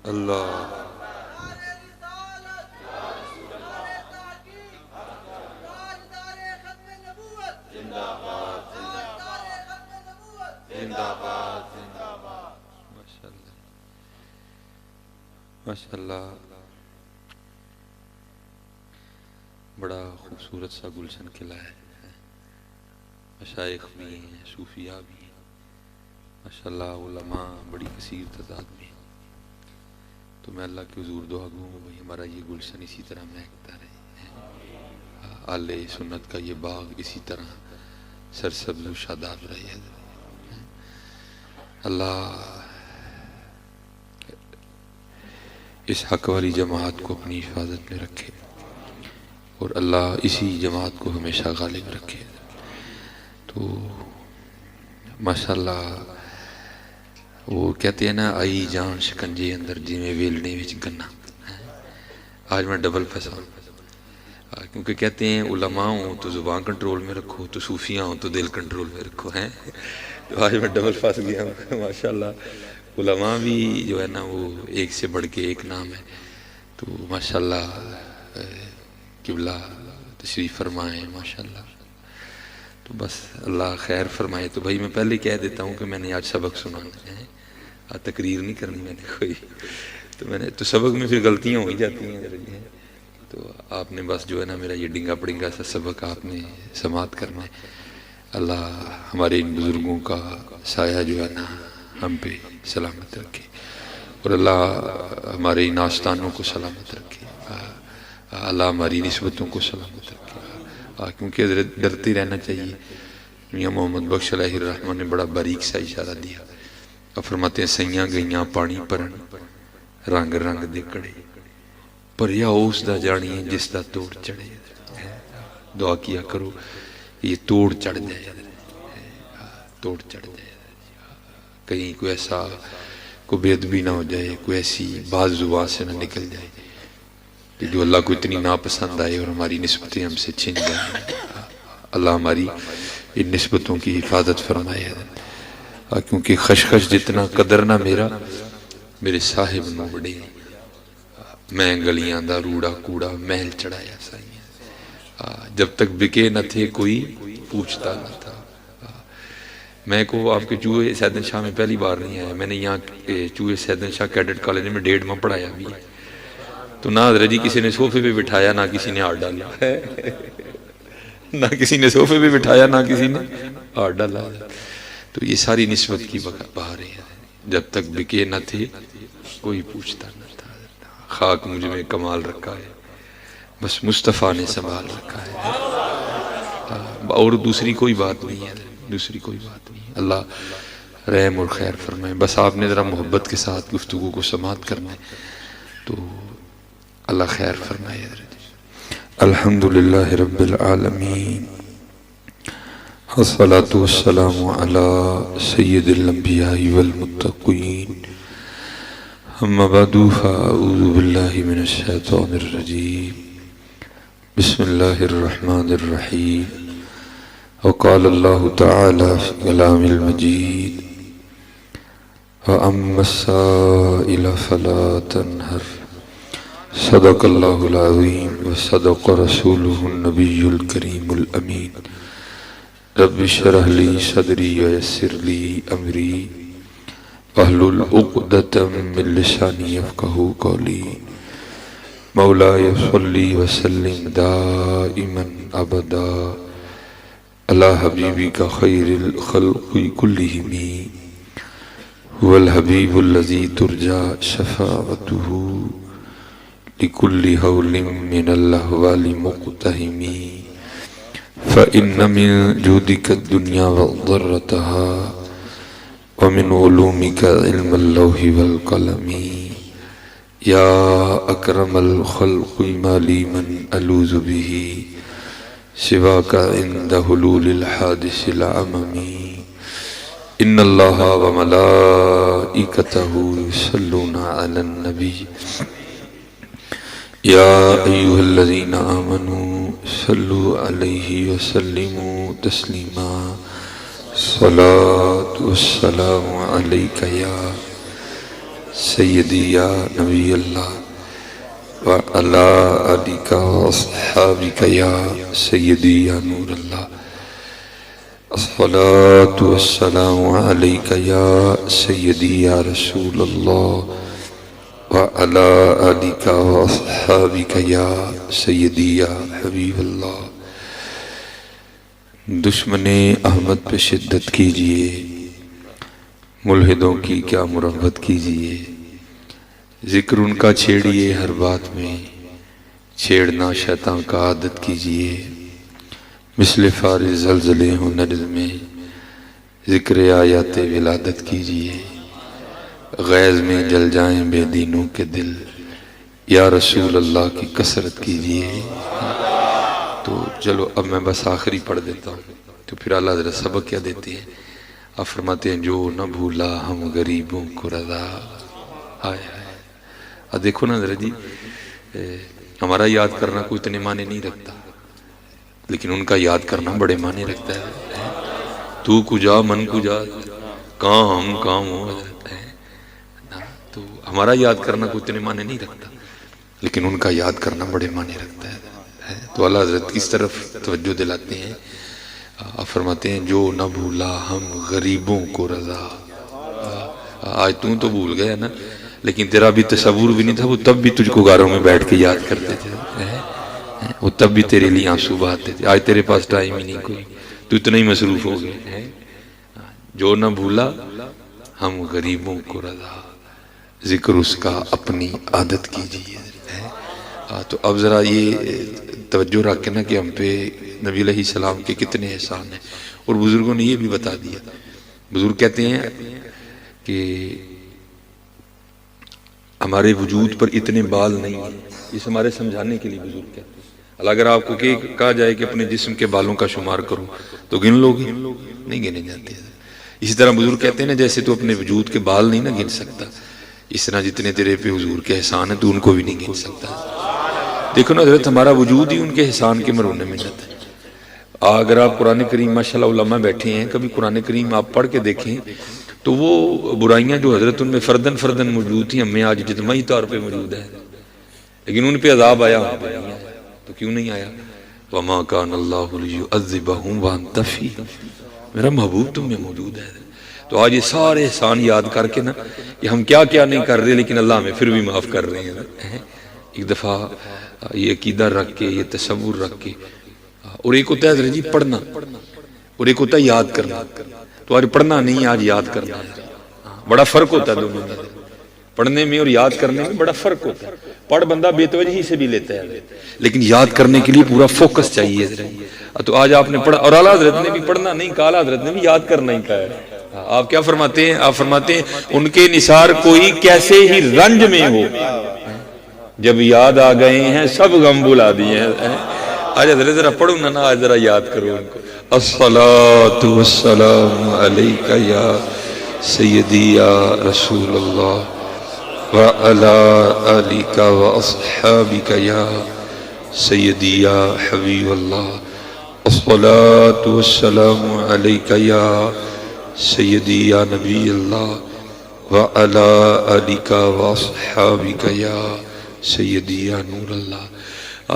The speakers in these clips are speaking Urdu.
اللہ ماشاء اللہ، بڑا خوبصورت سا گلشن کھلا ہے، مشائخ بھی ہیں، صوفیاء بھی ہیں، ماشاءاللہ علماء بڑی کثیر تعداد میں ہیں۔ تو میں اللہ کے حضور دعا گوں کہ بھائی ہمارا یہ گلشن اسی طرح مہکتا رہے، اہل سنت کا یہ باغ اسی طرح سرسبز و شاداب رہے۔ اللہ اس حق والی جماعت کو اپنی حفاظت میں رکھے اور اللہ اسی جماعت کو ہمیشہ غالب رکھے۔ تو ماشاءاللہ وہ کہتے ہیں نا، آئی جان شکنجے اندر جی میں ویلنے وچ گنا۔ آج میں ڈبل پھنسا ہوں، کیونکہ کہتے ہیں علماء ہوں تو زبان کنٹرول میں رکھو، تو صوفیاء ہوں تو دل کنٹرول میں رکھو ہیں۔ تو آج میں ڈبل پھنس گیا ہوں۔ ماشاءاللہ علماء بھی جو ہے نا وہ ایک سے بڑھ کے ایک نام ہے۔ تو ماشاءاللہ قبلہ تشریف فرمائیں ماشاءاللہ۔ تو بس اللہ خیر فرمائے۔ تو بھائی میں پہلے کہہ دیتا ہوں کہ میں نے آج سبق سنانا ہے، تقریر نہیں کرنی میں نے کوئی۔ تو میں نے تو سبق میں پھر غلطیاں ہو ہی جاتی ہیں، تو آپ نے بس جو ہے نا میرا یہ ڈنگا پڑنگا سا سبق آپ نے سماعت کرنا ہے۔ اللہ ہمارے ان بزرگوں کا سایہ جو ہے نا ہم پہ سلامت رکھے، اور اللہ ہمارے ان آستانوں کو سلامت رکھے، اللہ ہماری نسبتوں کو سلامت رکھے، کیونکہ ڈرتے رہنا چاہیے۔ میاں محمد بخش علیہ الرحمن نے بڑا باریک سا اشارہ دیا، فرماتے ہیں سیاں گئیاں پانی پرن رنگ رنگ دے کڑے، پر یا اس دا جانی جس دا توڑ چڑھے۔ دعا کیا کرو یہ توڑ چڑھ جائے، توڑ چڑھ جائے، کہیں کوئی ایسا کوئی بے ادبی نہ ہو جائے، کوئی ایسی بات زبان سے نہ نکل جائے کہ جو اللہ کو اتنی ناپسند آئے اور ہماری نسبتیں ہم سے چھن جائیں۔ اللہ ہماری ان نسبتوں کی حفاظت فرمائے، کیونکہ خشخش جتنا قدر نہ میرا میرے صاحب نو بڑے، میں گلیاں دا روڑا کوڑا محل چڑھایا سائیں، جب تک بکے نہ تھے کوئی پوچھتا نہ تھا۔ میں کو آپ کے چوہے سیدن شاہ میں پہلی بار نہیں آیا، میں نے یہاں چوہے سیدن شاہ کیڈٹ کالج میں 1.5 ماہ پڑھایا بھی ہے۔ تو نہ حضرت جی کسی نے صوفے پہ بٹھایا، نہ کسی نے ہاتھ ڈالا، نہ کسی نے صوفے پہ بٹھایا، نہ کسی نے ہاتھ ڈالا۔ تو یہ ساری نسبت کی بہاریں ہیں، جب تک بکے نہ تھے کوئی پوچھتا نہ تھا۔ خاک مجھ میں کمال رکھا ہے، بس مصطفیٰ نے سنبھال رکھا ہے، اور دوسری کوئی بات نہیں ہے، دوسری کوئی بات نہیں ہے۔ اللہ رحم اور خیر فرمائے۔ بس آپ نے ذرا محبت کے ساتھ گفتگو کو سماعت کرنا ہے، تو اللہ خیر فرمائے۔ الحمدللہ رب العالمین، والصلاة والسلام علی سید الانبیاء والمتقین، اما بعد فاعوذ باللہ من الشیطان الرجیم، بسم اللہ الرحمن الرحیم۔ وقال اللہ تعالی فی کلام المجید، وَأَمَّا السَّائِلَ فَلَا تَنْهَرْ۔ صدق اللہ العظیم وصدق رسولہ النبی الکریم الامین۔ رب اشرح لی صدری ویسر لی امری واحلل عقدۃ من لسانی یفقہوا قولی۔ مولاي صلی وسلم دائما ابدا علی حبیبک خیر الخلق کلہم، هو الحبیب الذی ترجى شفاعته لكل هول من الأهوال مقتحم، فإن من جودك الدنيا وضرتها، ومن علومك علم اللوح والقلم، يا أكرم الخلق ما لي من ألوذ به سواك عند حلول الحادث العمم، إن الله وملائكته يصلون على النبي، يا أيها الذين آمنوا صلوا عليه وسلموا تسليما، صلاة والسلام عليك يا سیدی یا نبی اللہ وعلی آلک واصحابک یا سیدی یا نور اللہ الصلاة والسلام علیک یا سیدی یا رسول اللہ وعلی آلک واصحابک یا سیدی یا حبیب اللہ۔ دشمن احمد پہ شدت کیجئے، ملحدوں کی کیا مربت کیجئے، ذکر ان کا چھیڑیے ہر بات میں، چھیڑنا شیطان کا عادت کیجئے، مثل فارس زلزلے ہوں نرز میں، ذکر آیات ولادت کیجئے، غیظ میں جل جائیں بے دینوں کے دل، یا رسول اللہ کی کثرت کیجئے۔ تو چلو اب میں بس آخری پڑھ دیتا ہوں، تو پھر اللہ حضرت سبق کیا دیتے ہیں۔ آپ فرماتے ہیں جو نہ بھولا ہم غریبوں کو رضا، آئے آئے۔ دیکھو نا حضرت جی، ہمارا یاد کرنا کوئی اتنے معنی نہیں رکھتا، لیکن ان کا یاد کرنا بڑے معنی رکھتا ہے۔ تو کجا من کجا، کہاں ہم کہاں ہوں حضرت ہے۔ تو ہمارا یاد کرنا کوئی اتنے معنی نہیں رکھتا، لیکن ان کا یاد کرنا بڑے معنی رکھتا ہے۔ تو اللہ حضرت کس طرف توجہ دلاتے ہیں، آپ فرماتے ہیں جو نہ بھولا ہم غریبوں کو رضا۔ آج تو بھول گیا نا، لیکن تیرا بھی تصور بھی نہیں تھا، وہ تب بھی تجھ کو غاروں میں بیٹھ کے یاد کرتے تھے، وہ تب بھی تیرے لیے آنسو بہاتے تھے۔ آج تیرے پاس ٹائم ہی نہیں کوئی، تو اتنا ہی مصروف ہو گئے۔ جو نہ بھولا ہم غریبوں کو رضا، ذکر اس کا اپنی عادت کیجیے۔ تو اب ذرا یہ توجہ رکھنا کہ ہم پہ نبی علیہ السلام کے کتنے احسان ہیں، اور بزرگوں نے یہ بھی بتا دیا۔ بزرگ کہتے ہیں کہ ہمارے وجود پر اتنے بال نہیں ہیں، اس ہمارے سمجھانے کے لیے بزرگ کہتے ہیں۔ اگر آپ کو کہا جائے کہ اپنے جسم کے بالوں کا شمار کرو تو گن لو گے، نہیں گنے جاتے۔ اسی طرح بزرگ کہتے ہیں نا، جیسے تو اپنے وجود کے بال نہیں نا گن سکتا، اس طرح جتنے تیرے پہ حضور کے احسان ہیں تو ان کو بھی نہیں گن سکتا۔ دیکھو نا حضرت، ہمارا وجود ہی ان کے احسان کے مرہون منت ہے۔ اگر آپ قرآن کریم، ماشاءاللہ علماء بیٹھے ہیں، کبھی قرآن کریم آپ پڑھ کے دیکھیں تو وہ برائیاں جو حضرت ان میں فردن فردن موجود تھیں، ہمیں آج جتماعی طور پہ موجود ہیں، لیکن ان پہ عذاب آیا، تو کیوں نہیں آیا؟ وَمَا كَانَ اللَّهُ لِيُعَذِّبَهُمْ وَأَنْتَ فِيهِمْ، میرا محبوب تم میں موجود ہے۔ تو آج یہ سارے احسان یاد کر کے نا، کہ ہم کیا کیا نہیں کر رہے، لیکن اللہ ہمیں پھر بھی معاف کر رہے ہیں۔ ایک دفعہ یہ عقیدہ رکھ کے، یہ تصور رکھ کے، اور ایک ہوتا ہے حضرت جی پڑھنا، اور ایک ہوتا ہے یاد کرنا۔ تو آج پڑھنا نہیں، آج یاد کرنا ہے۔ بڑا فرق ہوتا ہے دونوں میں، پڑھنے میں اور یاد کرنے میں بڑا فرق ہوتا ہے۔ پڑھ بندہ بے توجہی سے بھی لیتا ہے، لیکن یاد کرنے کے لیے پورا فوکس چاہیے حضرت۔ تو آج آپ نے پڑھا، اور اعلیٰ حضرت نے بھی پڑھنا نہیں کہا، اعلیٰ حضرت نے بھی یاد کرنا ہی کہا ہے۔ آپ کیا فرماتے ہیں؟ آپ فرماتے ہیں ان کے نثار کوئی کیسے ہی رنج میں ہو، جب یاد آ گئے ہیں سب غم بلا دیے ہیں۔ آج حضرت ذرا پڑھو نا، آج ذرا یاد کرو ان کو۔ الصلاۃ والسلام علیک یا سیدی یا رسول اللہ وعلی آلک واصحابک یا سیدی یا حبیب اللہ۔ الصلاۃ والسلام علیک یا سیدی یا نبی اللہ وعلی آلک واصحابک یا سیدی یا نور اللہ۔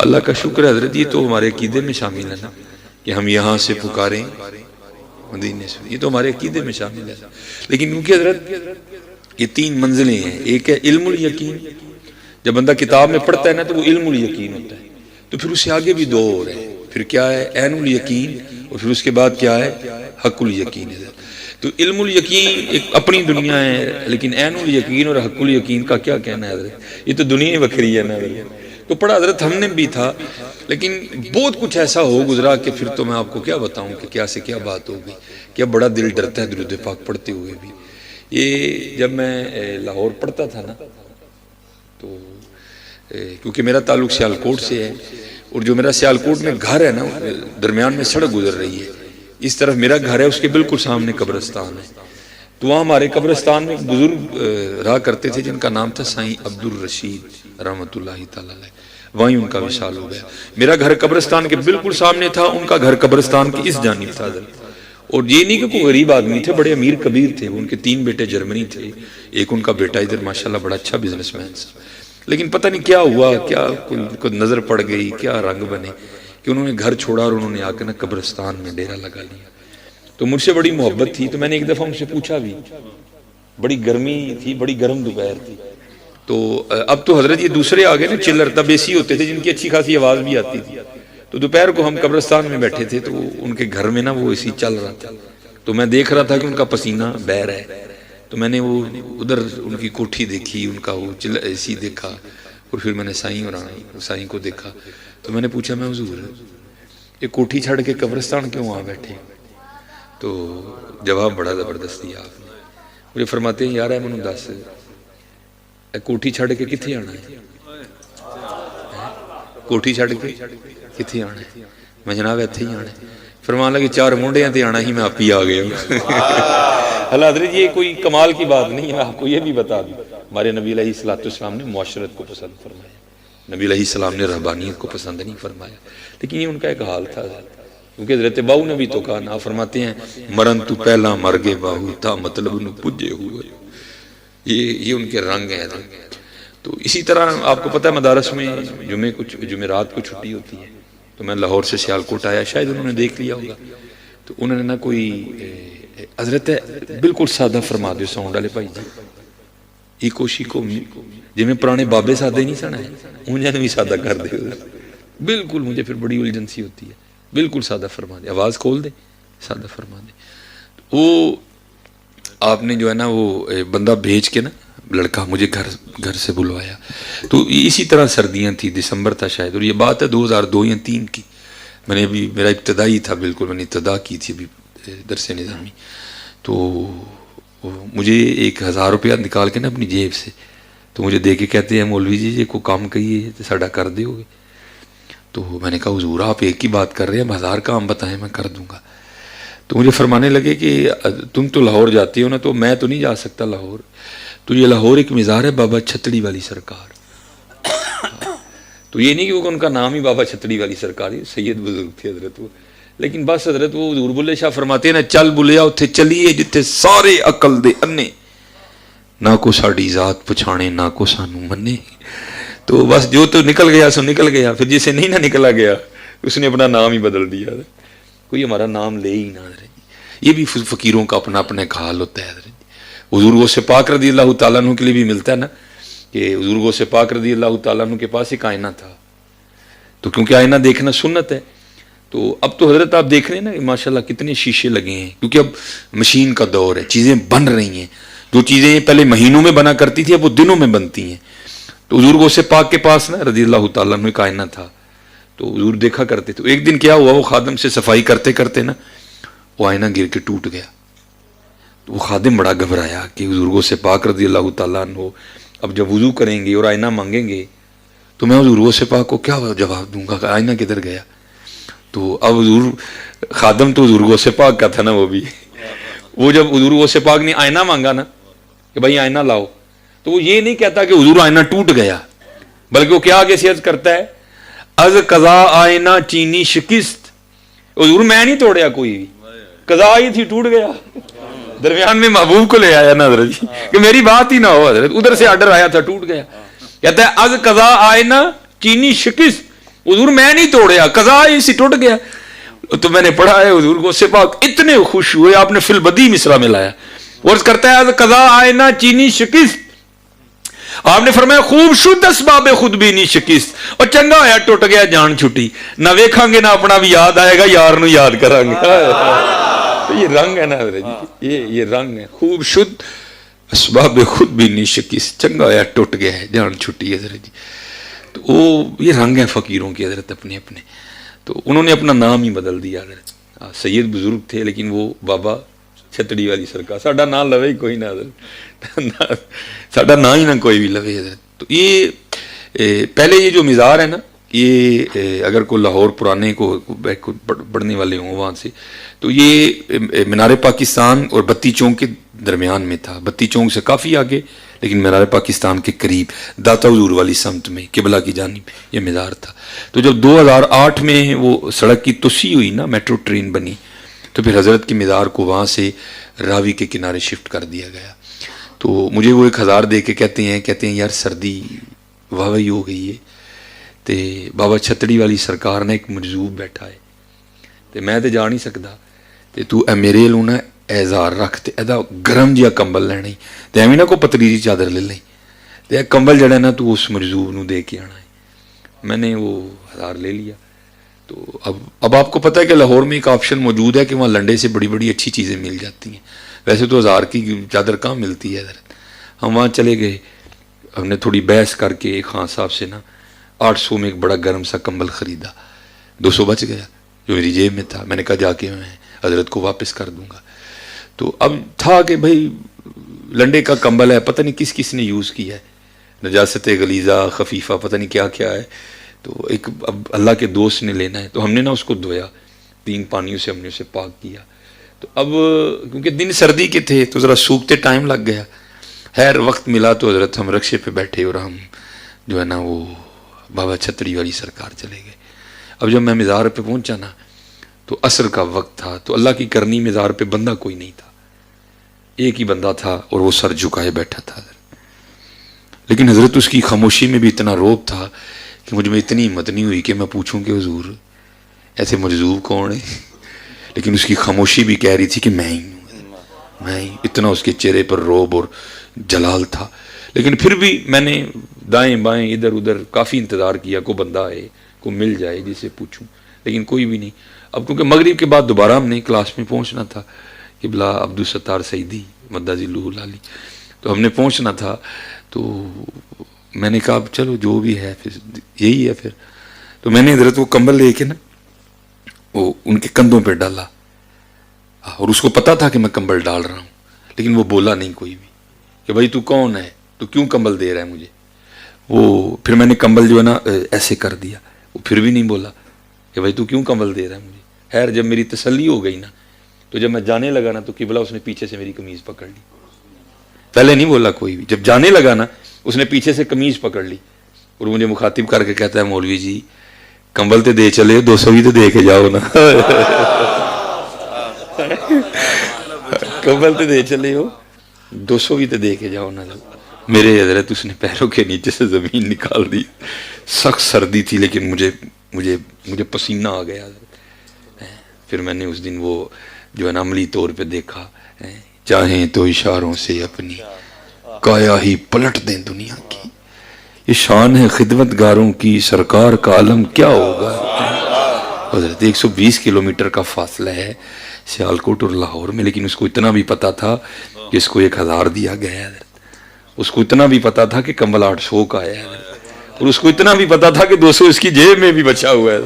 اللہ کا شکر ہے حضرت، یہ تو ہمارے عقیدے میں شامل ہے نا، کہ ہم یہاں سے پکاریں مدینے سے، یہ تو ہمارے عقیدے میں شامل ہے۔ لیکن کیونکہ حضرت یہ تین منزلیں ہیں، ایک ہے علم الیقین، جب بندہ کتاب میں پڑھتا ہے نا تو وہ علم الیقین ہوتا ہے، تو پھر اس سے آگے بھی دو اور ہیں، پھر کیا ہے؟ عین الیقین، اور پھر اس کے بعد کیا ہے؟ حق الیقین ہے۔ تو علم الیقین ایک اپنی دنیا ہے، لیکن عین الیقین اور حق الیقین کا کیا کہنا ہے حضرت؟ یہ تو دنیا ہی بکھری ہے نا حضرت۔ تو پڑھا حضرت ہم نے بھی تھا، لیکن بہت کچھ ایسا ہو گزرا کہ پھر تو میں آپ کو کیا بتاؤں کہ کیا سے کیا بات ہوگی، کیا بڑا دل ڈرتا ہے درود پاک پڑھتے ہوئے بھی۔ یہ جب میں لاہور پڑھتا تھا نا، تو کیونکہ میرا تعلق سیالکوٹ سے ہے، اور جو میرا سیالکوٹ میں گھر ہے نا، درمیان میں سڑک گزر رہی ہے، اس طرف میرا گھر ہے، اس کے بالکل سامنے قبرستان ہے۔ تو وہاں ہمارے قبرستان میں ایک بزرگ رہا کرتے تھے جن کا نام تھا سائیں عبد الرشید رحمۃ اللہ تعالی علیہ، وہیں ان کا وصال ہو گیا۔ میرا گھر قبرستان کے بالکل سامنے تھا، ان کا گھر قبرستان کی اس جانب تھا، اور یہ نہیں کہ کوئی غریب آدمی تھے، بڑے امیر کبیر تھے، ان کے 3 بیٹے جرمنی تھے، ایک ان کا بیٹا ادھر ماشاءاللہ بڑا اچھا بزنس مین تھا، لیکن پتہ نہیں کیا ہوا، کیا کوئی نظر پڑ گئی، کیا رنگ بنے کہ انہوں نے گھر چھوڑا اور انہوں نے آ کے نا قبرستان میں ڈیرا لگا لیا۔ تو مجھ سے بڑی محبت تھی، تو میں نے ایک دفعہ ان سے پوچھا بھی، بڑی گرمی تھی، بڑی گرم دوپہر تھی، تو اب تو حضرت یہ دوسرے آ گئے نا چلر، تب ایسی ہوتے تھے جن کی اچھی خاصی آواز بھی آتی تھی، تو دوپہر کو ہم قبرستان میں بیٹھے تھے، تو ان کے گھر میں نا وہ اسی چل رہا تھا، تو میں دیکھ رہا تھا کہ ان کا پسینہ بہہ رہا ہے، تو میں نے وہ ادھر ان کی کوٹھی دیکھی، ان کا وہ اسی دیکھا، اور پھر میں نے سائیں کو دیکھا، تو میں نے پوچھا، میں حضور یہ کوٹھی چھڑ کے قبرستان کیوں آ بیٹھے؟ تو جواب بڑا زبردست دیا آپ نے، مجھے فرماتے ہیں یار مینوں دس کوٹھی چھڑ کے کتنے آنا ہے؟ کوٹھی چھڑ کے کتنے آنا ہے؟ میں جناب ایتھے ہی آنا ہے۔ فرمان لگے 4 منڈیاں تے آنا ہی، میں آپ ہی آ گیا ہوں۔ اللہ حضرت یہ کوئی کمال کی بات نہیں ہے، میں آپ کو یہ بھی بتا دوں، ہمارے نبی علیہ السلام نے معاشرت کو پسند فرمایا، نبی علیہ السلام نے رہبانیت کو پسند نہیں فرمایا، لیکن یہ ان کا ایک حال تھا، کیونکہ حضرت باؤ نے بھی تو کہا نا، فرماتے ہیں مرن تو پہلا مر گے باہو تھا مطلب نو پجے ہوئے، یہ ان کے رنگ ہیں۔ تو اسی طرح آپ کو پتہ ہے مدارس میں جمعرات کو چھٹی ہوتی ہے، تو میں لاہور سے سیالکوٹ آیا، شاید انہوں نے دیکھ لیا ہوگا، تو انہوں نے نا کوئی حضرت بالکل سادہ فرما دو ساؤنڈ والے بھائی جی، یہ کوشش کو جی میں پرانے بابے سادے نہیں سنا ہے انہیں بھی سادہ کر دے، بالکل مجھے پھر بڑی الجھنسی ہوتی ہے، بالکل سادہ فرما دے، آواز کھول دے، سادہ فرما دے۔ وہ آپ نے جو ہے نا وہ بندہ بھیج کے نا، لڑکا مجھے گھر سے بلوایا، تو اسی طرح سردیاں تھی، دسمبر تھا شاید، اور یہ بات ہے 2002 یا 2003 کی، میں نے ابھی میرا ابتدائی تھا، بالکل میں نے ابتدا کی تھی ابھی درس نظامی، تو مجھے 1000 روپیہ نکال کے نا اپنی جیب سے تو مجھے دے کے کہتے ہیں مولوی جی یہ کوئی کام کہیے تو ساڈا کر دے ہوگے، تو میں نے کہا حضور آپ ایک ہی بات کر رہے ہیں، 1000 کام بتائیں میں کر دوں گا۔ تو مجھے فرمانے لگے کہ تم تو لاہور جاتے ہو نا، تو میں تو نہیں جا سکتا لاہور، تو یہ لاہور ایک مزار ہے بابا چھتڑی والی سرکار، تو یہ نہیں کہ وہ ان کا نام ہی بابا چھتڑی والی سرکار، سید بزرگ تھے حضرت وہ، لیکن بس حضرت وہ حضور بلے شاہ فرماتے ہیں نا چل بلیا اتھے چلیے جتھے سارے عقل دے انے، نہ کو ساڑی ذات پچھانے نہ کو سانو منے، تو بس جو تو نکل گیا سو نکل گیا، پھر جسے نہیں نہ نکلا گیا اس نے اپنا نام ہی بدل دیا، کوئی ہمارا نام لے ہی نہ حضرت، یہ بھی فقیروں کا اپنا اپنا ایک حال ہوتا ہے حضرت۔ حضور غوث پاک رضی اللہ تعالیٰ عنہ کے لیے بھی ملتا ہے نا کہ حضور غوث پاک رضی اللہ تعالیٰ عنہ کے پاس ایک آئینہ تھا، تو کیونکہ آئینہ دیکھنا سنت ہے، تو اب تو حضرت آپ دیکھ رہے ہیں نا کہ ماشاءاللہ کتنے شیشے لگے ہیں، کیونکہ اب مشین کا دور ہے، چیزیں بن رہی ہیں، جو چیزیں پہلے مہینوں میں بنا کرتی تھی اب وہ دنوں میں بنتی ہیں، تو حضور غوث پاک کے پاس نا رضی اللہ تعالیٰ عنہ ایک آئینہ تھا، تو حضور دیکھا کرتے، تو ایک دن کیا ہوا، وہ خادم سے صفائی کرتے کرتے نا وہ آئینہ گر کے ٹوٹ گیا، تو وہ خادم بڑا گھبرایا کہ حضور غوث پاک رضی اللہ تعالیٰ عنہ اب جب وضو کریں گے اور آئینہ مانگیں گے تو میں حضور غوث پاک کو کیا جواب دوں گا کہ آئینہ کدھر گیا، تو اب حضور خادم تو حضور غوث پاک کا تھا نا، وہ جب حضور غوث پاک نے آئینہ مانگا نا کہ بھائی آئینہ لاؤ، تو وہ یہ نہیں کہتا کہ حضور آئینہ ٹوٹ گیا، بلکہ وہ کیا آگے سے عرض کرتا ہے از قضا آئینہ چینی شکست، حضور میں نہیں توڑیا کوئی بھی، قضا ہی تھی ٹوٹ گیا، درمیان میں محبوب کو لے آیا نا حضرت جی کہ میری بات ہی نہ ہو، حضرت ادھر سے آرڈر آیا تھا ٹوٹ گیا، کہتا ہے از قضا آئینہ چینی شکست، حضور میں نہیں توڑیا قضا ہی سے ٹوٹ گیا، تو میں نے پڑھا ہے حضور غوث پاک اتنے خوش ہوئے، آپ نے فی البدی مصرع میں لایا، عرض کرتا ہے از قضا آئینہ چینی شکست، آپ نے فرمایا خوب شد اسباب خود بھی نہیں شکست، اور چنگا ہویا ٹوٹ گیا جان چھٹی، نہ ویکھاں گے نہ اپنا بھی یاد آئے گا، یار نو یاد کریں گے، یہ رنگ ہے نا حضرت جی، یہ رنگ ہے، خوب شد اسباب خود بھی نہیں شکست، چنگا ہویا ٹوٹ گیا ہے جان چھٹی حضرت جی، تو وہ یہ رنگ ہے فقیروں کے حضرت اپنے اپنے، تو انہوں نے اپنا نام ہی بدل دیا حضرت، سید بزرگ تھے لیکن وہ بابا چھتڑی والی سرکار، ساڈا نام لوے ہی کوئی نہ حضرت، ساڈا نام ہی نہ کوئی بھی لوے حضرت۔ تو یہ پہلے یہ جو مزار ہے نا، یہ اگر کوئی لاہور پرانے کو پڑھنے والے ہوں وہاں سے، تو یہ مینار پاکستان اور بتی چونک کے درمیان میں تھا، بتی چونک سے کافی آگے لیکن مینار پاکستان کے قریب داتا حضور والی سمت میں قبلہ کی جانب یہ مزار تھا۔ تو جب 2008 میں وہ سڑک کی توسیع ہوئی نا، میٹرو ٹرین بنی، تو تو پھر حضرت کے مزار کو وہاں سے راوی کے کنارے شفٹ کر دیا گیا. تو مجھے وہ 1000 دے کے کہتے ہیں یار سردی واہ ہو گئی ہے تے بابا چھتڑی والی سرکار نے ایک مجذوب بیٹھا ہے تے میں تے جا نہیں سکدا تے تو اے میرے لوں نا اعزار رکھ تے ایدا گرم جیا کمبل لینا تے ایویں نہ کو پتلی جی چادر لے لیں تے اے کمبل جڑا نا تو اس مجذوب نو دے کے آنا ہے. میں نے وہ 1000 لے لیا. تو اب آپ کو پتہ ہے کہ لاہور میں ایک آپشن موجود ہے کہ وہاں لنڈے سے بڑی بڑی اچھی چیزیں مل جاتی ہیں. ویسے تو 1000 کی چادر کہاں ملتی ہے حضرت. ہم وہاں چلے گئے, ہم نے تھوڑی بحث کر کے ایک خان صاحب سے نا 800 میں ایک بڑا گرم سا کمبل خریدا. 200 بچ گیا جو میری جیب میں تھا. میں نے کہا جا کے میں حضرت کو واپس کر دوں گا. تو اب تھا کہ بھائی لنڈے کا کمبل ہے, پتہ نہیں کس کس نے یوز کیا ہے, نجاست غلیظہ خفیفہ پتہ نہیں کیا کیا ہے. تو ایک اب اللہ کے دوست نے لینا ہے تو ہم نے نا اس کو دھویا, 3 پانیوں سے ہم نے اسے پاک کیا. تو اب کیونکہ دن سردی کے تھے تو ذرا سوکھتے ٹائم لگ گیا. خیر وقت ملا تو حضرت ہم رکشے پہ بیٹھے اور ہم جو ہے نا وہ بابا چھتڑی والی سرکار چلے گئے. اب جب میں مزار پہ پہنچا نا تو عصر کا وقت تھا, تو اللہ کی کرنی مزار پہ بندہ کوئی نہیں تھا, ایک ہی بندہ تھا اور وہ سر جھکائے بیٹھا تھا. لیکن حضرت اس کی خاموشی میں بھی اتنا روب تھا کہ مجھ میں اتنی ہمت نہیں ہوئی کہ میں پوچھوں کہ حضور ایسے مجذوب کون ہے. لیکن اس کی خاموشی بھی کہہ رہی تھی کہ میں ہی ہوں, میں ہی. اتنا اس کے چہرے پر روب اور جلال تھا. لیکن پھر بھی میں نے دائیں بائیں ادھر ادھر کافی انتظار کیا, کو بندہ آئے, کو مل جائے جسے پوچھوں, لیکن کوئی بھی نہیں. اب کیونکہ مغرب کے بعد دوبارہ ہم نے کلاس میں پہنچنا تھا, قبلہ عبدالستار سعیدی مدہ ذلہ العالی, تو ہم نے پہنچنا تھا. تو میں نے کہا چلو جو بھی ہے پھر یہی ہے پھر. تو میں نے حضرت وہ کمبل لے کے نا وہ ان کے کندھوں پہ ڈالا, اور اس کو پتا تھا کہ میں کمبل ڈال رہا ہوں, لیکن وہ بولا نہیں کوئی بھی کہ بھائی تو کون ہے, تو کیوں کمبل دے رہا ہے مجھے. وہ پھر میں نے کمبل جو ہے نا ایسے کر دیا, وہ پھر بھی نہیں بولا کہ بھائی تو کیوں کمبل دے رہا ہے مجھے. خیر جب میری تسلی ہو گئی نا تو جب میں جانے لگا نا تو قبلہ اس نے پیچھے سے میری قمیض پکڑ لی. پہلے نہیں بولا کوئی بھی, جب جانے لگا نا اس نے پیچھے سے قمیض پکڑ لی اور مجھے مخاطب کر کے کہتا ہے مولوی جی کمبل تے دے چلے, 200 بھی تو دے کے جاؤ نا. کمبل تے دے چلے ہو, 200 بھی تو دے کے جاؤ نا. میرے حضرت اس نے پیروں کے نیچے سے زمین نکال دی. سخت سردی تھی لیکن مجھے پسینہ آ گیا. پھر میں نے اس دن وہ جو ہے نا عملی طور پہ دیکھا, چاہیں تو اشاروں سے اپنی کایا ہی پلٹ دیں دنیا کی, یہ شان ہے خدمت گاروں کی, سرکار کا علم کیا ہوگا. حضرت 120 کلومیٹر کا فاصلہ ہے سیالکوٹ اور لاہور میں, لیکن اس کو اتنا بھی پتا تھا کہ اس کو 1000 دیا گیا ہے. اس کو اتنا بھی پتا تھا کہ کمبل 800 کا ہے, اور اس کو اتنا بھی پتا تھا کہ 200 اس کی جیب میں بھی بچا ہوا ہے.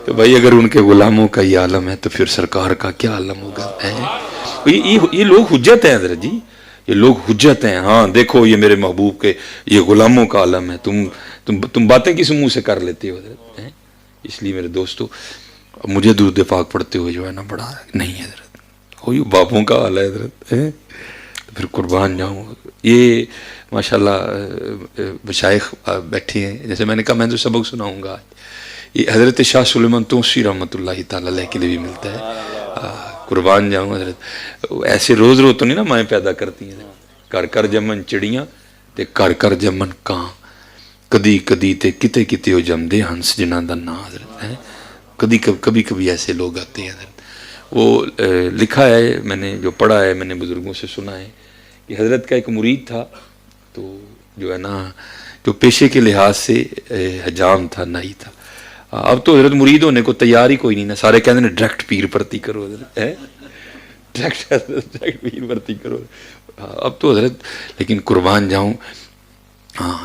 تو بھائی اگر ان کے غلاموں کا یہ عالم ہے تو پھر سرکار کا کیا عالم ہوگا. یہ لوگ حجت ہیں حضرت جی, یہ لوگ حجت ہیں. ہاں دیکھو یہ میرے محبوب کے یہ غلاموں کا عالم ہے, تم باتیں کس منہ سے کر لیتے ہو حضرت. اس لیے میرے دوستو مجھے درود پاک پڑھتے ہوئے جو ہے نا بڑا نہیں ہے حضرت, وہی باپوں کا حال ہے حضرت. پھر قربان جاؤں. یہ ماشاءاللہ مشائخ بیٹھے ہیں, جیسے میں نے کہا میں تو سبق سناؤں گا. یہ حضرت شاہ سلیمان توسی رحمۃ اللہ تعالی علیہ کے لیے بھی ملتا ہے. قربان جاؤں حضرت. ایسے روز روز تو نہیں نا مائیں پیدا کرتی ہیں, کر کر جمن چڑیاں تے کر کر جمن کان, کدی کدی تے کتے کتے ہو جمدے ہنس جنہاں دا نا حضرت. کبھی ایسے لوگ آتے ہیں حضرت. وہ لکھا ہے, میں نے جو پڑھا ہے, میں نے بزرگوں سے سنا ہے کہ حضرت کا ایک مرید تھا, تو جو ہے نا جو پیشے کے لحاظ سے حجام تھا, نائی تھا. اب تو حضرت مرید ہونے کو تیار ہی کوئی نہیں نا, سارے کہتے ہیں ڈائریکٹ پیر بھرتی کرو حضرت, ڈائریکٹ پیر بھرتی کرو. اب تو حضرت لیکن قربان جاؤں ہاں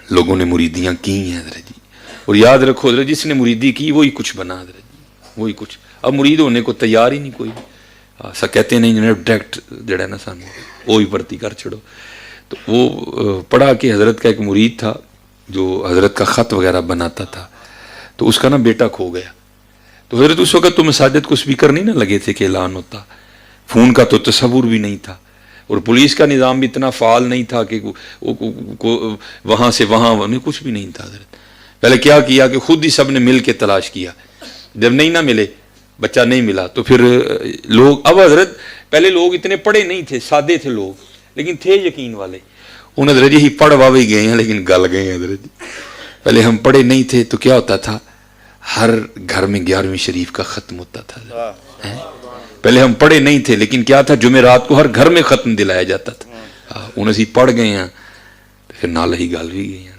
لوگوں نے مریدیاں کی ہیں حضرت جی, اور یاد رکھو حضرت جس نے مریدی کی وہی کچھ بنا حضرت جی, وہی کچھ. اب مرید ہونے کو تیار ہی نہیں کوئی, سا کہتے ہیں نہیں ڈائریکٹ جڑا ہے نا سانو وہی بھرتی کر چھڑو. تو وہ پڑھا کہ حضرت کا ایک مرید تھا جو حضرت کا خط وغیرہ بناتا تھا, تو اس کا نا بیٹا کھو گیا. تو حضرت اس وقت تو مساجد کو سپیکر نہیں نا لگے تھے کہ اعلان ہوتا, فون کا تو تصور بھی نہیں تھا, اور پولیس کا نظام بھی اتنا فعال نہیں تھا کہ وہاں سے وہاں کچھ بھی نہیں تھا حضرت. پہلے کیا کہ خود ہی سب نے مل کے تلاش کیا, جب نہیں نہ ملے بچہ نہیں ملا تو پھر لوگ، اب حضرت پہلے لوگ اتنے پڑھے نہیں تھے، سادے تھے لوگ، لیکن تھے یقین والے. ان حضرت جی پڑھ واوے گئے ہیں لیکن گل گئے ہیں حضرت جی. پہلے ہم پڑھے نہیں تھے تو کیا ہوتا تھا، ہر گھر میں 11ویں شریف کا ختم ہوتا تھا. پہلے ہم پڑھے نہیں تھے لیکن کیا تھا، جمعرات کو ہر گھر میں ختم دلایا جاتا تھا. ان اسی پڑھ گئے ہیں تو پھر نال ہی گل بھی گئی ہیں.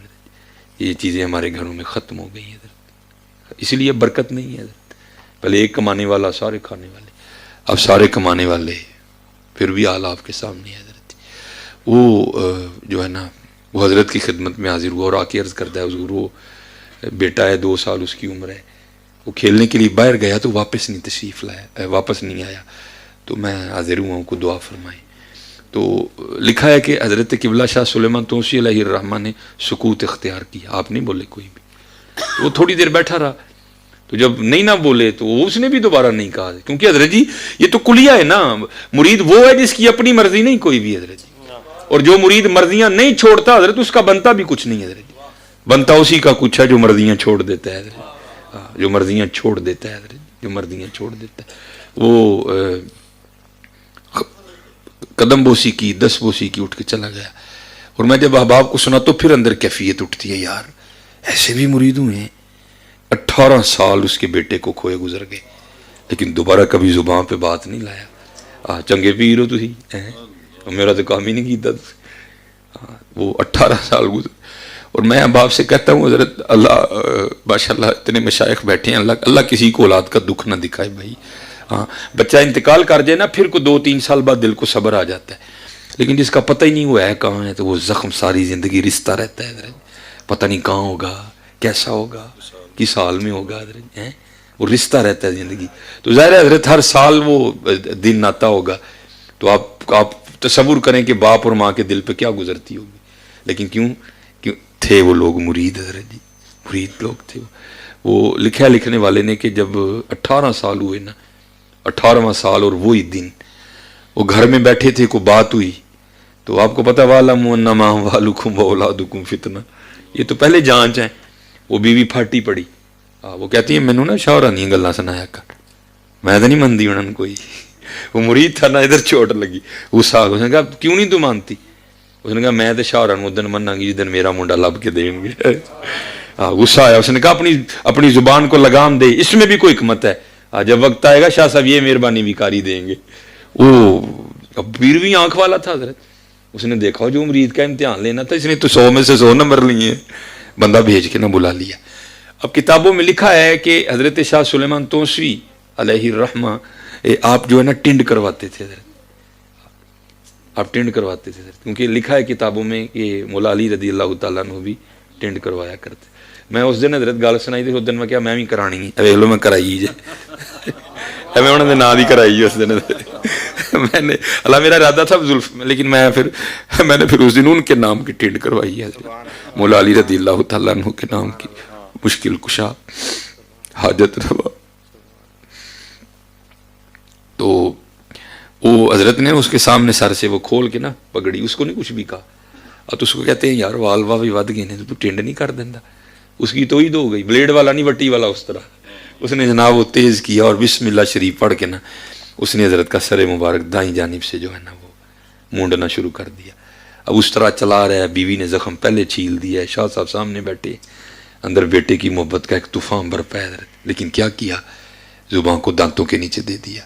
یہ چیزیں ہمارے گھروں میں ختم ہو گئی ہیں حضرت، اس لیے برکت نہیں ہے حضرت. پہلے ایک کمانے والا سارے کھانے والے، اب سارے کمانے والے پھر بھی حال آپ کے سامنے ہے حضرت. وہ جو ہے نا وہ حضرت کی خدمت میں حاضر ہوا اور آ کے عرض کرتا ہے حضور وہ بیٹا ہے 2 سال اس کی عمر ہے، وہ کھیلنے کے لیے باہر گیا تو واپس نہیں تشریف لایا، واپس نہیں آیا، تو میں حاضر ہوا ہوں کو دعا فرمائیں. تو لکھا ہے کہ حضرت قبلہ شاہ سلیمان توسی علیہ الرحمہ نے سکوت اختیار کیا، آپ نہیں بولے کوئی بھی. وہ تھوڑی دیر بیٹھا رہا، تو جب نہیں نہ بولے تو اس نے بھی دوبارہ نہیں کہا، کیونکہ حضرت جی یہ تو کلیہ ہے نا، مرید وہ ہے جس کی اپنی مرضی نہیں کوئی بھی حضرت جی، اور جو مرید مرضیاں نہیں چھوڑتا حضرت اس کا بنتا بھی کچھ نہیں حضرت جی. بنتا اسی کا کچھ ہے جو مرضیاں چھوڑ دیتا ہے حضرت، جو مرضیاں چھوڑ دیتا ہے حضرت، جو مرضیاں چھوڑ دیتا ہے. وہ قدم بوسی کی 10 بوسی کی اٹھ کے چلا گیا. اور میں جب احباب کو سنا تو پھر اندر کیفیت اٹھتی ہے، یار ایسے بھی مرید ہوئے ہیں. 18 سال اس کے بیٹے کو کھوئے گزر گئے لیکن دوبارہ کبھی زبان پہ بات نہیں لایا. چنگے پیر ہو تسی، میرا تو کام ہی نہیں کیتا. وہ 18 سال گزر. اور میں احباب سے کہتا ہوں حضرت اللہ ماشاءاللہ اتنے مشائخ بیٹھے ہیں، اللہ کسی کو اولاد کا دکھ نہ دکھائے بھائی. ہاں بچہ انتقال کر جائے نا پھر کو 2-3 سال بعد دل کو صبر آ جاتا ہے، لیکن جس کا پتہ ہی نہیں وہ ہے کہاں ہے تو وہ زخم ساری زندگی رشتہ رہتا ہے حضرت. پتہ نہیں کہاں ہوگا، کیسا ہوگا، کس حال میں ہوگا حضرت، وہ رشتہ رہتا ہے زندگی. تو ظاہر ہے حضرت ہر سال وہ دن آتا ہوگا تو آپ تصور کریں کہ باپ اور ماں کے دل پہ کیا گزرتی ہوگی. لیکن کیوں تھے وہ لوگ مرید حضرت جی، مرید لوگ تھے. وہ لکھا لکھنے والے نے کہ جب 18 سال ہوئے نا، 18واں سال اور وہی دن وہ گھر میں بیٹھے تھے، کوئی بات ہوئی تو آپ کو پتا وَعْلَمُوا أَنَّمَا أَمْوَالُكُمْ وَأَوْلَادُكُمْ فِتْنَةٌ، یہ تو پہلے جانچ ہے. وہ بیوی پھاٹی پڑی، وہ کہتی ہے مینوں نا شوہرہ نہیں گلاں سنایا کر، میں تو نہیں مندی انہوں کوئی. وہ مرید تھا نا، ادھر چوٹ لگی. اس نے کہا کیوں نہیں تو مانتی؟ اس نے کہا میں تو شوہرہ نوں ادن مناں گی جدن میرا منڈا لب کے دیں گے. غصہ آیا، اس نے کہا اپنی زبان کو لگام دے، اس میں بھی کوئی حکمت ہے. جب وقت آئے گا شاہ صاحب یہ مہربانی بھی کاری دیں گے. وہ پیر بھی آنکھ والا تھا حضرت، اس نے دیکھا جو مرید کا امتحان لینا تھا، اس نے تو 100 میں سے 100 نمبر لیے، بندہ بھیج کے نہ بلا لیا. اب کتابوں میں لکھا ہے کہ حضرت شاہ سلیمان توسی علیہ الرحمہ آپ جو ہے نا ٹنڈ کرواتے تھے حضرت، آپ ٹنڈ کرواتے تھے حضرت، کیونکہ لکھا ہے کتابوں میں کہ مولا علی رضی اللہ تعالیٰ عنہ بھی ٹنڈ کروایا کرتے. میں اس دن حضرت گل سنائی تھی، اس دن میں کیا میں بھی کرانی ویکھ لو میں کرائی جی، میں انہوں نے نام ہی کرائی اس دن. میں نے اللہ میرا ارادہ تھا زلف، لیکن میں نے پھر اس دن ان کے نام کی ٹنڈ کروائی ہے حضرت، مولا علی رضی اللہ تعالیٰ عنہ کے نام کی، مشکل کشا حاجت روا. تو وہ حضرت نے اس کے سامنے سر سے وہ کھول کے نا پگڑی، اس کو نہیں کچھ بھی کہا. اب تو اس کو کہتے ہیں یار وال واہ بھی ود گئے نے، تو ٹنڈ نہیں کر دینا. اس کی تو ہی دو گئی، بلیڈ والا نہیں وٹی والا اس طرح. اس نے جناب وہ تیز کیا اور بسم اللہ شریف پڑھ کے نا اس نے حضرت کا سر مبارک دائیں جانب سے جو ہے نا وہ مونڈنا شروع کر دیا. اب اس طرح چلا رہا ہے، بیوی نے زخم پہلے چھیل دیا ہے، شاہ صاحب سامنے بیٹھے، اندر بیٹے کی محبت کا ایک طوفان برپا ہے حضرت. لیکن کیا کیا، زبان کو دانتوں کے نیچے دے دیا.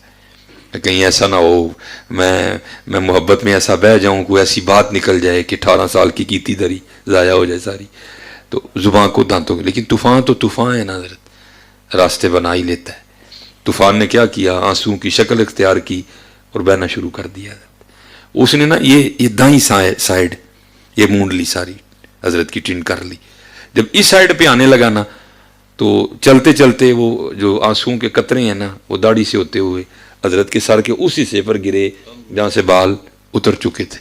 کہیں ایسا نہ ہو میں محبت میں ایسا بہہ جاؤں، کوئی ایسی بات نکل جائے کہ 18 سال کی کیتی دری ضائع ہو جائے ساری. تو زبان کو دانتوں کے، لیکن طوفان تو طوفان ہے نا حضرت، راستے بنا ہی لیتا ہے. طوفان نے کیا کیا، آنسو کی شکل اختیار کی اور بہنا شروع کر دیا حضرت. اس نے نا یہ دائیں سائیڈ یہ مونڈ لی ساری، حضرت کی ٹنڈ کر لی. جب اس سائیڈ پہ آنے لگا نا تو چلتے چلتے وہ جو آنسوؤں کے قطرے ہیں نا وہ داڑھی سے ہوتے ہوئے حضرت کے سر کے اس حصے پر گرے جہاں سے بال اتر چکے تھے.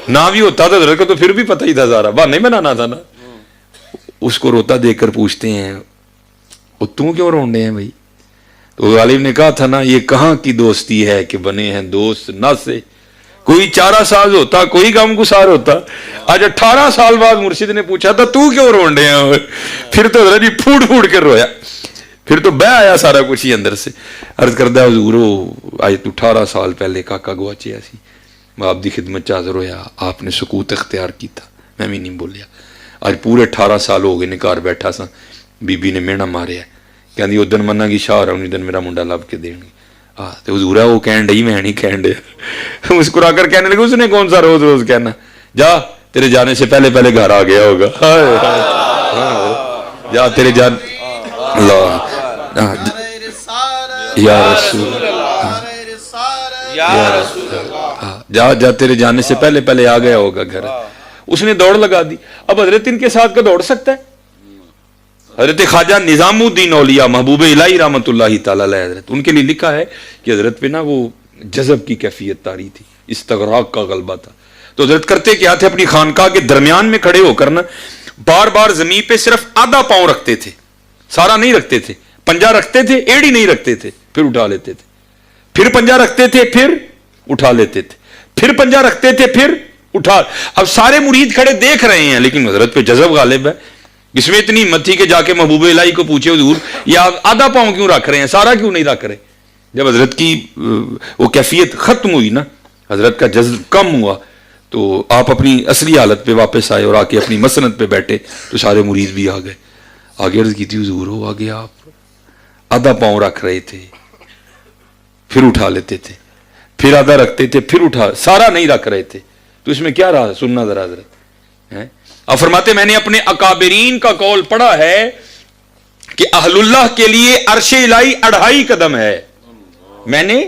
نہ بھی ہوتا تو حضرت کو تو پھر بھی پتہ ہی تھا، سارا بہانا نہیں بنانا تھا نا. اس کو روتا دیکھ کر پوچھتے ہیں وہ تم کیوں رونے ہیں بھائی؟ تو غالب نے کہا تھا نا یہ کہاں کی دوستی ہے کہ بنے ہیں دوست نہ سے، کوئی چارہ ساز ہوتا، کوئی غم گسار ہوتا. آج 18 سال بعد مرشد نے پوچھا تھا تو کیوں رونے ہیں؟ پھر تو حضرت جی پھوٹ پھوٹ کر رویا. پھر تو بہ آیا سارا کچھ ہی اندر سے. عرض کردہ حضور آج تو 18 سال پہلے کاکا گواچیا سی, باپ دی خدمت حاضر ہویا, آپ نے سکوت اختیار کیتا, میں بھی نہیں بولیا. آج پورے 18 سال ہو گئے نے گھر بیٹھا سا, بی بی نے مینا ماریا, کہندی ادن منا گی شاہ رہا دن میرا منڈا لب کے دین گی. تو حضور ہے وہ کہن ڈئی, میں نہیں کہن ڈیا. مسکرا کر کہنے لگے اس نے کون سا روز روز کہنا, جا تیرے جانے سے پہلے پہلے گھر آ گیا ہوگا. جا تیرے جان اللہ یا رسول جا جا تیرے جانے سے پہلے پہلے آ گیا ہوگا گھر. اس نے دوڑ لگا دی. اب حضرت ان کے ساتھ کا دوڑ سکتا ہے؟ حضرت خواجہ نظام الدین اولیاء محبوب الہی رحمۃ اللہ تعالی علیہ حضرت, ان کے لیے لکھا ہے کہ حضرت پہ نا وہ جذب کی کیفیت طاری تھی, استغراق کا غلبہ تھا. تو حضرت کرتے کیا تھے, اپنی خانقاہ کے درمیان میں کھڑے ہو کر نا بار بار زمین پہ صرف آدھا پاؤں رکھتے تھے, سارا نہیں رکھتے تھے. پنجہ رکھتے تھے, ایڑی نہیں رکھتے تھے, پھر اٹھا لیتے تھے. پھر پنجہ رکھتے تھے, پھر اٹھا لیتے تھے. پھر پنجہ رکھتے تھے, پھر اٹھا. اب سارے مرید کھڑے دیکھ رہے ہیں, لیکن حضرت پہ جذب غالب ہے. اس میں اتنی ہمت تھی کہ جا کے محبوب الہی کو پوچھے, حضور یہ آدھا پاؤں کیوں رکھ رہے ہیں, سارا کیوں نہیں رکھ رہے؟ جب حضرت کی وہ کیفیت ختم ہوئی نا, حضرت کا جذب کم ہوا, تو آپ اپنی اصلی حالت پہ واپس آئے اور آ کے اپنی مسند پہ بیٹھے, تو سارے مرید بھی آ گئے. آگے عرض کی تھی, حضور ہو آگے آپ آدھا پاؤں رکھ رہے تھے, پھر اٹھا لیتے تھے, پھر آدھا رکھتے تھے, پھر اٹھا, سارا نہیں رکھ رہے تھے. تو اس میں کیا رہا, سننا ذرا حضرت. اب فرماتے میں نے اپنے اکابرین کا قول پڑھا ہے کہ اہل اللہ کے لیے عرش الہی 2.5 قدم ہے. میں نے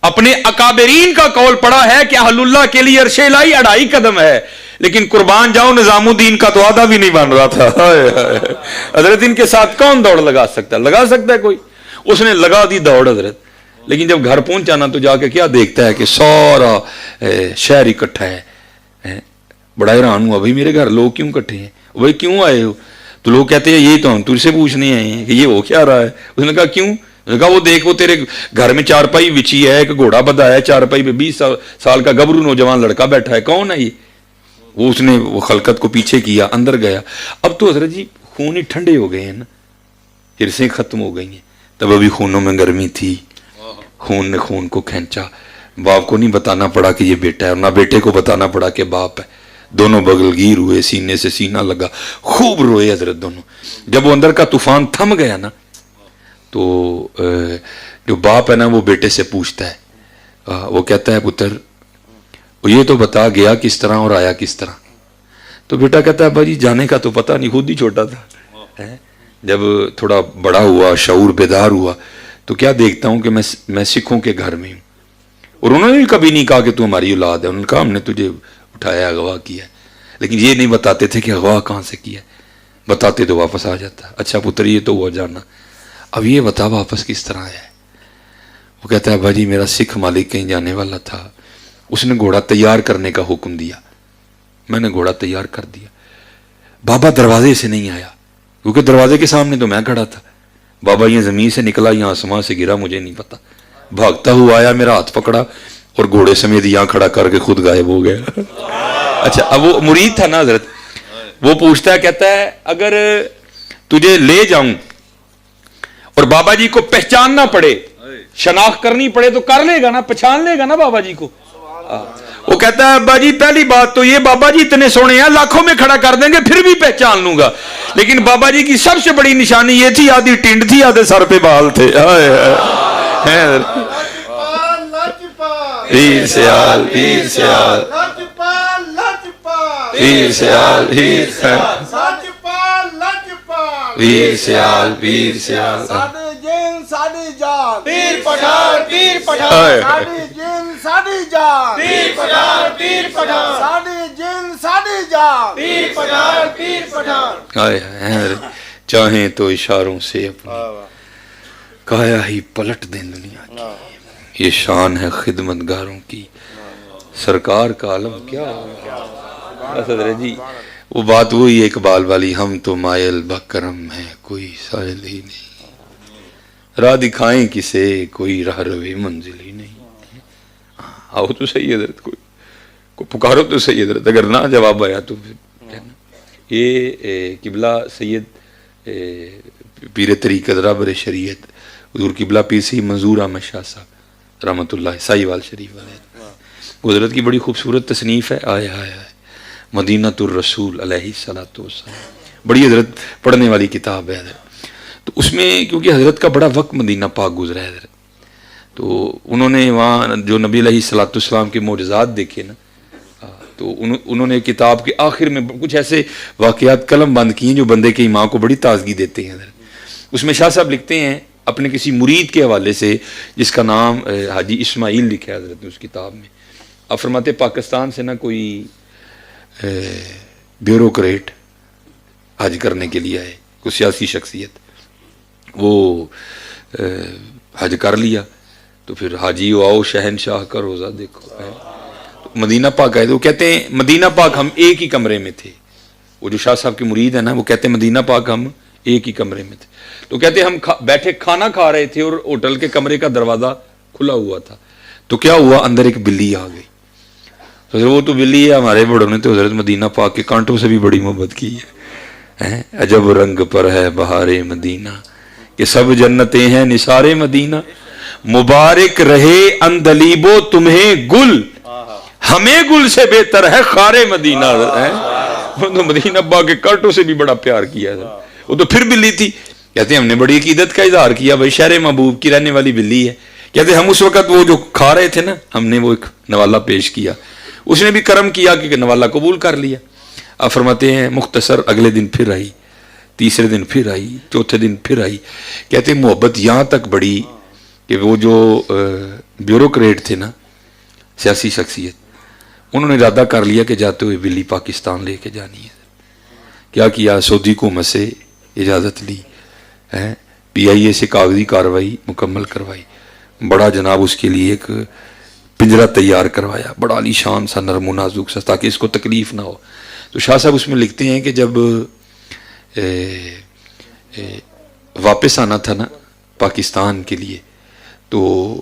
اپنے اکابرین کا قول پڑھا ہے کہ اہل اللہ کے لیے عرش الہی 2.5 قدم ہے, لیکن قربان جاؤ نظام الدین کا تو آدھا بھی نہیں بن رہا تھا. حضرت ان کے ساتھ کون دوڑ لگا سکتا ہے؟ لگا سکتا ہے کوئی؟ اس نے لگا دی دوڑ حضرت. لیکن جب گھر پہنچا نا تو جا کے کیا دیکھتا ہے کہ سارا شہر اکٹھا ہے. بڑا حیران ہوا, بھائی میرے گھر لوگ کیوں اکٹھے ہیں, بھائی کیوں آئے ہو؟ تو لوگ کہتے ہیں یہی تو ہم تجھ سے پوچھنے آئے ہیں کہ یہ ہو کیا رہا ہے. اس نے کہا کیوں؟ اس نے کہا وہ دیکھ, وہ تیرے گھر میں چارپائی بچھی ہے, ایک گھوڑا بندھا ہے, چارپائی پہ 20 سال کا گبرو نوجوان لڑکا بیٹھا ہے, کون ہے یہ؟ وہ اس نے وہ خلقت کو پیچھے کیا, اندر گیا. اب تو حضرت جی خون ہی ٹھنڈے ہو گئے ہیں نا, ہرسیں ختم ہو گئی ہیں. تب ابھی خونوں میں گرمی تھی, خون نے خون کو کھینچا. باپ کو نہیں بتانا پڑا کہ یہ بیٹا ہے, اور نہ بیٹے کو بتانا پڑا کہ باپ ہے. دونوں بغل گیر ہوئے, سینے سے سینہ لگا, خوب روئے حضرت دونوں. جب وہ اندر کا طوفان تھم گیا نا, تو جو باپ ہے نا وہ بیٹے سے پوچھتا ہے, وہ کہتا ہے پتر یہ تو بتا گیا کس طرح اور آیا کس طرح؟ تو بیٹا کہتا ہے بھائی جانے کا تو پتہ نہیں, خود ہی چھوٹا تھا. جب تھوڑا بڑا ہوا, شعور بیدار ہوا, تو کیا دیکھتا ہوں کہ میں سکھوں کے گھر میں ہوں. اور انہوں نے بھی کبھی نہیں کہا کہ تو ہماری اولاد ہے, انہوں نے کہا ہم نے تجھے اٹھایا, اغوا کیا. لیکن یہ نہیں بتاتے تھے کہ اغوا کہاں سے کیا, بتاتے تو واپس آ جاتا. اچھا پتر یہ تو ہوا جانا, اب یہ بتا واپس کس طرح آیا ہے؟ وہ کہتا ہے بھائی میرا سکھ مالک کہیں جانے والا تھا, اس نے گھوڑا تیار کرنے کا حکم دیا, میں نے گھوڑا تیار کر دیا. بابا دروازے سے نہیں آیا, کیونکہ دروازے کے سامنے تو میں کھڑا تھا. بابا یہ زمین سے نکلا یا آسمان سے گرا مجھے نہیں پتا, بھاگتا ہوا آیا, میرا ہاتھ پکڑا اور گھوڑے سمیت یہاں کھڑا کر کے خود غائب ہو گیا. اچھا اب وہ مرید تھا نا حضرت, وہ پوچھتا ہے, کہتا ہے اگر تجھے لے جاؤں اور بابا جی کو پہچاننا پڑے, شناخت کرنی پڑے, تو کر لے گا نا, پہچان لے گا نا بابا جی کو؟ وہ کہتا ہے ابا جی پہلی بات تو یہ بابا جی اتنے سونے ہیں, لاکھوں میں کھڑا کر دیں گے پھر بھی پہچان لوں گا, لیکن بابا جی کی سب سے بڑی نشانی یہ تھی, آدھی ٹینڈ تھی, آدھے سر پہ بال تھے. پیر سیال, پیر سیال, پیر سیال, پیر سیال, پیر سیال. ساڈی جان پیر پٹھان, پیر پٹھان ساڈی جن ساڈی جان, پیر پٹھان, پیر پٹھان ساڈی جن ساڈی جان, پیر پٹھان, پیر پٹھان. چاہیں تو اشاروں سے اپنی کایا ہی پلٹ دیں دنیا کی, یہ شان ہے خدمتگاروں کی. سرکار کا عالم کیا صدر جی, وہ بات وہی اقبال والی, ہم تو مائل بکرم ہیں کوئی سائل ہی نہیں, راہ دکھائیں کسے کوئی راہ روے منزل ہی نہیں. آؤ تو صحیح حضرت, کوئی پکارو تو صحیح حضرت, اگر نہ جواب آیا تو پھر. یہ قبلہ سید پیر طریقت رہبر شریعت حضور قبلہ پیر سی منظور احمد شاہ صاحب رحمۃ اللہ سائی وال شریف والے، حضرت کی بڑی خوبصورت تصنیف ہے آئے آئے آئے مدینۃ الرسول علیہ الصلوۃ والسلام، بڑی حضرت پڑھنے والی کتاب ہے حضرت۔ تو اس میں کیونکہ حضرت کا بڑا وقت مدینہ پاک گزرا ہے حضرت، تو انہوں نے وہاں جو نبی علیہ الصلوۃ والسلام کے معجزات دیکھے نا، تو انہوں نے کتاب کے آخر میں کچھ ایسے واقعات قلم بند کیے جو بندے کے ایمان کو بڑی تازگی دیتے ہیں حضرت۔ اس میں شاہ صاحب لکھتے ہیں اپنے کسی مرید کے حوالے سے جس کا نام حاجی اسماعیل لکھا ہے حضرت نے اس کتاب میں، آپ فرماتے پاکستان سے نہ کوئی بیوروکریٹ حج کرنے کے لیے آئے، کوئی سیاسی شخصیت، وہ حج کر لیا تو پھر حاجی آؤ شہنشاہ کا روزہ دیکھو، تو مدینہ پاک آئے تو وہ کہتے ہیں مدینہ پاک ہم ایک ہی کمرے میں تھے، وہ جو شاہ صاحب کے مرید ہیں نا وہ کہتے ہیں مدینہ پاک ہم ایک ہی کمرے میں تھے، تو کہتے ہیں ہم بیٹھے کھانا کھا رہے تھے اور ہوٹل کے کمرے کا دروازہ کھلا ہوا تھا، تو کیا ہوا اندر ایک بلی آ گئی، تو وہ تو بلی ہے، ہمارے بڑوں نے تو حضرت مدینہ پاک کے کانٹوں سے بھی بڑی محبت کی ہے، عجب رنگ پر ہے بہار مدینہ کہ سب جنتیں ہیں نثار مدینہ، مبارک رہے اندلیبو تمہیں گل ہمیں گل سے بہتر ہے خار مدینہ، وہ تو مدینہ پاک کے کانٹوں سے بھی بڑا پیار کیا ہے، وہ تو پھر بلی تھی، کہتے ہیں ہم نے بڑی عقیدت کا اظہار کیا، بھائی شہر محبوب کی رہنے والی بلی ہے، کہتے ہیں ہم اس وقت وہ جو کھا رہے تھے نا ہم نے وہ ایک نوالہ پیش کیا، اس نے بھی کرم کیا کہ نوالہ قبول کر لیا۔ آپ فرماتے ہیں مختصر اگلے دن پھر آئی، تیسرے دن پھر آئی، چوتھے دن پھر آئی، کہتے ہیں محبت یہاں تک بڑی کہ وہ جو بیوروکریٹ تھے نا سیاسی شخصیت، انہوں نے ارادہ کر لیا کہ جاتے ہوئے بلی پاکستان لے کے جانی ہے، کیا کیا سعودی حکومت سے اجازت لی، پی آئی اے سے کاغذی کارروائی مکمل کروائی، بڑا جناب اس کے لیے ایک پنجرہ تیار کروایا، بڑا عالی شان سا نرم و نازک سا تاکہ اس کو تکلیف نہ ہو۔ تو شاہ صاحب اس میں لکھتے ہیں کہ جب واپس آنا تھا نا پاکستان کے لیے تو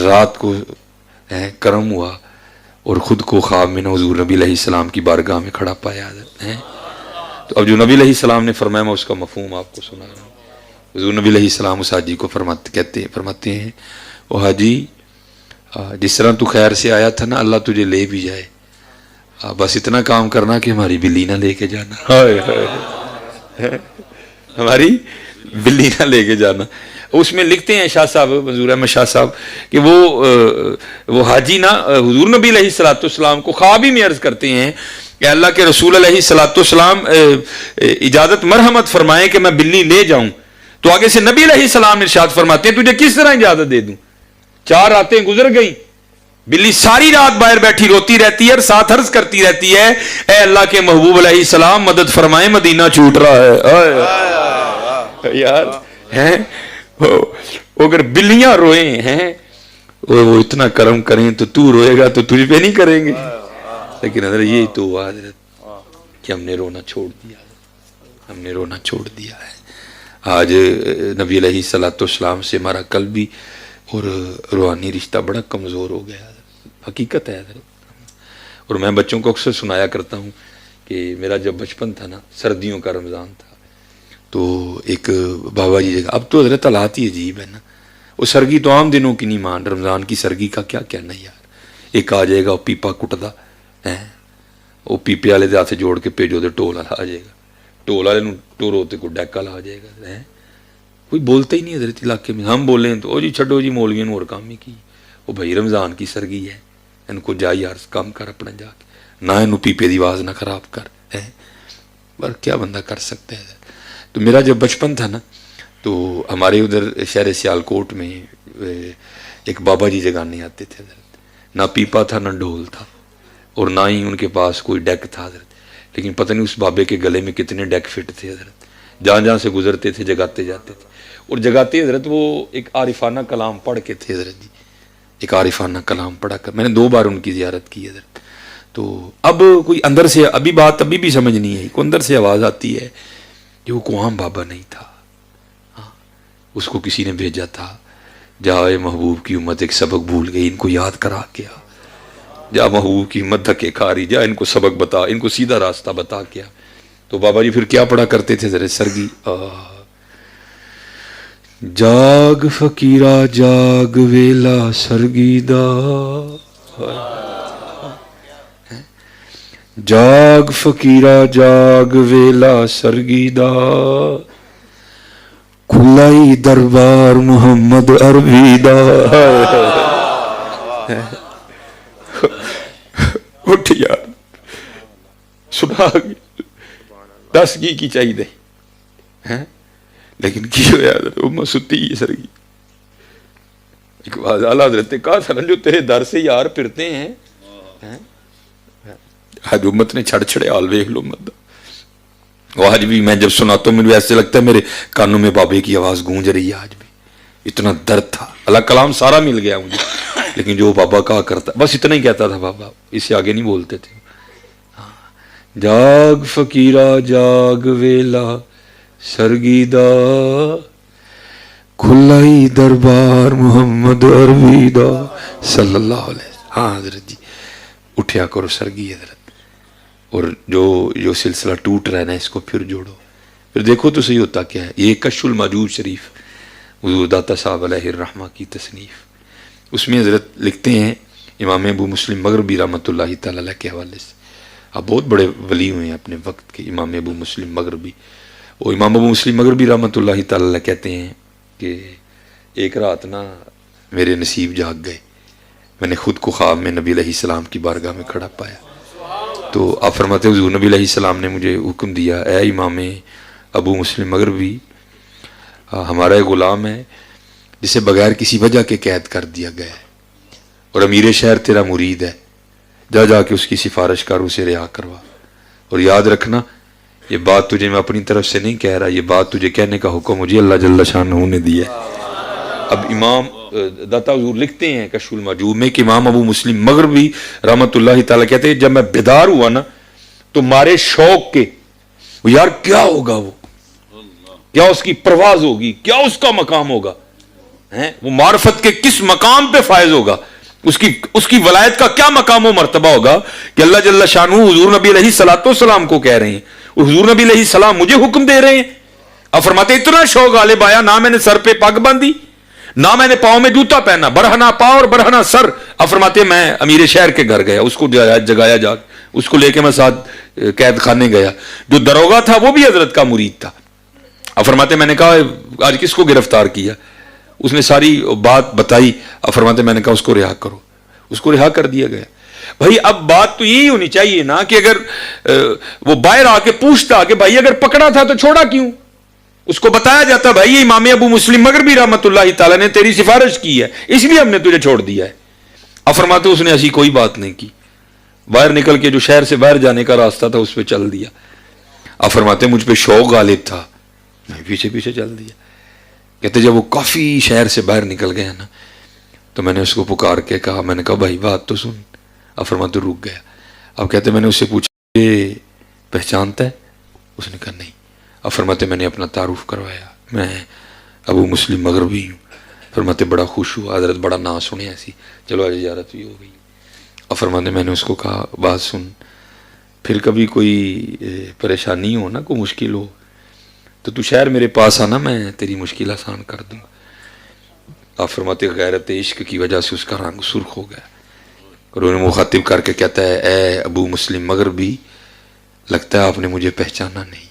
رات کو کرم ہوا اور خود کو خواب میں حضور نبی علیہ السلام کی بارگاہ میں کھڑا پایا ہے، تو اب جو نبی علیہ السلام نے فرمایا میں اس کا مفہوم آپ کو سنا رہا ہوں۔ حضور نبی علیہ السلام اس حاجی کو فرماتے ہیں وہ حاجی جس طرح تو خیر سے آیا تھا نا اللہ تجھے لے بھی جائے، بس اتنا کام کرنا کہ ہماری بلی نہ لے کے جانا، ہماری بلی نہ لے کے جانا۔ اس میں لکھتے ہیں شاہ صاحب منظور احمد شاہ صاحب کہ وہ حاجی نا حضور نبی علیہ الصلوۃ والسلام کو خواب ہی میں عرض کرتے ہیں کہ اللہ کے رسول علیہ الصلوۃ والسلام اجازت مرحمت فرمائیں کہ میں بلی لے جاؤں، تو آگے سے نبی علیہ السلام نے ارشاد فرماتے ہیں تجھے کس طرح اجازت دے دوں، 4 راتیں گزر گئیں، بلی ساری رات باہر بیٹھی روتی رہتی ہے اور ساتھ عرض کرتی رہتی ہے اے اللہ کے محبوب علیہ السلام مدد فرمائیں مدینہ چھوٹ رہا ہے۔ یار اگر بلیاں روئیں ہیں وہ اتنا کرم کریں تو روئے گا تو تجھ پہ نہیں کریں گے، لیکن حضرت یہی تو ہوا حضرت کہ ہم نے رونا چھوڑ دیا ہے۔ آج نبی علیہ الصلوۃ والسلام سے ہمارا قلبی اور روحانی رشتہ بڑا کمزور ہو گیا، حقیقت ہے حضرت۔ اور میں بچوں کو اکثر سنایا کرتا ہوں کہ میرا جب بچپن تھا نا سردیوں کا رمضان تھا تو ایک بابا جی جگہ، اب تو حضرت حالات ہی عجیب ہے نا، وہ سرگی تو عام دنوں کی نہیں مان، رمضان کی سرگی کا کیا کہنا یار، ایک آ جائے گا وہ پیپا کٹدا ہے، وہ پیپے والے دے ہاتھ جوڑ کے بھیجو تو ٹول والا آ جائے گا، ٹول والے ٹورو تے کوئی ڈیک والا آ جائے گا، کوئی بولتا ہی نہیں حضرت علاقے میں، ہم بولیں تو او جی چھڈو جی مولویوں نے اور کام ہی کی، وہ بھائی رمضان کی سرگی ہے ان کو جا یار کام کر اپنا جا کے، نہ انہوں پیپے دی آواز نہ خراب کر، پر کیا بندہ کر سکتا ہے۔ تو میرا جب بچپن تھا نا تو ہمارے ادھر شہر سیالکوٹ میں ایک بابا جی جگانے آتے تھے حضرت، نہ پیپا تھا نہ ڈھول تھا اور نہ ہی ان کے پاس کوئی ڈیک تھا حضرت، لیکن پتہ نہیں اس بابے کے گلے میں کتنے ڈیک فٹ تھے حضرت، جہاں سے گزرتے تھے جگاتے جاتے تھے، اور جگاتے حضرت وہ ایک عارفانہ کلام پڑھ کے تھے حضرت جی، ایک عارفانہ کلام پڑھا کر میں نے 2 بار ان کی زیارت کی حضرت۔ تو اب کوئی اندر سے ابھی بھی سمجھ نہیں ہے، کوئی اندر سے آواز آتی ہے کہ وہ کوئی عام بابا نہیں تھا، اس کو کسی نے بھیجا تھا، جا اے محبوب کی امت ایک سبق بھول گئی، ان کو یاد کرا کیا، جا محبوب کی امت دھکے کھا رہی، جا ان کو سبق بتا، ان کو سیدھا راستہ بتا کیا۔ تو بابا جی پھر کیا پڑھا کرتے تھے ذرا سرگی جاگ فقیرا جاگ ویلا سرگی دا جاگ فقیرا جاگ ویلا سرگی دا کھلائی دربار محمد عربی دا اٹھ یار سنا دس کی چاہیے لیکن کی ہوا امت ستی ہے سرگی ایک بات اعلیٰ حضرت نے کہا تھا نا جو تیرے در سے یار پھرتے ہیں آج امت نے چھڑ چھڑے حال ویکھ لو امت وہ آج بھی میں جب سناتا ہوں مجھے ایسے لگتا ہے میرے کانوں میں بابے کی آواز گونج رہی ہے آج بھی اتنا درد تھا اللہ کلام سارا مل گیا مجھے لیکن جو بابا کہا کرتا بس اتنا ہی کہتا تھا بابا اس سے آگے نہیں بولتے تھے جاگ فقیرا جاگ ویلا سرگی دا کھلائی دربار محمد عربی دا صلی اللہ علیہ وسلم. ہاں حضرت جی اٹھیا کرو سرگی حضرت اور جو سلسلہ ٹوٹ رہا ہے نا اس کو پھر جوڑو پھر دیکھو تو صحیح ہوتا کیا ہے. یہ کشف الماجوج شریف حضور داتا صاحب علیہ الرحمہ کی تصنیف اس میں حضرت لکھتے ہیں امام ابو مسلم مغربی رحمۃ اللہ تعالی علیہ کے حوالے سے آپ بہت بڑے ولی ہوئے ہیں اپنے وقت کے امام ابو مسلم مغربی. وہ امام ابو مسلم مغربی رحمۃ اللہ تعالی علیہ کہتے ہیں کہ ایک رات نا میرے نصیب جاگ گئے میں نے خود کو خواب میں نبی علیہ السلام کی بارگاہ میں کھڑا پایا تو آپ فرماتے حضور نبی علیہ السلام نے مجھے حکم دیا اے امام ابو مسلم مغربی ہمارا ایک غلام ہے جسے بغیر کسی وجہ کے قید کر دیا گیا ہے اور امیر شہر تیرا مرید ہے جا کے اس کی سفارش کر اسے رہا کروا اور یاد رکھنا یہ بات تجھے میں اپنی طرف سے نہیں کہہ رہا یہ بات تجھے کہنے کا حکم مجھے اللہ جل شانہ نے دیا ہے. اب امام داتا حضور لکھتے ہیں کشف الماجوب میں کہ امام ابو مسلم مغربی رحمۃ اللہ تعالیٰ کہتے ہیں جب میں بیدار ہوا نا تو مارے شوق کے وہ یار کیا ہوگا وہ کیا اس کی پرواز ہوگی کیا اس کا مقام ہوگا وہ معرفت کے کس مقام پہ فائز ہوگا اس کی ولایت کا کیا مقام و مرتبہ ہوگا کہ اللہ جل شانہ حضور نبی علیہ الصلوۃ والسلام کو کہہ رہے ہیں اور حضور نبی علیہ السلام مجھے حکم دے رہے ہیں. اب فرماتے اتنا شوق غالب آیا نہ میں نے سر پہ پگ باندھی نہ میں نے پاؤں میں جوتا پہنا برہنہ پاؤں اور برہنہ سر. اب فرماتے میں امیر شہر کے گھر گیا اس کو جگایا جا اس کو لے کے میں ساتھ قید خانے گیا جو دروگا تھا وہ بھی حضرت کا مرید تھا. اب فرماتے میں نے کہا آج کس کو گرفتار کیا اس نے ساری بات بتائی. اب فرماتے میں نے کہا اس کو رہا کرو اس کو رہا کر دیا گیا. بھائی اب بات تو یہی ہونی چاہیے نا کہ اگر وہ باہر آ کے پوچھتا کہ بھائی اگر پکڑا تھا تو چھوڑا کیوں اس کو بتایا جاتا بھائی امام ابو مسلم مغربی رحمۃ اللہ تعالیٰ نے تیری سفارش کی ہے اس لیے ہم نے تجھے چھوڑ دیا ہے. اب فرماتے اس نے ایسی کوئی بات نہیں کی باہر نکل کے جو شہر سے باہر جانے کا راستہ تھا اس پہ چل دیا. اب فرماتے مجھ پہ شوق غالب تھا میں پیچھے پیچھے چل دیا. کہتے جب وہ کافی شہر سے باہر نکل گیا نا تو میں نے اس کو پکار کے کہا میں نے کہا بھائی بات تو سن. اب فرماتے رک گیا. اب کہتے میں نے اس سے پوچھا یہ پہچانتا ہے اس نے کہا نہیں. اب فرماتے میں نے اپنا تعارف کروایا میں ابو مسلم مغربی ہوں. فرماتے بڑا خوش ہوا حضرت بڑا نا سنے ایسی چلو آج زیارت بھی ہو گئی. اب فرماتے میں نے اس کو کہا بات سن پھر کبھی کوئی پریشانی ہو نا کوئی مشکل ہو تو شہر میرے پاس آنا میں تیری مشکل آسان کر دوں. آپ فرماتے غیرت عشق کی وجہ سے اس کا رنگ سرخ ہو گیا اور انہیں مخاطب کر کے کہتا ہے اے ابو مسلم مغربی لگتا ہے آپ نے مجھے پہچانا نہیں.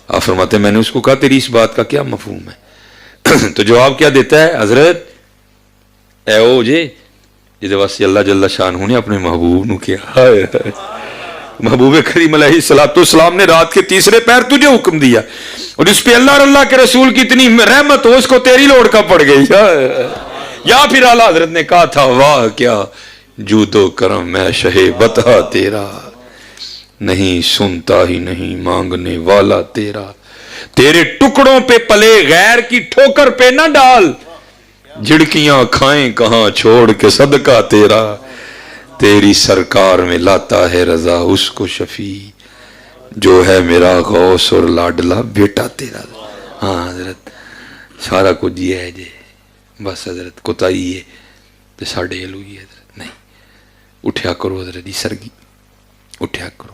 آپ فرماتے میں نے اس کو کہا تیری اس بات کا کیا مفہوم ہے تو جواب کیا دیتا ہے حضرت اے او جے یہ واسطے اللہ جل شانہ نے اپنے محبوب نو کیا محبوب کریم علیہ الصلوۃ والسلام نے رات کے تیسرے پہر تجھے حکم دیا اور اس پہ اللہ اور اللہ کے رسول کی اتنی رحمت ہو اس کو تیری لوڑ کا پڑ گئی. یا پھر اعلیٰ حضرت نے کہا تھا واہ کیا جود و کرم میں شہ بتا تیرا نہیں سنتا ہی نہیں مانگنے والا تیرا تیرے ٹکڑوں پہ پلے غیر کی ٹھوکر پہ نہ ڈال جھڑکیاں کھائیں کہاں چھوڑ کے صدقہ تیرا تیری سرکار میں لاتا ہے رضا اس کو شفیع جو ہے میرا غوث اور لاڈلا بیٹا تیرا. ہاں حضرت سارا کچھ یہ ہے جی بس حضرت کوتاہی ہے تو ساڑھے ہوئی حضرت نہیں اٹھیا کرو حضرت جی سرگی اٹھیا کرو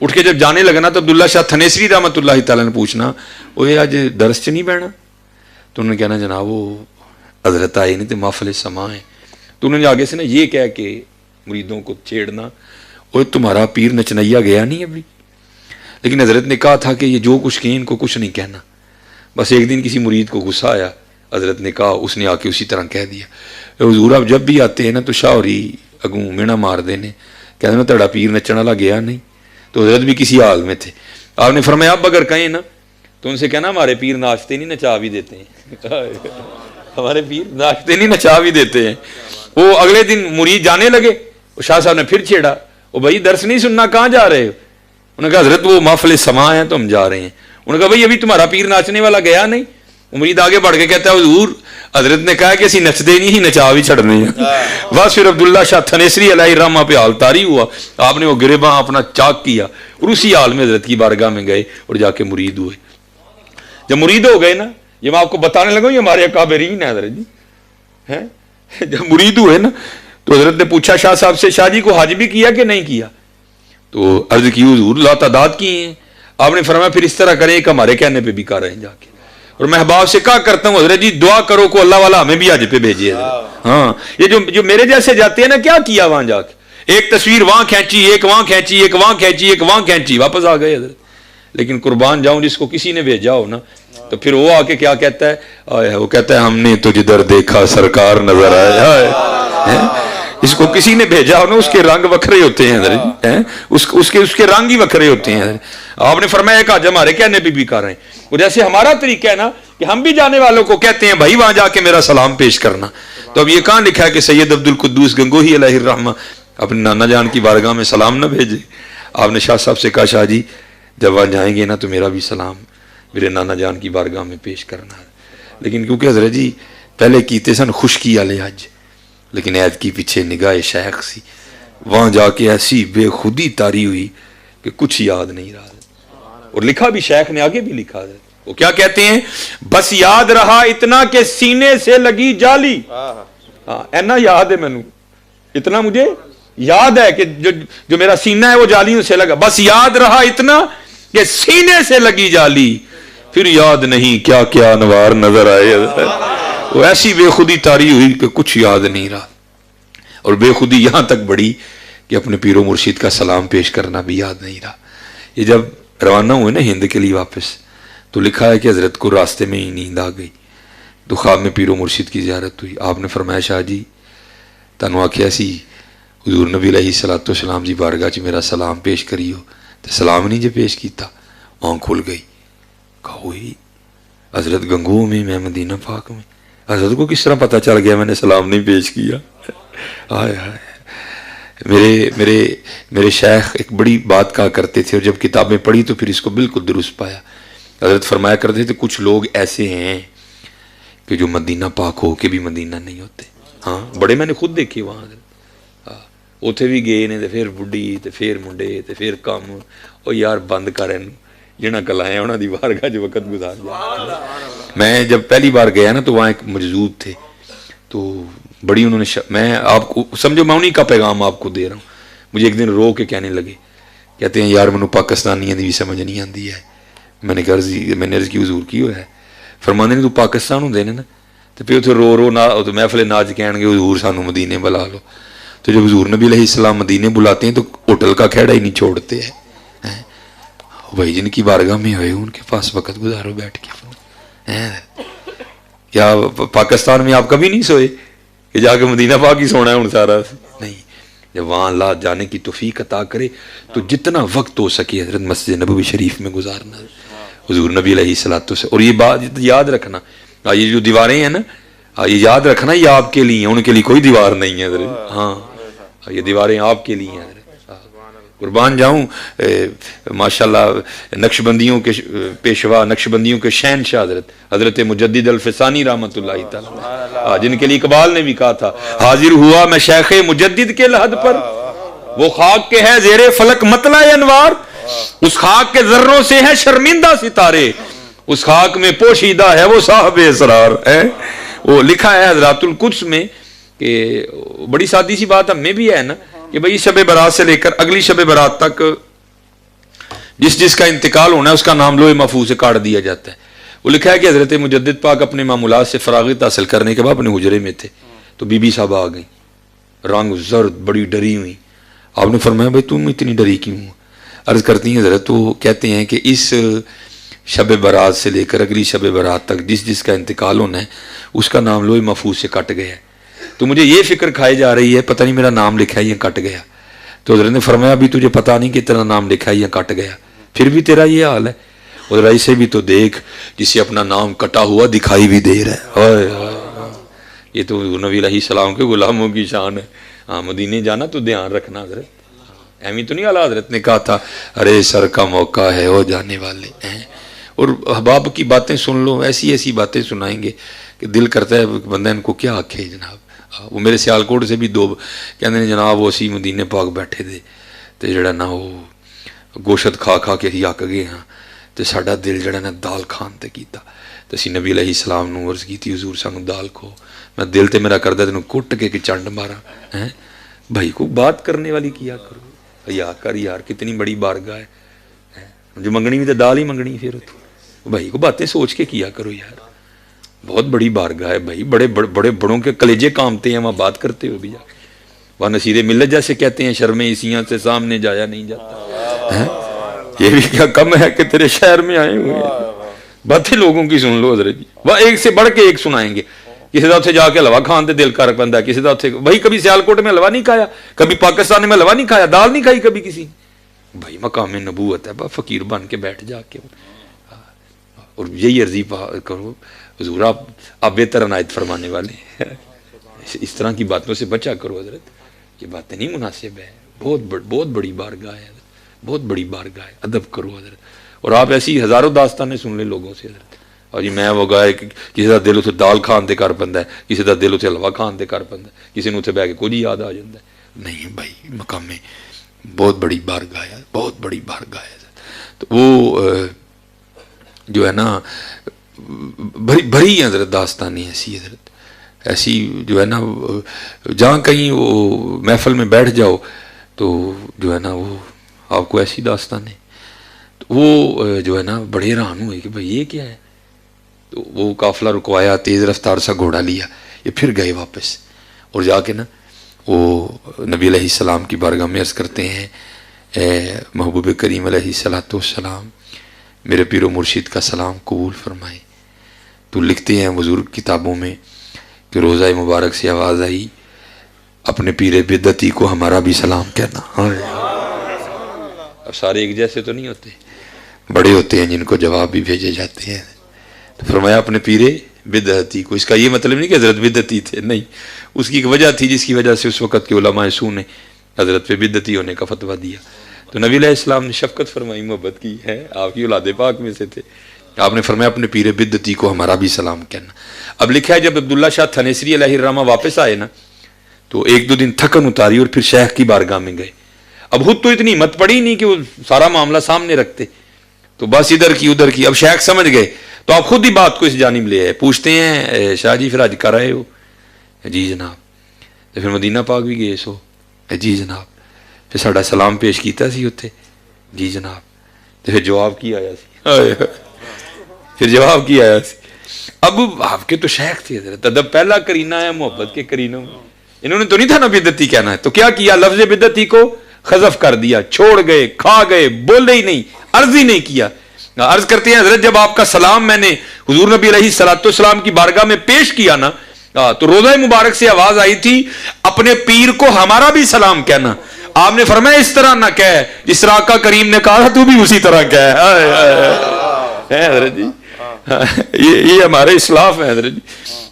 اٹھ کے جب جانے لگا نا تو عبداللہ شاہ تھنیسری رحمۃ اللہ تعالیٰ نے پوچھنا وہ آج درس چ نہیں بہنا؟ تو انہوں نے کہنا جناب وہ حضرت آئے نہیں تو محفل سما ہے. تو انہوں نے آگے سے نا یہ کہہ کے مریدوں کو چھیڑنا وہ تمہارا پیر نچنیا گیا نہیں ابھی. لیکن حضرت نے کہا تھا کہ یہ جو کچھ کہ ان کو کچھ نہیں کہنا. بس ایک دن کسی مرید کو غصہ آیا, حضرت نے کہا, اس نے آ کے اسی طرح کہہ دیا حضور آپ جب بھی آتے ہیں نا تو شاہ ہوری اگوں مینا مار دینے کہتے نا تیرا پیر نچن والا گیا نہیں. تو حضرت بھی کسی حال میں تھے. آپ نے فرمایا اب اگر کہیں نا تو ان سے کہنا ہمارے پیر ناچتے نہیں نچا بھی دیتے ہیں. ہمارے پیر ناچتے نہیں نچا بھی دیتے ہیں. وہ اگلے دن مرید جانے لگے, شاہ صاحب نے پھر چھیڑا وہ بھائی درس نہیں سننا کہاں جا رہے ہو؟ انہوں نے کہا حضرت وہ محفل سما ہے تو ہم جا رہے ہیں. انہوں نے کہا بھائی ابھی تمہارا پیر ناچنے والا گیا نہیں. مرید آگے بڑھ کے کہتا ہے حضور حضرت نے کہا کہ اسی نچدے نہیں ہی نچا بھی چھڑنے ہیں. بس پھر عبداللہ شاہ تھنیسری علیہ الرحمہ پہ حال طاری ہوا. آپ نے وہ گریباں اپنا چاک کیا اور اسی حال میں حضرت کی بارگاہ میں گئے اور جا کے مرید ہوئے. جب مرید ہو گئے نا, یہ میں آپ کو بتانے لگا یہ ہمارے اکابرین ہیں حضرت جی ہیں. جب مرید ہوئے نا تو حضرت نے پوچھا شاہ صاحب سے شاہ جی کو حج بھی کیا کہ نہیں کیا؟ تو عرض کی حضور لا تعداد کی ہیں. آپ نے فرمایا پھر اس طرح کریں کہ ہمارے کہنے پہ بھی کر رہے ہیں جا کے. اور میں احباب سے کہا کرتا ہوں حضرت جی دعا کرو کو اللہ والا ہمیں بھی حج پہ بھیجے. ہاں یہ جو میرے جیسے جاتے ہیں نا کیا کیا وہاں جا کے ایک تصویر وہاں کھینچی ایک وہاں کھینچی ایک وہاں کھینچی ایک وہاں کھینچی واپس آ گئے حضرت. لیکن قربان جاؤں جس کو کسی نے بھیجا ہو نا تو پھر وہ آ کے کیا کہتا ہے, وہ کہتا ہے ہم نے تو جدھر دیکھا سرکار نظر آئے. اس کو کسی نے بھیجا ہو نا اس کے رنگ وکھرے ہوتے ہیں حضرت, اس کے رنگ ہی وکھرے ہوتے ہیں. آپ نے فرمایا کہ آج ہمارے کہنے پہ بھی کر رہے ہیں. اور جیسے ہمارا طریقہ ہے نا کہ ہم بھی جانے والوں کو کہتے ہیں بھائی وہاں جا کے میرا سلام پیش کرنا. تو اب یہ کہاں لکھا ہے کہ سید عبد القدوس گنگوہی علیہ الرحمہ اپنے نانا جان کی بارگاہ میں سلام نہ بھیجے؟ آپ نے شاہ صاحب سے کہا شاہ جی جب وہاں جائیں گے نا تو میرا بھی سلام میرے نانا جان کی بارگاہ میں پیش کرنا ہے. لیکن کیونکہ حضرت جی پہلے کیتے سن خشکی والے حج, لیکن عید کی پیچھے نگاہ شیخ سی, وہاں جا کے ایسی بے خودی تاری ہوئی کہ کچھ یاد نہیں رہا. اور لکھا بھی شیخ نے آگے بھی لکھا ہے, وہ کیا کہتے ہیں بس یاد رہا اتنا کہ سینے سے لگی جالی. ہاں اینا یاد ہے مینوں, اتنا مجھے یاد ہے کہ جو میرا سینہ ہے وہ جالیوں سے لگا. بس یاد رہا اتنا کہ سینے سے لگی جالی, پھر یاد نہیں کیا کیا انوار نظر آئے. وہ ایسی بے خودی تاری ہوئی کہ کچھ یاد نہیں رہا. اور بے خودی یہاں تک بڑھی کہ اپنے پیر و مرشد کا سلام پیش کرنا بھی یاد نہیں رہا. یہ جب روانہ ہوئے نا ہند کے لیے واپس تو لکھا ہے کہ حضرت کو راستے میں ہی نیند آ گئی تو خواب میں پیر و مرشد کی زیارت ہوئی. آپ نے فرمایا شاہ جی تنو آخیا سی حضور نبی علیہ الصلوۃ والسلام جی بارگاہ چ میرا سلام پیش کریو تو سلام نہیں جے پیش کیتا. آنکھ کھل گئی, کہا ہوئی حضرت گنگو میں مدینہ پاک میں, حضرت کو کس طرح پتہ چل گیا میں نے سلام نہیں پیش کیا؟ ہائے ہائے. میرے شیخ ایک بڑی بات کہا کرتے تھے اور جب کتابیں پڑھی تو پھر اس کو بالکل درست پایا. حضرت فرمایا کرتے تھے کچھ لوگ ایسے ہیں کہ جو مدینہ پاک ہو کے بھی مدینہ نہیں ہوتے. ہاں بڑے میں نے خود دیکھے وہاں. اتنے بھی گئے نے پھر بڈھی تے پھر منڈے تے پھر کام. او یار بند کر جنہ کل آئے انہوں دی بارگاہ جو وقت گزار جائے. میں جب پہلی بار گیا نا تو وہاں ایک مجذوب تھے تو بڑی انہوں نے میں آپ کو سمجھو میں انہیں کا پیغام آپ کو دے رہا ہوں. مجھے ایک دن رو کے کہنے لگے, کہتے ہیں یار منو پاکستانیاں دی بھی سمجھ نہیں آتی ہے. میں نے عرض کی حضور کی ہوا ہے؟ فرماندے نے تو پاکستان ہوں دینے نا تو پھر اتنے رو تو محفل ناچ کہن گے حضور سانو مدینے بلا لو. تو جب حضور نبی علیہ السلام مدینے بلاتے ہیں تو ہوٹل کا کھیڑا ہی نہیں چھوڑتے ہیں. بھائی جن کی بارگاہ میں ہوئے ان کے پاس وقت گزارو بیٹھ کے. کیا پاکستان میں آپ کبھی نہیں سوئے کہ جا کے مدینہ پاک ہی سونا ہے ہوں سارا؟ نہیں. جب وہاں اللہ جانے کی توفیق عطا کرے تو جتنا وقت ہو سکے حضرت مسجد نبوی شریف میں گزارنا حضور نبی علیہ الصلوۃ والسلام. اور یہ بات یاد رکھنا, یہ جو دیواریں ہیں نا یہ یاد رکھنا یہ آپ کے لیے ہیں, ان کے لیے کوئی دیوار نہیں ہے حضرت. ہاں یہ دیواریں آپ کے لیے ہیں. قربان جاؤں ماشاءاللہ نقشبندیوں کے پیشوا نقشبندیوں کے شہنشاہ حضرت مجدد الفسانی رحمۃ اللہ تعالی, جن کے لیے اقبال نے بھی کہا تھا حاضر ہوا میں شیخ مجدد کے لحد پر, وہ خاک کے ہے زیر فلک مطلع انوار, اس خاک کے ذروں سے ہے شرمندہ ستارے, اس خاک میں پوشیدہ ہے وہ صاحب اسرار. وہ لکھا ہے حضرات القدس میں کہ بڑی سادی سی بات ہم میں بھی ہے نا کہ بھئی شب برات سے لے کر اگلی شب برات تک جس جس کا انتقال ہونا ہے اس کا نام لوح محفوظ سے کاٹ دیا جاتا ہے. وہ لکھا ہے کہ حضرت مجدد پاک اپنے معمولات سے فراغت حاصل کرنے کے بعد اپنے حجرے میں تھے تو بی بی صاحب آ گئیں، رنگ زرد، بڑی ڈری ہوئی. آپ نے فرمایا بھائی تم اتنی ڈری کیوں؟ عرض کرتی ہیں حضرت تو کہتے ہیں کہ اس شب برات سے لے کر اگلی شب برات تک جس جس کا انتقال ہونا ہے اس کا نام لوح محفوظ سے کٹ گیا ہے. تو مجھے یہ فکر کھائی جا رہی ہے پتہ نہیں میرا نام لکھا ہے یا کٹ گیا. تو حضرت نے فرمایا ابھی تجھے پتہ نہیں کہ تیرا نام لکھا ہے یا کٹ گیا، پھر بھی تیرا یہ حال ہے. اور ایسے بھی تو دیکھ جسے اپنا نام کٹا ہوا دکھائی بھی دے رہا ہے. یہ تو نبی علیہ السلام کے غلاموں کی شان ہے. ہاں مدینے جانا تو دھیان رکھنا حضرت، ایمی تو نہیں اعلیٰ حضرت نے کہا تھا ارے سر کا موقع ہے وہ جانے والے ہیں. اور احباب کی باتیں سن لو، ایسی ایسی باتیں سنائیں گے کہ دل کرتا ہے بندہ ان کو کیا آکھے جناب. وہ میرے سیالکوٹ سے بھی دو کہتے ہیں جناب وہ اسی مدینے پاک بیٹھے تھے تو جڑا نا وہ گوشت کھا کھا کے ہی آک گئے ہاں تو ساڈا دل جڑا نا دال کھان تے کیتا تو اسی نبی علیہ السلام نو عرض کی تھی حضور سانو دال کھو. میں دل تے میرا کردا تینوں کٹ کے کہ چنڈ مارا ہیں. بھائی کو بات کرنے والی کیا کرو یا کر یار، کتنی بڑی بارگاہ ہے، جو منگنی بھی تو دال ہی منگنی. پھر بھائی کو باتیں سوچ کے کیا کرو یار، بہت بڑی بارگاہ ہے بھائی، بڑے بڑے بڑوں کے کلیجے کامتے ہیں وہاں بات کرتے ہو بھی جا. وہاں نصیر ملت جیسے کہتے ہیں شرم عیسیاں سے سامنے جایا نہیں جاتا. یہ بھی کیا کم ہے کہ تیرے شہر میں آئے ہوئے ہیں. باتیں لوگوں کی سن لو حضرت جی، وہ ایک سے بڑھ کے ایک سنائیں گے. کسی دا اتنے جا کے حلوا کھان دے دل کر بندہ، کسی دا اتنے بھائی کبھی سیالکوٹ میں حلوا نہیں کھایا، کبھی پاکستان میں حلوا نہیں کھایا، دال نہیں کھائی کبھی کسی. بھائی مقام نبوت ہے، فقیر بن کے بیٹھ جا کے. اور یہی عرضی کرو حضور آپ بہتر عنایت فرمانے والے اس طرح کی باتوں سے بچا کرو حضرت، یہ باتیں نہیں مناسب ہے. بہت بڑی بارگاہ ہے، بہت بڑی بارگاہ ہے، ادب کرو حضرت. اور آپ ایسی ہزاروں داستانیں سن لیں لوگوں سے حضرت. اور جی میں وہ گائے کسی کا دل اتنے دال کھان دے کر پندا ہے، کسی کا دل اتنے حلوا کھان دے کر پندا ہے، کسی نے اتنے بہ کے کچھ یاد آ جاتا ہے. نہیں بھائی مقام بہت بڑی بارگاہ ہے، بہت بڑی بارگاہ ہے. تو وہ جو ہے نا بھری حضرت داستانی ایسی حضرت، ایسی جو ہے نا جہاں کہیں وہ محفل میں بیٹھ جاؤ تو جو ہے نا وہ آپ کو ایسی داستانیں وہ جو ہے نا بڑے حیران ہوئے کہ بھائی یہ کیا ہے. تو وہ قافلہ رکوایا، تیز رفتار سا گھوڑا لیا، یہ پھر گئے واپس. اور جا کے نا وہ نبی علیہ السلام کی بارگاہ میں عرض کرتے ہیں اے محبوب کریم علیہ السلام میرے پیر و مرشد کا سلام قبول فرمائے. تو لکھتے ہیں حضور کتابوں میں کہ روزہ مبارک سے آواز آئی اپنے پیر بدعتی کو ہمارا بھی سلام کہنا. اب سارے ایک جیسے تو نہیں ہوتے، بڑے ہوتے ہیں جن کو جواب بھی بھیجے جاتے ہیں. تو فرمایا اپنے پیر بدعتی کو. اس کا یہ مطلب نہیں کہ حضرت بدعتی تھے، نہیں، اس کی ایک وجہ تھی جس کی وجہ سے اس وقت کے علماء سو نے حضرت پہ بدعتی ہونے کا فتویٰ دیا. تو نبی علیہ السلام نے شفقت فرمائی، محبت کی ہے، آپ کی اولاد پاک میں سے تھے. آپ نے فرمایا اپنے پیر بدعتی کو ہمارا بھی سلام کہنا. اب لکھا ہے جب عبداللہ شاہ تھنیسری علیہ الرحمہ واپس آئے نا تو ایک دو دن تھکن اتاری اور پھر شیخ کی بارگاہ میں گئے. اب خود تو اتنی ہمت پڑی نہیں کہ وہ سارا معاملہ سامنے رکھتے، تو بس ادھر کی ادھر کی. اب شیخ سمجھ گئے تو آپ خود ہی بات کو اس جانب لے آئے. پوچھتے ہیں شاہ جی پھر آج کر آئے ہو؟ جی جناب. تو پھر مدینہ پاک بھی گئے سو؟ جی جناب. پھر ساڈا سلام پیش کیتا سی اتنے؟ جی جناب. تو پھر جواب کی آیا سی؟ پھر جواب کی آیا سی؟ اب آپ کے تو شیخ تھے حضرت، ادب پہلا کرینہ ہے محبت کے کرینوں میں. انہوں نے تو نہیں تھا نا بدعتی کہنا ہے، تو کیا کیا؟ لفظ بدعتی کو حذف کر دیا، چھوڑ گئے، کھا گئے، بولے ہی نہیں، عرض ہی نہیں کیا. عرض کرتے ہیں حضرت جب آپ کا سلام میں نے حضور نبی علیہ السلام کی بارگاہ میں پیش کیا نا تو روزہ مبارک سے آواز آئی تھی اپنے پیر کو ہمارا بھی سلام کہنا. آپ نے فرمایا اس طرح نہ کہہ جس طرح آقا کریم نے کہا تو بھی اسی طرح کہہ. حضرت جی یہ ہمارے اسلاف ہے حضرت جی.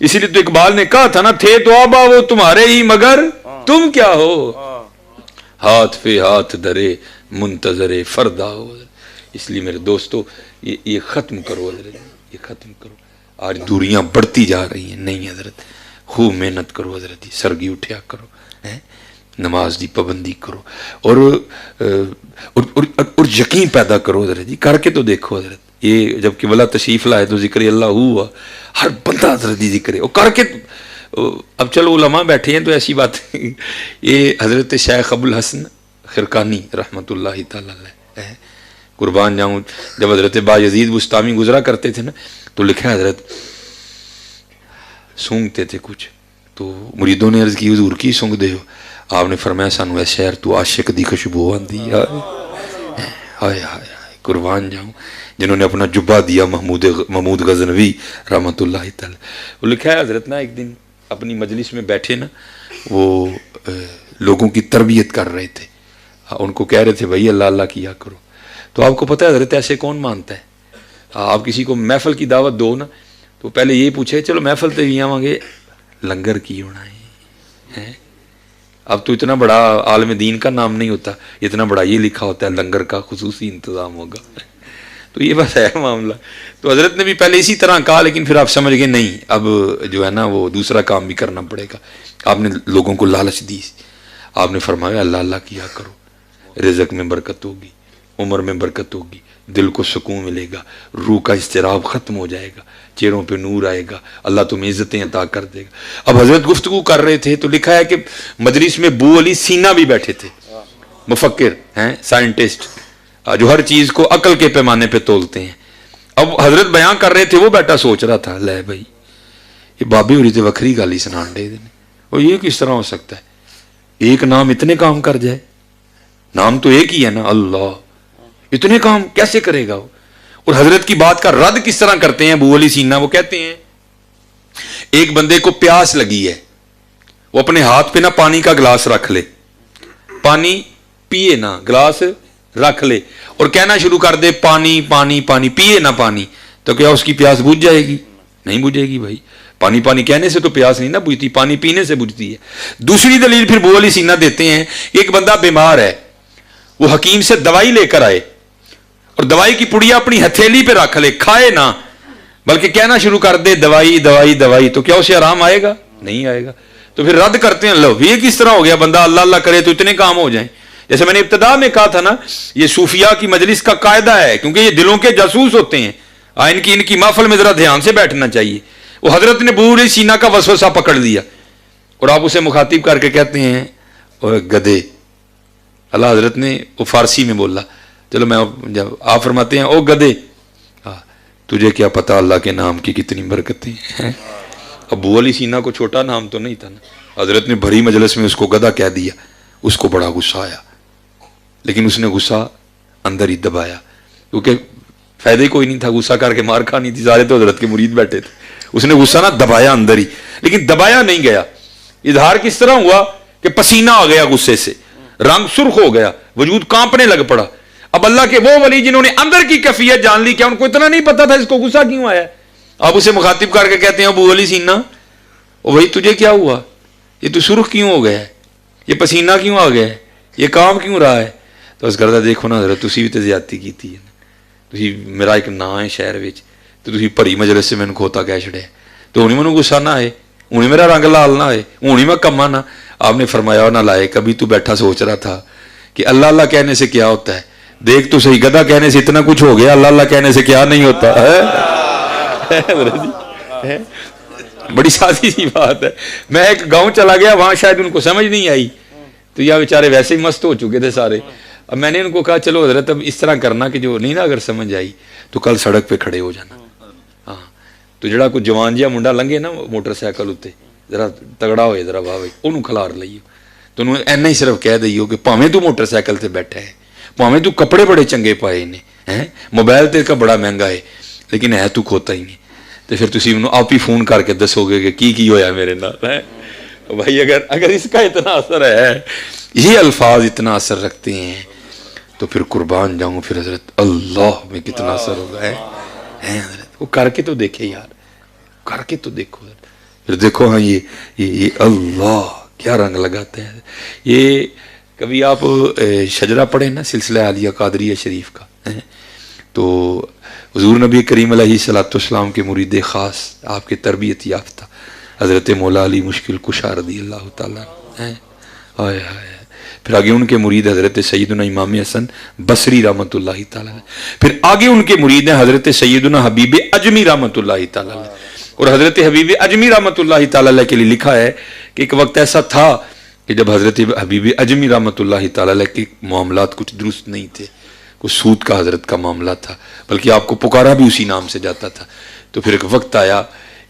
اسی لیے تو اقبال نے کہا تھا نا تھے تو آبا وہ تمہارے ہی مگر تم کیا ہو، ہاتھ پہ ہاتھ درے منتظر فردا ہو. اس لیے میرے دوستو یہ ختم کرو حضرت، یہ ختم کرو. آج دوریاں بڑھتی جا رہی ہیں. نہیں حضرت خوب محنت کرو حضرت جی، سرگی اٹھیا کرو، نماز دی پابندی کرو اور یقین پیدا کرو حضرت جی. کر کے تو دیکھو حضرت. یہ جب کہ بلا تشریف لائے تو ذکر اللہ ہوا، ہر بندہ حضرت جی ذکر ہے اور کر کے. اب چلو علماء بیٹھے ہیں تو ایسی بات یہ حضرت شیخ ابو الحسن خرقانی رحمۃ اللہ تعالی علیہ قربان جاؤں جب حضرت بایزید بستامی گزرا کرتے تھے نا تو لکھا ہے حضرت سونگتے تھے کچھ، تو مریدوں نے عرض کی حضور کی سونگ دے ہو؟ آپ نے فرمایا سانو اے شہر تو عاشق دی خوشبو آندی ہے۔ ہائے ہائے قربان جاؤں جنہوں نے اپنا جبہ دیا محمود غزنوی رحمۃ اللہ تعالی۔ وہ لکھا ہے حضرت نا ایک دن اپنی مجلس میں بیٹھے نا، وہ لوگوں کی تربیت کر رہے تھے، ان کو کہہ رہے تھے بھائی اللہ اللہ کیا کرو۔ تو آپ کو پتہ ہے حضرت ایسے کون مانتا ہے؟ آپ کسی کو محفل کی دعوت دو نا تو پہلے یہ پوچھے چلو محفل تے بھی آواں گے لنگر کی ہونا ہے۔ اب تو اتنا بڑا عالم دین کا نام نہیں ہوتا، اتنا بڑا یہ لکھا ہوتا ہے لنگر کا خصوصی انتظام ہوگا۔ تو یہ بس ہے معاملہ۔ تو حضرت نے بھی پہلے اسی طرح کہا، لیکن پھر آپ سمجھ گئے نہیں اب جو ہے نا وہ دوسرا کام بھی کرنا پڑے گا۔ آپ نے لوگوں کو لالچ دی، آپ نے فرمایا اللہ اللہ کیا کرو، رزق میں برکت ہوگی، عمر میں برکت ہوگی، دل کو سکون ملے گا، روح کا اضطراب ختم ہو جائے گا، چہروں پہ نور آئے گا، اللہ تمہیں عزتیں عطا کر دے گا۔ اب حضرت گفتگو کر رہے تھے تو لکھا ہے کہ مجلس میں بو علی سینا بھی بیٹھے تھے، مفکر ہیں، سائنٹسٹ جو ہر چیز کو عقل کے پیمانے پہ تولتے ہیں۔ اب حضرت بیان کر رہے تھے، وہ بیٹا سوچ رہا تھا لے بھائی یہ بابے ہوری تے وکری گل ہی سنان دے دینے، اور یہ کس طرح ہو سکتا ہے ایک نام اتنے کام کر جائے؟ نام تو ایک ہی ہے نا اللہ، اتنے کام کیسے کرے گا وہ؟ اور حضرت کی بات کا رد کس طرح کرتے ہیں ابو علی سینا؟ وہ کہتے ہیں ایک بندے کو پیاس لگی ہے، وہ اپنے ہاتھ پہ نا پانی کا گلاس رکھ لے، پانی پیے نا، گلاس رکھ لے اور کہنا شروع کر دے پانی پانی پانی، پیے نا پانی، تو کیا اس کی پیاس بجھ جائے گی؟ نہیں بجھے گی بھائی، پانی پانی کہنے سے تو پیاس نہیں نا بجھتی، پانی پینے سے بجھتی ہے۔ دوسری دلیل پھر ابو علی سینا دیتے ہیں، ایک بندہ بیمار ہے، وہ حکیم سے دوائی لے کر آئے اور دوائی کی پڑیا اپنی ہتھیلی پہ رکھ لے، کھائے نہ بلکہ کہنا شروع کر دے دوائی دوائی دوائی، تو کیا اسے آرام آئے گا؟ نہیں آئے گا۔ تو پھر رد کرتے ہیں لو یہ کس طرح ہو گیا، بندہ اللہ اللہ کرے تو اتنے کام ہو جائیں۔ جیسے میں نے ابتدا میں کہا تھا نا، یہ صوفیاء کی مجلس کا قاعدہ ہے، کیونکہ یہ دلوں کے جاسوس ہوتے ہیں، ان کی محفل میں ذرا دھیان سے بیٹھنا چاہیے۔ وہ حضرت نے ابو علی سینا کا وسوسہ پکڑ لیا اور آپ اسے مخاطب کر کے کہتے ہیں اوے گدھے، اللہ حضرت نے وہ فارسی میں بولا، چلو میں جب آپ فرماتے ہیں او گدھے، تجھے کیا پتا اللہ کے نام کی کتنی برکتیں ہیں۔ ابو علی سینا کو چھوٹا نام تو نہیں تھا نا، حضرت نے بھری مجلس میں اس کو گدھا کہہ دیا، اس کو بڑا غصہ آیا، لیکن اس نے غصہ اندر ہی دبایا، کیونکہ فائدہ ہی کوئی نہیں تھا، غصہ کر کے مار کھانی تھی، سارے تو حضرت کے مرید بیٹھے تھے۔ اس نے غصہ نہ دبایا اندر ہی، لیکن دبایا نہیں گیا۔ اظہار کس طرح ہوا کہ پسینہ آ گیا غصے سے، رنگ سرخ ہو گیا، وجود کانپنے لگ پڑا۔ اب اللہ کے وہ ولی جنہوں نے اندر کی کیفیت جان لی، کیا ان کو اتنا نہیں پتا تھا اس کو غصہ کیوں آیا؟ آپ اسے مخاطب کر کے کہتے ہیں ابو علی سینا، او بھائی تجھے کیا ہوا؟ یہ تو سرخ کیوں ہو گیا ہے؟ یہ پسینہ کیوں آ گیا ہے؟ یہ کام کیوں رہا ہے؟ تو اس کرتا دیکھو نا حضرت تسی بھی تے زیادتی کیتی ہے، تسی میرا ایک نا ہے شہر وچ تو تسی بھری مجلس سے مینوں کھوتا کہہ چھڑیا، تو ہونی مینوں غصہ نہ آئے، ہونی میرا رنگ لال نہ آئے، ہونی میں کما نہ۔ آپ نے فرمایا نہ لائے، کبھی تو بیٹھا سوچ رہا تھا کہ اللہ اللہ کہنے سے کیا ہوتا ہے؟ دیکھ تو صحیح، گدھا کہنے سے اتنا کچھ ہو گیا، اللہ اللہ کہنے سے کیا نہیں ہوتا ہے؟ بڑی سادی سی بات ہے۔ میں ایک گاؤں چلا گیا، وہاں شاید ان کو سمجھ نہیں آئی، تو یہ بیچارے ویسے ہی مست ہو چکے تھے سارے۔ اب میں نے ان کو کہا چلو حضرت اب اس طرح کرنا کہ جو نہیں نا اگر سمجھ آئی تو کل سڑک پہ کھڑے ہو جانا، ہاں تو جڑا کوئی جوان جہا منڈا لنگے نا موٹر سائیکل اتنے ذرا تگڑا ہوئے، ذرا واہ انہوں کھلار لئیو، تو انہوں اینا ہی صرف کہہ دئیو کہ پاویں تو موٹر سائیکل تے بیٹھا ہے، پاویں تو کپڑے بڑے چنگے پائے انہیں، موبائل تے کا بڑا مہنگا ہے، لیکن ہے تو کھوتا ہی نہیں۔ تو پھر تسی انہوں آپ ہی فون کر کے دسو گے کہ کی ہویا میرے نال ہے بھائی۔ اگر اس کا اتنا اثر ہے، یہ الفاظ اتنا اثر رکھتے ہیں، تو پھر قربان جاؤں پھر حضرت اللہ میں کتنا اثر ہوگا ہے حضرت۔ وہ کر کے تو دیکھے یار، کر کے تو دیکھو، پھر دیکھو ہاں یہ اللہ کیا رنگ لگاتے ہیں۔ یہ کبھی آپ شجرہ پڑھیں نا سلسلہ عالیہ قادریہ شریف کا، تو حضور نبی کریم علیہ الصلوۃ والسلام کے مرید خاص، آپ کے تربیت یافتہ حضرت مولا علی مشکل کشا رضی اللہ تعالیٰ آئے آئے، پھر آگے ان کے مرید حضرت سیدنا امام حسن بصری رحمۃ اللہ تعالیٰ، پھر آگے ان کے مرید ہیں حضرت سیدنا حبیب اجمی رحمۃ اللہ تعالیٰ۔ اور حضرت حبیب اجمی رحمۃ اللہ تعالیٰ کے لیے لکھا ہے کہ ایک وقت ایسا تھا کہ جب حضرت حبیب اجمی رحمۃ اللہ تعالیٰ کے معاملات کچھ درست نہیں تھے، کوئی سود کا حضرت کا معاملہ تھا، بلکہ آپ کو پکارا بھی اسی نام سے جاتا تھا. تو پھر ایک وقت آیا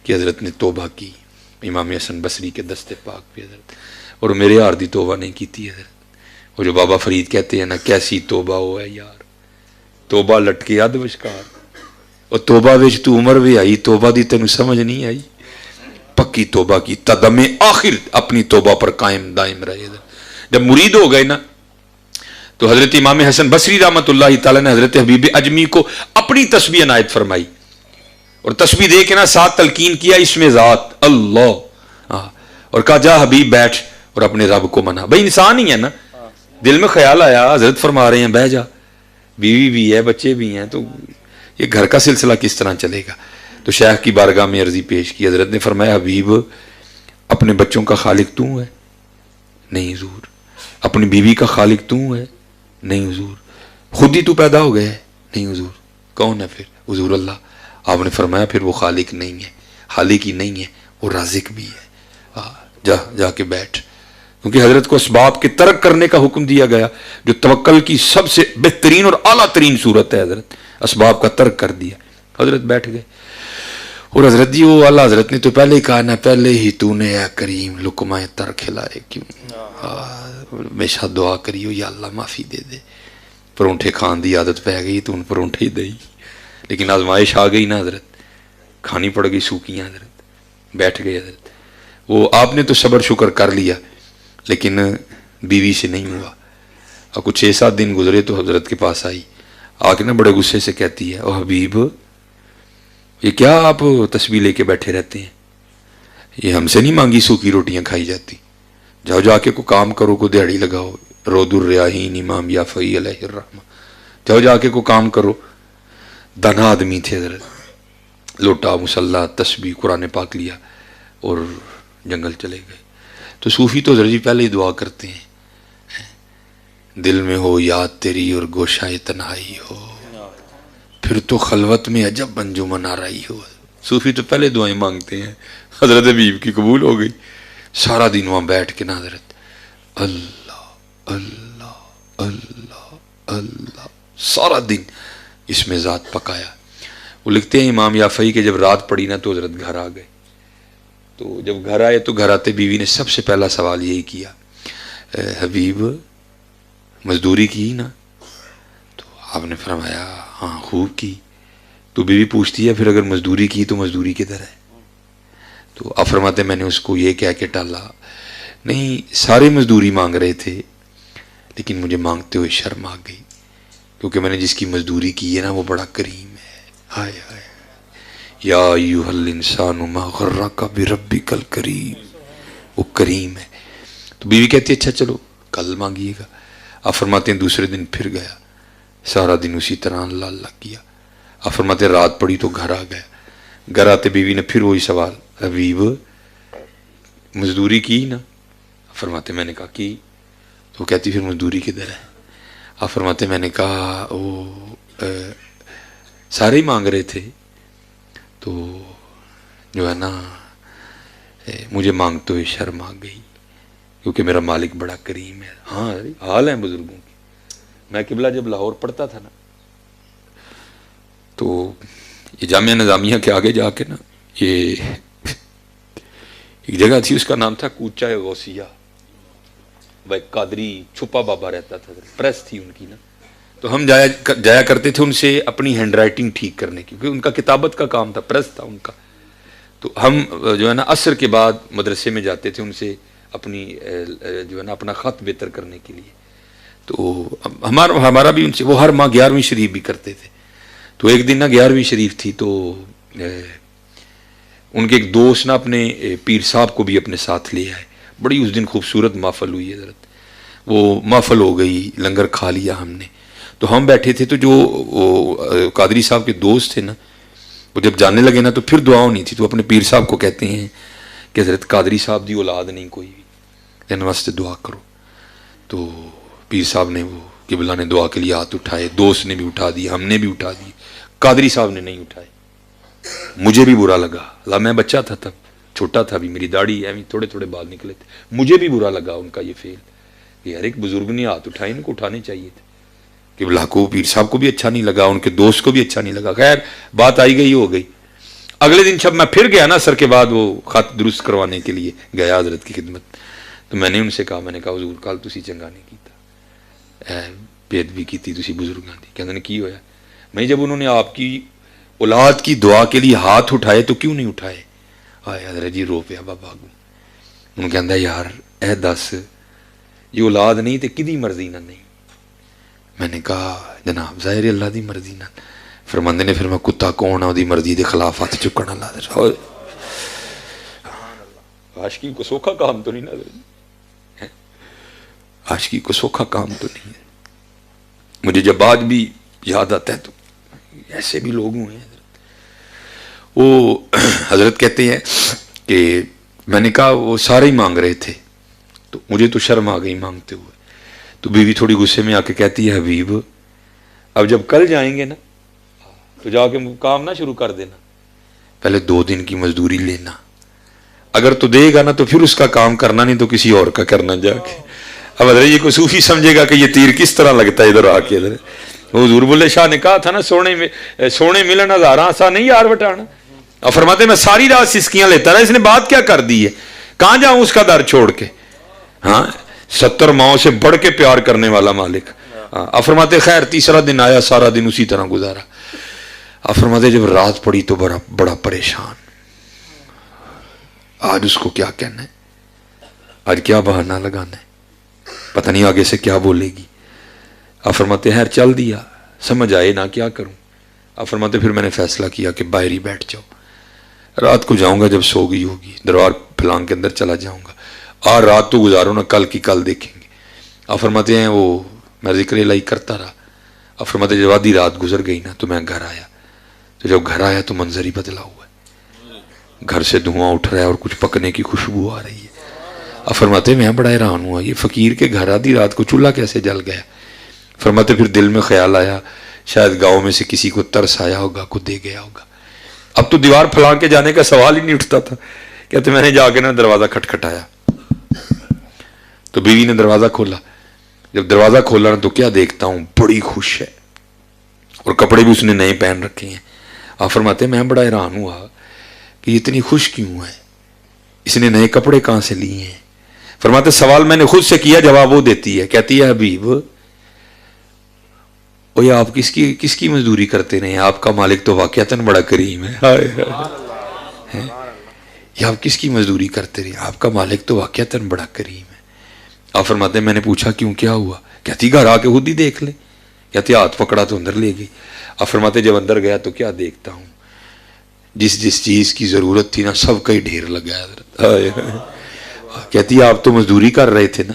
کہ حضرت نے توبہ کی، امام حسن بصری کے دستے پاک پہ حضرت، اور میرے عارضی توبہ نہیں کی تھی حضرت. وہ جو بابا فرید کہتے ہیں نا، کیسی توبہ ہو ہے یار، توبہ لٹکے اد وشکار، اور توبہ وچ تو عمر بھی آئی، توبہ دی تینوں سمجھ نہیں آئی. پکی توبہ کی تدم آخر اپنی توبہ پر قائم دائم رہے. جب مرید ہو گئے نا تو حضرت امام حسن بصری رحمۃ اللہ تعالی نے حضرت حبیب اجمی کو اپنی تسبیح عنایت فرمائی، اور تسبیح دے کے نا ساتھ تلقین کیا اس میں ذات اللہ، اور کہا جا حبیب بیٹھ اور اپنے رب کو منا. بھائی انسان ہی ہے نا، دل میں خیال آیا، حضرت فرما رہے ہیں بہ جا، بیوی بھی ہے بچے بھی ہیں، تو یہ گھر کا سلسلہ کس طرح چلے گا. تو شیخ کی بارگاہ میں عرضی پیش کی. حضرت نے فرمایا حبیب اپنے بچوں کا خالق تو ہے؟ نہیں حضور. اپنی بیوی کا خالق تو ہے؟ نہیں حضور. خود ہی تو پیدا ہو گیا ہے؟ نہیں حضور. کون ہے پھر؟ حضور اللہ. آپ نے فرمایا پھر وہ خالق نہیں ہے، خالق ہی نہیں ہے، وہ رازق بھی ہے. جا کے بیٹھ. کیونکہ حضرت کو اسباب کے ترک کرنے کا حکم دیا گیا، جو توکل کی سب سے بہترین اور اعلیٰ ترین صورت ہے. حضرت اسباب کا ترک کر دیا. حضرت بیٹھ گئے. اور حضرت جی وہ اللہ حضرت نے تو پہلے ہی کہا نا، پہلے ہی تو نے اے کریم لقمہ تر کھلائے کیوں. ہمیشہ دعا کریو یا اللہ معافی دے دے. پرونٹھے کھان دی عادت پہ گئی تو ان پرونٹھے ہی دئی، لیکن آزمائش آ گئی نا حضرت، کھانی پڑ گئی سوکیاں. حضرت بیٹھ گئے. حضرت وہ آپ نے تو صبر شکر کر لیا، لیکن بیوی سے نہیں ہوا. اور کچھ 6-7 دن گزرے تو حضرت کے پاس آئی، آ کے نا بڑے غصے سے کہتی ہے، او حبیب یہ کیا آپ تسبیح لے کے بیٹھے رہتے ہیں؟ یہ ہم سے نہیں مانگی سوکھی روٹیاں کھائی جاتی. جاؤ جا کے کوئی کام کرو، کو دیہڑی لگاؤ. رود الریاحین امام یافعی علیہ الرحمہ. جاؤ جا کے کوئی کام کرو. دانا آدمی تھے حضرت. لوٹا مصلی تسبیح قرآن پاک لیا اور جنگل چلے گئے. تو صوفی تو حضرت جی پہلے ہی دعا کرتے ہیں، دل میں ہو یاد تیری اور گوشہ تنہائی ہو، پھر تو خلوت میں عجب انجمن آ رہی ہو. صوفی تو پہلے دعائیں مانگتے ہیں. حضرت حبیب کی قبول ہو گئی. سارا دن وہاں بیٹھ کے نا حضرت اللہ اللہ اللہ اللہ سارا دن اس میں ذات پکایا. وہ لکھتے ہیں امام یافعی کہ جب رات پڑی نا تو حضرت گھر آ گئے. تو جب گھر آئے تو گھر آتے بیوی نے سب سے پہلا سوال یہی کیا، حبیب مزدوری کی نا؟ تو آپ نے فرمایا ہاں خوب کی. تو بیوی پوچھتی ہے پھر اگر مزدوری کی تو مزدوری کدھر ہے؟ تو آپ فرماتے میں نے اس کو یہ کہہ کے ٹالا، نہیں سارے مزدوری مانگ رہے تھے لیکن مجھے مانگتے ہوئے شرم آ گئی، کیونکہ میں نے جس کی مزدوری کی ہے نا وہ بڑا کریم ہے. ہائے ہائے یا ایھا الانسان ما غرک بربک الکریم، وہ کریم ہے. تو بیوی کہتی ہے اچھا چلو کل مانگیے گا. آپ فرماتے ہیں دوسرے دن پھر گیا، سارا دن اسی طرح اللہ اللہ کیا. آپ فرماتے ہیں رات پڑی تو گھر آ گیا. گھر آتے بیوی نے پھر وہی سوال، حبیب مزدوری کی نا؟ فرماتے میں نے کہا کی. تو کہتی پھر مزدوری کدھر ہے؟ آپ فرماتے میں نے کہا وہ سارے ہی مانگ رہے تھے تو جو ہے نا مجھے مانگتے ہوئے شرم آ گئی، کیونکہ میرا مالک بڑا کریم ہے. ہاں حال ہیں بزرگوں کی. میں قبلہ جب لاہور پڑھتا تھا نا تو یہ جامعہ نظامیہ کے آگے جا کے نا یہ ایک جگہ تھی، اس کا نام تھا کوچہ غوثیہ. وہ ایک قادری چھپا بابا رہتا تھا، پریس تھی ان کی نا. تو ہم جایا کرتے تھے ان سے اپنی ہینڈ رائٹنگ ٹھیک کرنے کی، کیونکہ ان کا کتابت کا کام تھا، پریس تھا ان کا. تو ہم جو ہے نا عصر کے بعد مدرسے میں جاتے تھے ان سے اپنی جو ہے نا اپنا خط بہتر کرنے کے لیے. تو ہمارا بھی ان سے وہ ہر ماہ 11ویں شریف بھی کرتے تھے. تو ایک دن نا 11ویں شریف تھی تو ان کے ایک دوست نا اپنے پیر صاحب کو بھی اپنے ساتھ لے آئے. بڑی اس دن خوبصورت محفل ہوئی ہے حضرت. وہ محفل ہو گئی، لنگر کھا لیا ہم نے. تو ہم بیٹھے تھے تو جو قادری صاحب کے دوست تھے نا وہ جب جانے لگے نا تو پھر دعا ہونی تھی. تو اپنے پیر صاحب کو کہتے ہیں کہ حضرت قادری صاحب دی اولاد نہیں کوئی بھی، ان واسطے دعا کرو. تو پیر صاحب نے وہ قبلہ نے دعا کے لیے ہاتھ اٹھائے، دوست نے بھی اٹھا دی، ہم نے بھی اٹھا دی. قادری صاحب نے نہیں اٹھائے. مجھے بھی برا لگا. اللہ میں بچہ تھا تب، چھوٹا تھا بھی، میری داڑھی ایویں تھوڑے تھوڑے بال نکلے تھے. مجھے بھی برا لگا ان کا یہ فیل کہ یار ایک بزرگ نے ہاتھ اٹھائے، ان کو اٹھانے چاہیے تھے. کہ لاکھوں پیر صاحب کو بھی اچھا نہیں لگا, ان کے دوست کو بھی اچھا نہیں لگا. خیر بات آئی گئی ہو گئی. اگلے دن جب میں پھر گیا نا سر کے بعد وہ خط درست کروانے کے لیے گیا حضرت کی خدمت, تو میں نے ان سے کہا, میں نے کہا حضور کل تسی چنگا نہیں کیتا, بے ادبی کی تھی تسی بزرگاں دی. کہتے ہیں کی ہویا؟ میں جب انہوں نے آپ کی اولاد کی دعا کے لیے ہاتھ اٹھائے تو کیوں نہیں اٹھائے؟ آئے حضرت جی رو پیا بابا کو. انہوں کہندا یار اے دس یہ اولاد نہیں تے کدی مرضی نہ نہیں. میں نے کہا جناب ظاہر اللہ دی مرضی نہ. فرماندے نے پھر میں کتا کون ہے دی مرضی دے خلاف ہاتھ چکنا لا دے. عاشقی کو سوکھا کام تو نہیں نہ, عاشقی کو سوکھا کام تو نہیں ہے. مجھے جب آج بھی یاد آتا ہے تو ایسے بھی لوگ ہوئے ہیں. وہ حضرت کہتے ہیں کہ میں نے کہا وہ سارے ہی مانگ رہے تھے تو مجھے تو شرم آ گئی مانگتے ہوئے. تو بیوی تھوڑی غصے میں آ کے کہتی ہے حبیب اب جب کل جائیں گے نا تو جا کے کام نہ شروع کر دینا, پہلے 2 دن کی مزدوری لینا, اگر تو دے گا نا تو پھر اس کا کام کرنا, نہیں تو کسی اور کا کرنا جا کے. اب حضرت یہ کوئی صوفی سمجھے گا کہ یہ تیر کس طرح لگتا ہے ادھر آ کے. ادھر حضور بلے شاہ نے کہا تھا نا سونے ملن ہزاراں سا نہیں یار بٹانا. اور فرماتے میں ساری رات سسکیاں لیتا رہا, اس نے بات کیا کر دی ہے, کہاں جاؤں اس کا در چھوڑ کے. ہاں 70 ماؤں سے بڑھ کے پیار کرنے والا مالک. فرماتے خیر تیسرا دن آیا, سارا دن اسی طرح گزارا. فرماتے جب رات پڑی تو بڑا پریشان, آج اس کو کیا کہنا ہے, آج کیا بہانہ لگانا ہے, پتہ نہیں آگے سے کیا بولے گی. فرماتے خیر چل دیا, سمجھ آئے نہ کیا کروں. فرماتے پھر میں نے فیصلہ کیا کہ باہر ہی بیٹھ جاؤ, رات کو جاؤں گا جب سو گئی ہوگی دربار پھلانگ کے اندر چلا جاؤں گا, اور رات تو گزارو نا, کل کی کل دیکھیں گے. فرماتے ہیں وہ میں ذکر الہی کرتا رہا. فرماتے جب آدھی رات گزر گئی نا تو میں گھر آیا, تو جب گھر آیا تو منظر ہی بدلا ہوا ہے, گھر سے دھواں اٹھ رہا ہے اور کچھ پکنے کی خوشبو آ رہی ہے. فرماتے میں بڑا حیران ہوا, یہ فقیر کے گھر آدھی رات کو چولہا کیسے جل گیا. فرماتے پھر دل میں خیال آیا شاید گاؤں میں سے کسی کو ترس آیا ہوگا, کو دے گیا ہوگا. اب تو دیوار پھلانگ کے جانے کا سوال ہی نہیں اٹھتا تھا. کہتے میں نے جا کے نا دروازہ کھٹکھٹایا تو بیوی نے دروازہ کھولا. جب دروازہ کھولا نا تو کیا دیکھتا ہوں, بڑی خوش ہے اور کپڑے بھی اس نے نئے پہن رکھے ہیں. فرماتے میں بڑا حیران ہوا کہ یہ اتنی خوش کیوں ہے, اس نے نئے کپڑے کہاں سے لیے ہیں. فرماتے سوال میں نے خود سے کیا, جواب وہ دیتی ہے. کہتی ہے حبیب وہ آپ کس کی مزدوری کرتے رہے ہیں, آپ کا مالک تو واقعتاً بڑا کریم ہے. یہ آپ کس کی مزدوری کرتے رہے, آپ کا مالک تو واقعتاً بڑا کریم ہے. آپ فرماتے میں نے پوچھا کیوں کیا ہوا. کہتی گھر آ کے خود ہی دیکھ لے. کہتی ہاتھ پکڑا تو اندر لے گئی. آپ فرماتے جب اندر گیا تو کیا دیکھتا ہوں, جس چیز کی ضرورت تھی نا سب کا ہی ڈھیر لگا ہے. کہتی آپ تو مزدوری کر رہے تھے نا,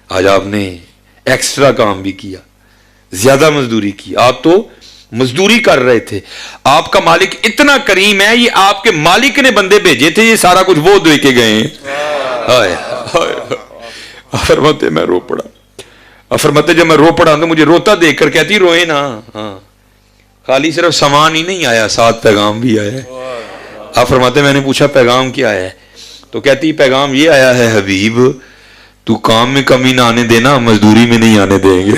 آج آپ نے ایکسٹرا کام بھی کیا, زیادہ مزدوری کی. آپ تو مزدوری کر رہے تھے, آپ کا مالک اتنا کریم ہے, یہ آپ کے مالک نے بندے بھیجے تھے, یہ سارا کچھ وہ دے کے گئے ہیں. فرماتے میں رو پڑا. فرماتے جب میں رو پڑا تو مجھے روتا دیکھ کر کہتی روئے نا, ہاں خالی صرف سامان ہی نہیں آیا, ساتھ پیغام بھی آیا ہے. فرماتے میں نے پوچھا پیغام کیا ہے, تو کہتی پیغام یہ آیا ہے حبیب تو کام میں کمی نہ آنے دینا, مزدوری میں نہیں آنے دیں گے.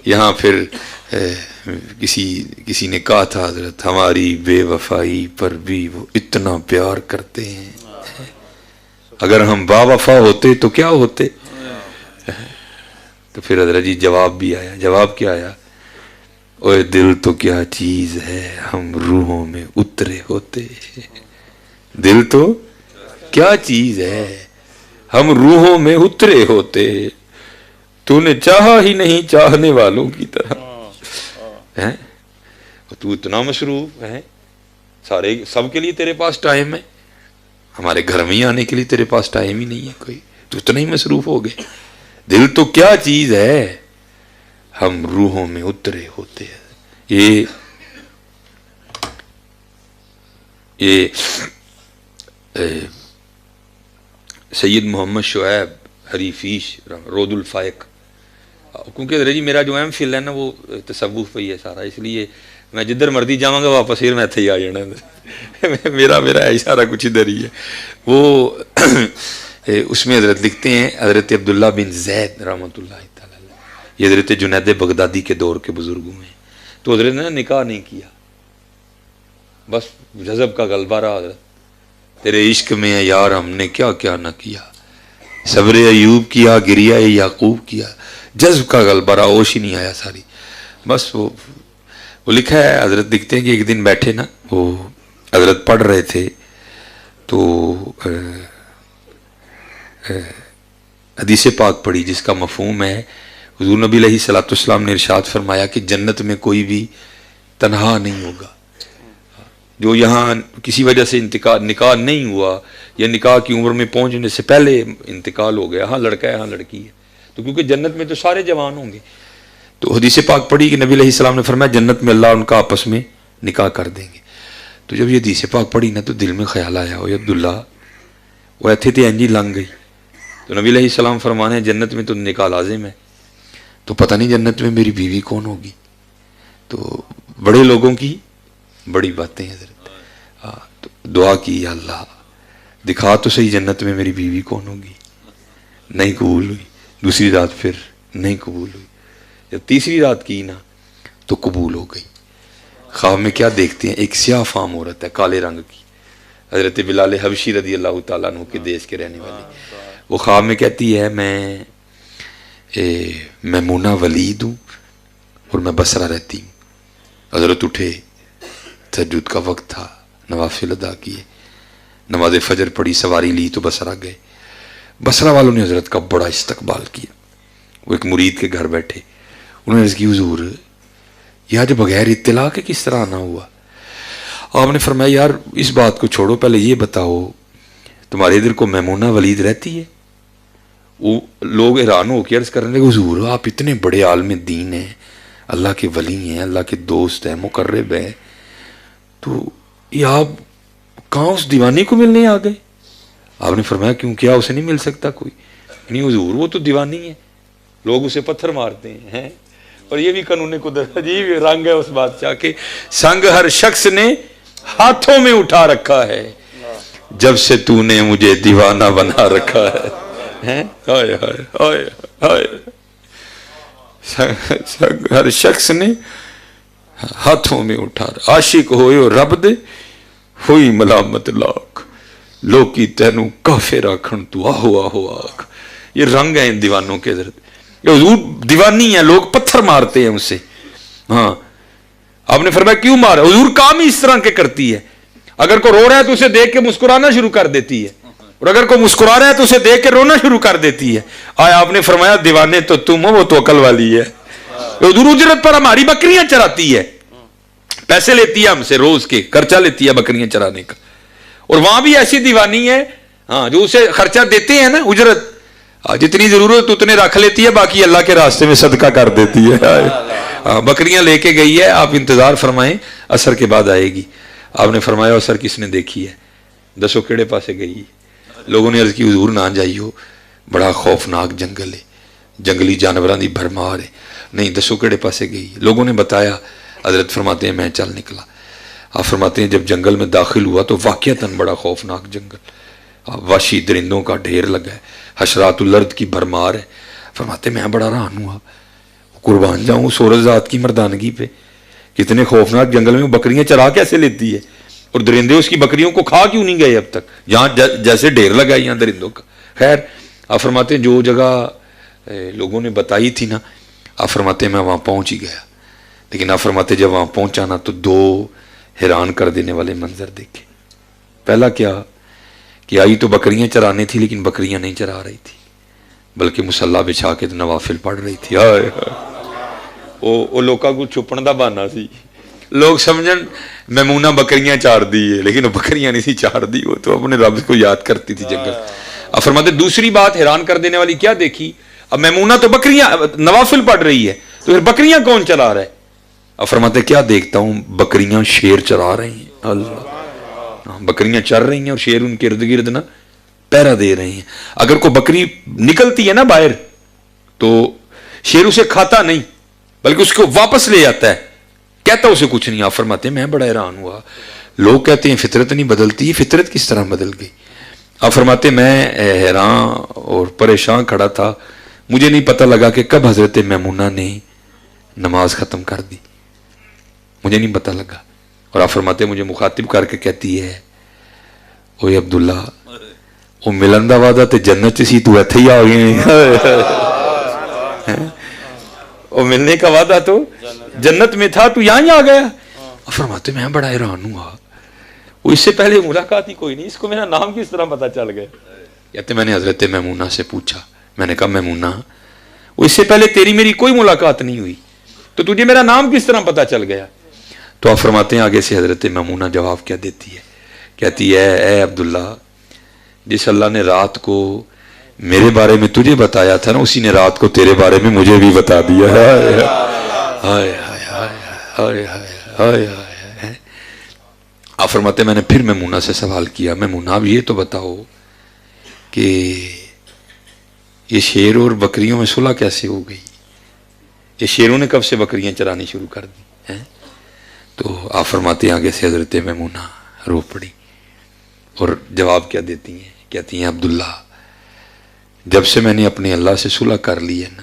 یہاں پھر کسی نے کہا تھا حضرت ہماری بے وفائی پر بھی وہ اتنا پیار کرتے ہیں, اگر ہم با وفا ہوتے تو کیا ہوتے. تو پھر حضرت جی جواب بھی آیا. جواب کیا آیا, اوے دل تو کیا چیز ہے ہم روحوں میں اترے ہوتے. دل تو کیا چیز ہے ہم روحوں میں اترے ہوتے, تو نے چاہا ہی نہیں چاہنے والوں کی طرح. تو اتنا مصروف ہے, سب کے لیے تیرے پاس ٹائم ہے, ہمارے گھر میں ہی آنے کے لیے تیرے پاس ٹائم ہی نہیں ہے کوئی, تو اتنا ہی مصروف ہو گئے. دل تو کیا چیز ہے ہم روحوں میں اترے ہوتے ہیں. یہ سید محمد شعیب حریفیش رود الفائق, کیونکہ جی میرا جو ایم فل ہے نا وہ تصوف پہ ہی ہے سارا, اس لیے میں جدھر مرضی جاؤں گا واپس پھر میں اتنے ہی آ جانا. میرا ہے سارا کچھ ادھر ہی ہے. وہ اس میں حضرت لکھتے ہیں حضرت عبداللہ بن زید رحمۃ اللہ تعالی علیہ، یہ حضرت جنید بغدادی کے دور کے بزرگ ہیں. تو حضرت نے نکاح نہیں کیا، بس جذب کا غلبہ رہا. حضرت تیرے عشق میں ہے یار ہم نے کیا کیا نہ کیا، صبر ایوب کیا، گریہ یعقوب کیا، جذب کا غلبہ رہا، ہوش ہی نہیں آیا ساری. بس وہ لکھا ہے. حضرت دکھتے ہیں کہ ایک دن بیٹھے نا، وہ حضرت پڑھ رہے تھے تو حدیث پاک پڑھی جس کا مفہوم ہے حضور نبی علیہ الصلوۃ والسلام نے ارشاد فرمایا کہ جنت میں کوئی بھی تنہا نہیں ہوگا. جو یہاں کسی وجہ سے نکاح نہیں ہوا یا نکاح کی عمر میں پہنچنے سے پہلے انتقال ہو گیا، ہاں لڑکا ہے ہاں لڑکی ہے، تو کیونکہ جنت میں تو سارے جوان ہوں گے. تو حدیث پاک پڑھی کہ نبی علیہ السلام نے فرمایا جنت میں اللہ ان کا آپس میں نکاح کر دیں گے. تو جب یہ حدیث پاک پڑھی نا تو دل میں خیال آیا، وہ عبداللہ وہ ایتھے تھے انجی لنگ گئی. تو نبی علیہ السلام فرمانے جنت میں تو نکاح لازم ہے، تو پتہ نہیں جنت میں میری بیوی کون ہوگی. تو بڑے لوگوں کی بڑی باتیں حضرت. تو دعا کی یا اللہ دکھا تو صحیح جنت میں میری بیوی کون ہوگی. نہیں قبول ہوئی. دوسری رات پھر نہیں قبول ہوئی. جب تیسری رات کی نا تو قبول ہو گئی. خواب میں کیا دیکھتے ہیں؟ ایک سیاہ فام عورت ہے کالے رنگ کی، حضرت بلال حبشی رضی اللہ تعالیٰ عنہ کے دیش کے رہنے والی. وہ خواب میں کہتی ہے میں میمونہ ولید ہوں اور میں بصرہ رہتی ہوں. حضرت اٹھے، تہجد کا وقت تھا، نوافل ادا کیے، نماز فجر پڑھی، سواری لی تو بصرہ گئے. بصرہ والوں نے حضرت کا بڑا استقبال کیا. وہ ایک مرید کے گھر بیٹھے، انہوں نے عرض کی حضور یہ آج بغیر اطلاع کے کس طرح آنا ہوا؟ آپ نے فرمایا یار اس بات کو چھوڑو، پہلے یہ بتاؤ تمہارے ادھر کو میمونہ ولید رہتی ہے؟ وہ لوگ حیران ہو کے عرض کرنے لگے حضور آپ اتنے بڑے عالم دین ہیں، اللہ کے ولی ہیں، اللہ کے دوست ہیں، مقرب ہیں، تو یہ آپ کہاں اس دیوانی کو ملنے آ گئے؟ آپ نے فرمایا کیوں کیا اسے نہیں مل سکتا کوئی؟ نہیں حضور وہ تو دیوانی ہے، لوگ اسے پتھر مارتے ہیں. اور یہ بھی قانون قدرت عجیب رنگ ہے اس بادشاہ کے، سنگ ہر شخص نے ہاتھوں میں اٹھا رکھا ہے جب سے تو نے مجھے دیوانہ بنا رکھا ہے. ہائے ہائے ہائے ہائے. سنگ ہر شخص نے ہاتھوں میں اٹھا، عاشق ہوئے اور رب دے ہوئی ملامت لاکھ، لوکی تینوں کافر آکھن تو آہو آہو آکھ. یہ رنگ ہیں ان دیوانوں کے. حضرت حضور دیوانی ہیں، لوگ پتھر مارتے ہیں اسے. ہاں آپ نے فرمایا کیوں مارا؟ حضور کام ہی اس طرح کے کرتی ہے. اگر کوئی رو رہا ہے تو اسے دیکھ کے مسکرانا شروع کر دیتی ہے، اور اگر کوئی مسکرا رہا ہے تو اسے دیکھ کے رونا شروع کر دیتی ہے. آیا آپ نے فرمایا دیوانے تو تم ہو، وہ تو عقل والی ہے. حضور اجرت پر ہماری بکریاں چراتی ہے، پیسے لیتی ہے ہم سے، روز کے خرچہ لیتی ہے بکریاں چرانے کا. اور وہاں بھی ایسی دیوانی ہے ہاں جو اسے خرچہ دیتے ہیں نا اجرت، جتنی ضرورت اتنے رکھ لیتی ہے، باقی اللہ کے راستے میں صدقہ کر دیتی ہے. بکریاں لے کے گئی ہے، آپ انتظار فرمائیں عصر کے بعد آئے گی. آپ نے فرمایا عصر کس نے دیکھی ہے؟ دسو کیڑے پاسے گئی؟ لوگوں نے عرض کی حضور نہ جائیو، بڑا خوفناک جنگل ہے، جنگلی جانوراں دی بھرمار ہے. نہیں دسو کیڑے پاسے گئی؟ لوگوں نے بتایا. حضرت فرماتے ہیں میں چل نکلا. آپ فرماتے ہیں جب جنگل میں داخل ہوا تو واقعتاً بڑا خوفناک جنگل، وحشی درندوں کا ڈھیر لگا ہے، حشرات الارض کی بھرمار ہے. فرماتے میں بڑا رہان ہوا، قربان جاؤں سورج ذات کی مردانگی پہ. کتنے خوفناک جنگل میں بکریاں چرا کیسے لیتی ہے، اور درندے اس کی بکریوں کو کھا کیوں نہیں گئے اب تک، جہاں جیسے ڈھیر لگا ہے یہاں درندوں کا. خیر آپ فرماتے ہیں جو جگہ لوگوں نے بتائی تھی نا، آپ فرماتے ہیں میں وہاں پہنچ ہی گیا. لیکن آپ فرماتے جب وہاں پہنچا نا تو دو حیران کر دینے والے منظر دیکھے. پہلا کیا کہ آئی تو بکریاں چرانے تھی، لیکن بکریاں نہیں چرا رہی تھی بلکہ مصلا بچھا کے نوافل پڑھ رہی تھی. وہ لوکاں کو چھپن دا بہانا سی، لوگ سمجھن میمونہ بکریاں چار دی ہے، لیکن وہ بکریاں نہیں سی چار دی، وہ تو اپنے رب کو یاد کرتی تھی جنگل. اب فرماتے دوسری بات حیران کر دینے والی کیا دیکھی؟ اب میمونہ تو بکریاں نوافل پڑھ رہی ہے، تو پھر بکریاں کون چلا رہا ہے؟ اب فرماتے کیا دیکھتا ہوں؟ بکریاں شیر چرا رہی ہیں. اللہ، بکریاں چر رہی ہیں اور شیر ان کے ارد گرد نا پہرا دے رہے ہیں. اگر کوئی بکری نکلتی ہے نا باہر تو شیر اسے کھاتا نہیں بلکہ اس کو واپس لے جاتا ہے، کہتا اسے کچھ نہیں. آپ فرماتے ہیں میں بڑا حیران ہوا. لوگ کہتے ہیں فطرت نہیں بدلتی، فطرت کس طرح بدل گئی؟ آپ فرماتے میں حیران اور پریشان کھڑا تھا، مجھے نہیں پتہ لگا کہ کب حضرت میمونہ نے نماز ختم کر دی، مجھے نہیں پتہ لگا. اور آپ فرماتے مجھے مخاطب کر کے کہتی ہے، اوے عبداللہ وہ ملن دا وعدہ تے جنت سی، تو ایتھے ہی آ گئے. وہ ملنے کا وعدہ تو جنت میں تھا، تو یہاں ہی آ گیا. اور فرماتے میں بڑا حیران ہوا، وہ اس سے پہلے ملاقات ہی کوئی نہیں، اس کو میرا نام کس طرح پتا چل گیا؟ کہتے میں نے حضرت میمونہ سے پوچھا، میں نے کہا میمونہ وہ اس سے پہلے تیری میری کوئی ملاقات نہیں ہوئی، تو تجھے میرا نام کس طرح پتا چل گیا؟ تو آپ فرماتے ہیں آگے سے حضرت میمونہ جواب کیا دیتی ہے، کہتی ہے اے عبداللہ، جس اللہ نے رات کو میرے بارے میں تجھے بتایا تھا نا، اسی نے رات کو تیرے بارے میں مجھے بھی بتا دیا. ہائے ہائے ہائے ہائے ہائے. آپ فرماتے میں نے پھر میمونہ سے سوال کیا، میمونہ اب یہ تو بتاؤ کہ یہ شیر اور بکریوں میں صلح کیسے ہو گئی؟ یہ شیروں نے کب سے بکریاں چرانی شروع کر دی ہیں؟ تو آپ فرماتے ہیں آگے سے حضرت میمونہ رو پڑی اور جواب کیا دیتی ہیں، کہتی ہیں عبداللہ جب سے میں نے اپنے اللہ سے صلح کر لی ہے نا،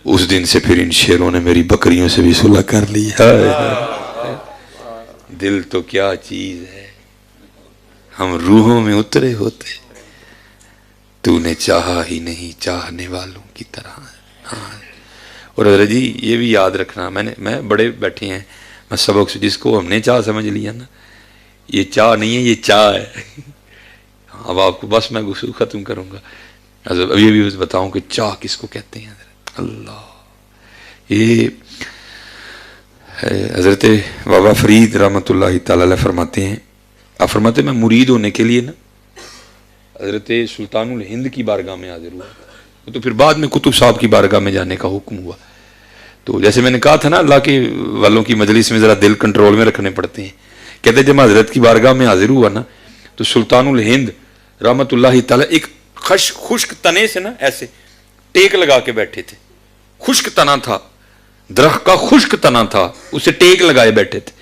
اس دن سے پھر ان شیروں نے میری بکریوں سے بھی صلح کر لی. دل تو کیا چیز ہے، ہم روحوں میں اترے ہوتے، تو نے چاہا ہی نہیں چاہنے والوں کی طرح. اور حضرت جی یہ بھی یاد رکھنا، میں بڑے بیٹھے ہیں، میں سبق سے جس کو ہم نے چاہ سمجھ لیا نا، یہ چاہ نہیں ہے، یہ چاہ ہے. اب آپ کو بس میں گفتگو ختم کروں گا، اب یہ بھی بتاؤں کہ چاہ کس کو کہتے ہیں. اللہ، یہ حضرت بابا فرید رحمۃ اللہ تعالی علیہ فرماتے ہیں، آپ فرماتے ہیں میں مرید ہونے کے لیے نا حضرت سلطان الہند کی بارگاہ میں حاضر ہوا، تو پھر بعد میں کتب صاحب کی بارگاہ میں جانے کا حکم ہوا. تو جیسے میں نے کہا تھا نا، اللہ کے والوں کی مجلس میں ذرا دل کنٹرول میں رکھنے پڑتے ہیں. کہتے جب میں حضرت کی بارگاہ میں حاضر ہوا نا، تو سلطان الہند رحمۃ اللہ تعالی ایک خشک تنے سے نا ایسے ٹیک لگا کے بیٹھے تھے. خشک تنا تھا، درخت کا خشک تنا تھا، اسے ٹیک لگائے بیٹھے تھے.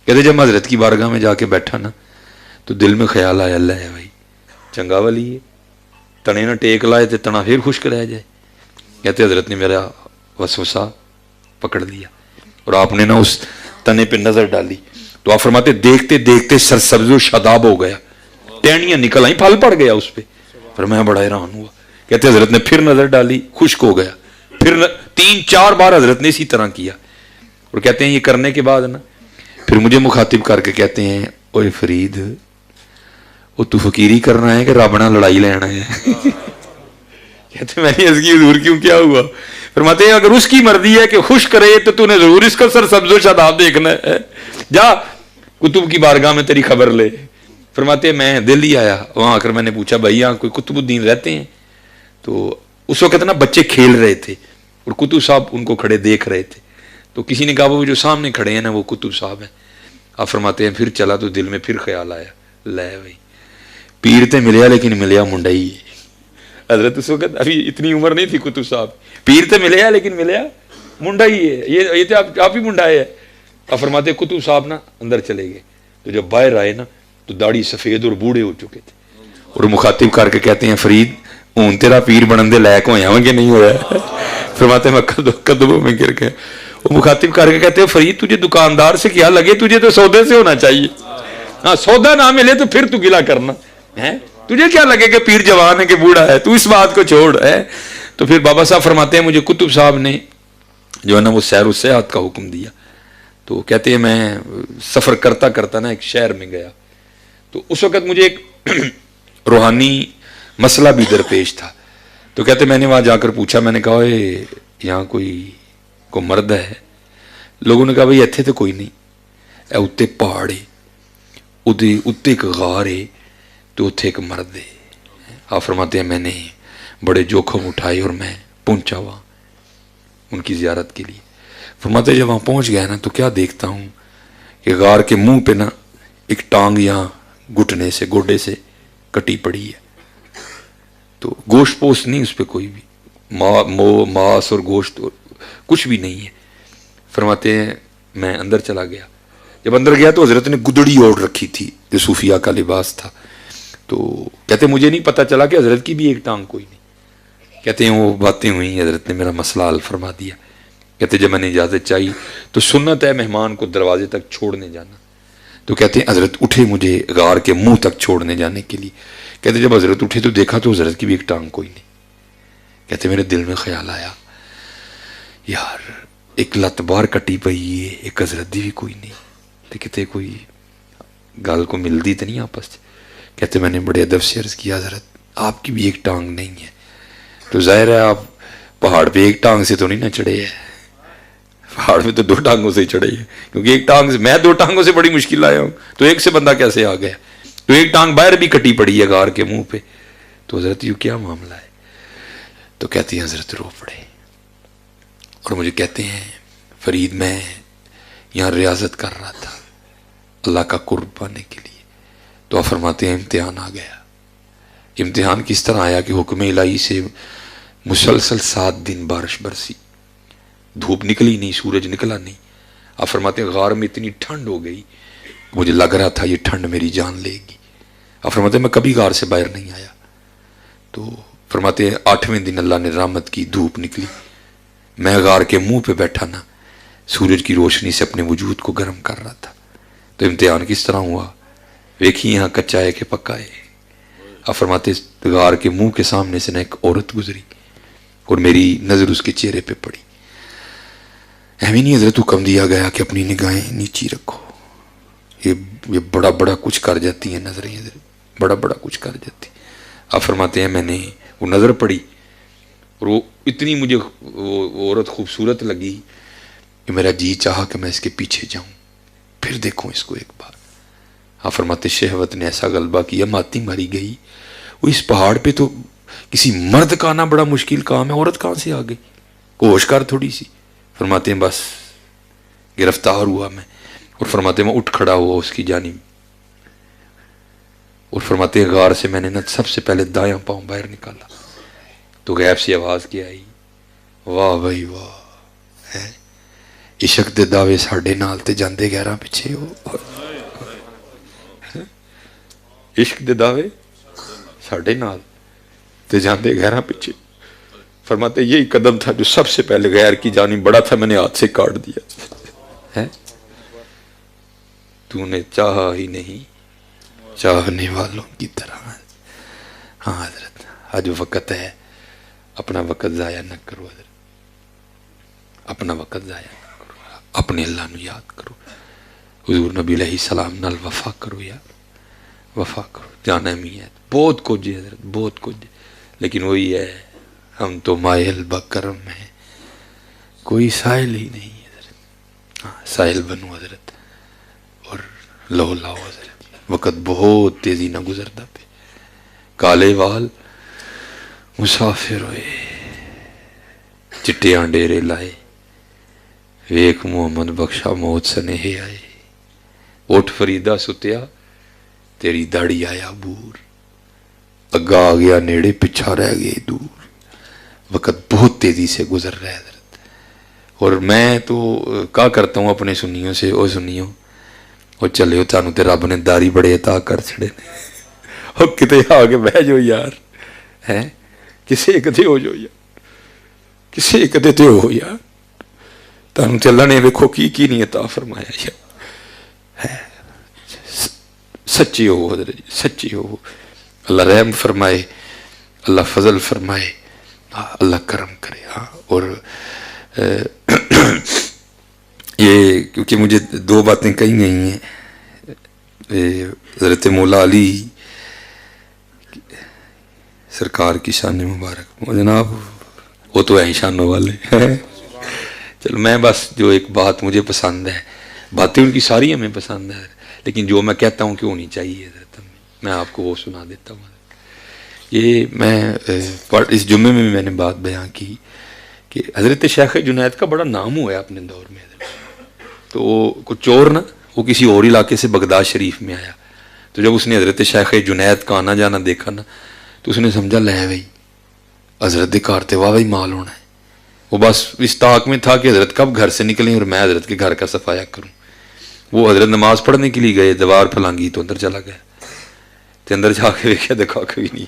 کہتے جب میں حضرت کی بارگاہ میں جا کے بیٹھا نا، تو دل میں خیال آیا اللہ ہے بھائی چنگا ولی ہے، تنے نہ ٹیک لائے تو تنا پھر خشک رہ جائے. کہتے حضرت نے میرا وسوسہ پکڑ لیا اور آپ نے نا اس تنے پہ نظر ڈالی، تو آپ فرماتے دیکھتے دیکھتے سرسبز و شاداب ہو گیا، ٹہنیاں نکل آئیں، پھل پڑ گیا اس پہ. پھر میں بڑا حیران ہوا. کہتے حضرت نے پھر نظر ڈالی، خشک ہو گیا. پھر 3-4 بار حضرت نے اسی طرح کیا. اور کہتے ہیں یہ کرنے کے بعد نا پھر مجھے مخاطب کر کے کہتے ہیں اوے فرید وہ تو فقیری کرنا ہے کہ رب نہ لڑائی لینا ہے؟ کہتے میں نے اس کی حضور کیوں کیا ہوا؟ فرماتے ہیں اگر اس کی مرضی ہے کہ خوش کرے تو تو نے ضرور اس کا سر سبز و شاداب دیکھنا ہے، جا کتب کی بارگاہ میں تیری خبر لے. فرماتے ہیں میں دل ہی آیا، وہاں آ کر میں نے پوچھا بھائی یہاں کوئی قطب الدین رہتے ہیں؟ تو اس وقت نا بچے کھیل رہے تھے اور کتب صاحب ان کو کھڑے دیکھ رہے تھے. تو کسی نے کہا وہ جو سامنے کھڑے ہیں نا وہ کتب صاحب ہیں. آپ فرماتے ہیں پھر چلا تو دل میں پھر خیال آیا، لے بھائی پیر تے ملیا لیکن ملیا منڈا ہی ہے. حضرت اس وقت ابھی اتنی عمر نہیں تھی کتب صاحب، پیر تے ملیا لیکن ملیا منڈا ہی ہے، یہ تو آپ ہی منڈا ہے. آپ فرماتے ہیں کتب صاحب نا اندر چلے گئے، تو جب باہر آئے نا تو داڑھی سفید اور بوڑھے ہو چکے تھے. اور مخاطب کر کے کہتے ہیں فرید ہوں تیرا پیر بنن دے لائق ہویا ہوں کہ نہیں ہوا؟ فرماتے ہیں میں قدموں میں گر گیا. وہ مخاطب کر کے کہتے ہیں فرید تجھے دکاندار سے کیا لگے، تجھے تو سودے سے ہونا چاہیے. ہاں سودا نہ ملے تو پھر تو گلا کرنا ہے، تجھے کیا لگے کہ پیر جوان ہے کہ بوڑھا ہے، تو اس بات کو چھوڑ ہے. تو پھر بابا صاحب فرماتے ہیں مجھے کتب صاحب نے جو ہے نا وہ سیر و سیاحت کا حکم دیا. تو کہتے ہیں میں سفر کرتا کرتا نا ایک شہر میں گیا، تو اس وقت مجھے ایک روحانی مسئلہ بھی درپیش تھا. تو کہتے میں نے وہاں جا کر پوچھا، میں نے کہا یہاں کوئی مرد ہے؟ لوگوں نے کہا بھائی ایتھے تو کوئی نہیں، اے اتنے پہاڑ ہے، اتنے ایک غار ہے، تو اتنے ایک مرد ہے. آپ فرماتے ہیں میں نے بڑے جوخم اٹھائے اور میں پہنچا وہاں ان کی زیارت کے لیے. فرماتے ہیں جب وہاں پہنچ گیا نا تو کیا دیکھتا ہوں کہ غار کے منہ پہ نا ایک ٹانگ یہاں گھٹنے سے گوڈے سے کٹی پڑی ہے. تو گوشت پوست نہیں اس پہ کوئی بھی، ماس اور گوشت کچھ بھی نہیں ہے. فرماتے ہیں میں اندر چلا گیا. جب اندر گیا تو حضرت نے گدڑی اوڑھ رکھی تھی جو صوفیہ کا لباس تھا. تو کہتے مجھے نہیں پتہ چلا کہ حضرت کی بھی ایک ٹانگ کوئی نہیں. کہتے ہیں وہ باتیں ہوئیں, حضرت نے میرا مسئلہ حل فرما دیا. کہتے جب میں نے اجازت چاہی تو سنت ہے مہمان کو دروازے تک چھوڑنے جانا, تو کہتے ہیں حضرت اٹھے مجھے غار کے منہ تک چھوڑنے جانے کے لیے. کہتے جب حضرت اٹھے تو دیکھا تو حضرت کی بھی ایک ٹانگ کوئی نہیں. کہتے میرے دل میں خیال آیا یار ایک لت باہر کٹی پئی ہے, ایک حضرت دی بھی کوئی نہیں, تو کہتے کوئی گل کو ملتی تو نہیں آپس. کہتے میں نے بڑے ادب سے عرض کیا حضرت آپ کی بھی ایک ٹانگ نہیں ہے, تو ظاہر ہے آپ پہاڑ پہ ایک ٹانگ سے تو نہیں نہ چڑھے ہیں, پہاڑ میں تو 2 ٹانگوں سے ہی چڑھے ہیں, کیونکہ ایک ٹانگ سے میں 2 ٹانگوں سے بڑی مشکل آیا ہوں, تو ایک سے بندہ کیسے آ گیا, تو ایک ٹانگ باہر بھی کٹی پڑی ہے غار کے منہ پہ. تو حضرت یوں کیا معاملہ ہے؟ تو کہتی ہیں حضرت رو پڑے اور مجھے کہتے ہیں فرید میں یہاں ریاضت کر رہا تھا اللہ کا قرب پانے کے لیے, تو آپ فرماتے ہیں امتحان آ گیا. امتحان کس طرح آیا کہ حکم الہی سے مسلسل 7 دن بارش برسی, دھوپ نکلی نہیں, سورج نکلا نہیں. آپ فرماتے ہیں غار میں اتنی ٹھنڈ ہو گئی مجھے لگ رہا تھا یہ ٹھنڈ میری جان لے گی. آپ فرماتے ہیں میں کبھی غار سے باہر نہیں آیا. تو فرماتے ہیں 8ویں دن اللہ نے رحمت کی, دھوپ نکلی, میں غار کے منہ پہ بیٹھا نا سورج کی روشنی سے اپنے وجود کو گرم کر رہا تھا. تو امتحان کس طرح ہوا ویکھی یہاں کچا ہے کہ پکا ہے. آپ فرماتے غار کے منہ کے سامنے سے نہ ایک عورت گزری اور میری نظر اس کے چہرے پہ پڑی. اہمی نہیں حضرت حکم دیا گیا کہ اپنی نگاہیں نیچی رکھو, یہ بڑا بڑا کچھ کر جاتی ہیں نظریں, حضرت بڑا بڑا کچھ کر جاتی. آپ فرماتے ہیں میں نے وہ نظر پڑی اور وہ اتنی مجھے وہ عورت خوبصورت لگی کہ میرا جی چاہا کہ میں اس کے پیچھے جاؤں پھر دیکھوں اس کو ایک بار. آپ فرماتے شہوت نے ایسا غلبہ کیا ماتی ماری گئی. وہ اس پہاڑ پہ تو کسی مرد کا آنا بڑا مشکل کام ہے, عورت کہاں سے آ گئی, ہوش کر تھوڑی سی. فرماتے ہیں بس گرفتار ہوا میں, اور فرماتے ہیں میں اٹھ کھڑا ہوا اس کی جانب, اور فرماتے ہیں غار سے میں نے سب سے پہلے دایاں پاؤں باہر نکالا تو غیب سے آواز کیا آئی, واہ بھائی واہ, ہے عشق دے دعوے ساڈے نال تے جاندے گہراں پیچھے ہو. عشق دے دعوے ساڈے نال تے جاندے گہراں پیچھے. فرماتے یہی قدم تھا جو سب سے پہلے غیر کی جانب بڑا تھا, میں نے ہاتھ سے کاٹ دیا ہے. تو نے چاہا ہی نہیں چاہنے والوں کی طرح. ہاں حضرت آج وقت ہے, اپنا وقت ضائع نہ کرو حضرت, اپنا وقت ضائع نہ کرو, اپنے اللہ نو یاد کرو, حضور نبی علیہ السلام نال وفا کرو یار, وفا کرو. جانا می ہے بہت کچھ ہے حضرت, بہت کچھ, لیکن وہی ہے ہم تو مائل بکرم ہیں, کوئی سائل ہی نہیں حضرت. ہاں سائل بنو حضرت اور لو لاؤ حضرت. وقت بہت تیزی نہ گزرتا پہ, کالے وال مسافر ہوئے, چٹیاں ڈیرے لائے, ویک محمد بخشا موت سنہے آئے. اٹھ فریدہ ستیا تیری داڑھی آیا بور, اگا آ گیا نیڑے پچھا رہ گئے دور. وقت بہت تیزی سے گزر رہا ہے حضرت, اور میں تو کیا کرتا ہوں اپنے سنیوں سے, او سنیوں وہ چلے ہو تانوں تے رب نے داری بڑے عطا کر چھڑے نے, اور کتے آگے بہ جو یار, ہے کسے کدے ہو جو یار, کسے کدے تے ہو یار, تانوں تے اللہ نے ویکھو کی نہیں عطا فرمایا یار. ہے سچی ہو حضرت, سچی ہو, اللہ رحم فرمائے, اللہ فضل فرمائے, اللہ کرم کرے. ہاں اور یہ کیونکہ مجھے 2 باتیں کہی گئی ہیں, حضرت مولا علی سرکار کی شان مبارک, جناب وہ تو ہیں شانوں والے. چلو میں بس جو ایک بات مجھے پسند ہے, باتیں ان کی ساری ہمیں پسند ہے, لیکن جو میں کہتا ہوں کہ ہونی چاہیے حضرت, میں آپ کو وہ سنا دیتا ہوں. یہ میں اس جمعے میں نے بات بیان کی کہ حضرت شیخ جنید کا بڑا نام ہوا ہے اپنے دور میں. تو وہ چور نا, وہ کسی اور علاقے سے بغداد شریف میں آیا, تو جب اس نے حضرت شیخ جنید کا آنا جانا دیکھا نا, تو اس نے سمجھا لے بھائی حضرت دے گھر تے واہ بھائی مال ہونا ہے. وہ بس اس طاق میں تھا کہ حضرت کب گھر سے نکلیں اور میں حضرت کے گھر کا صفایا کروں. وہ حضرت نماز پڑھنے کے لیے گئے, دیوار پھلانگی تو اندر چلا گیا. تے اندر جا کے ویکھیا دیکھا کوئی نہیں،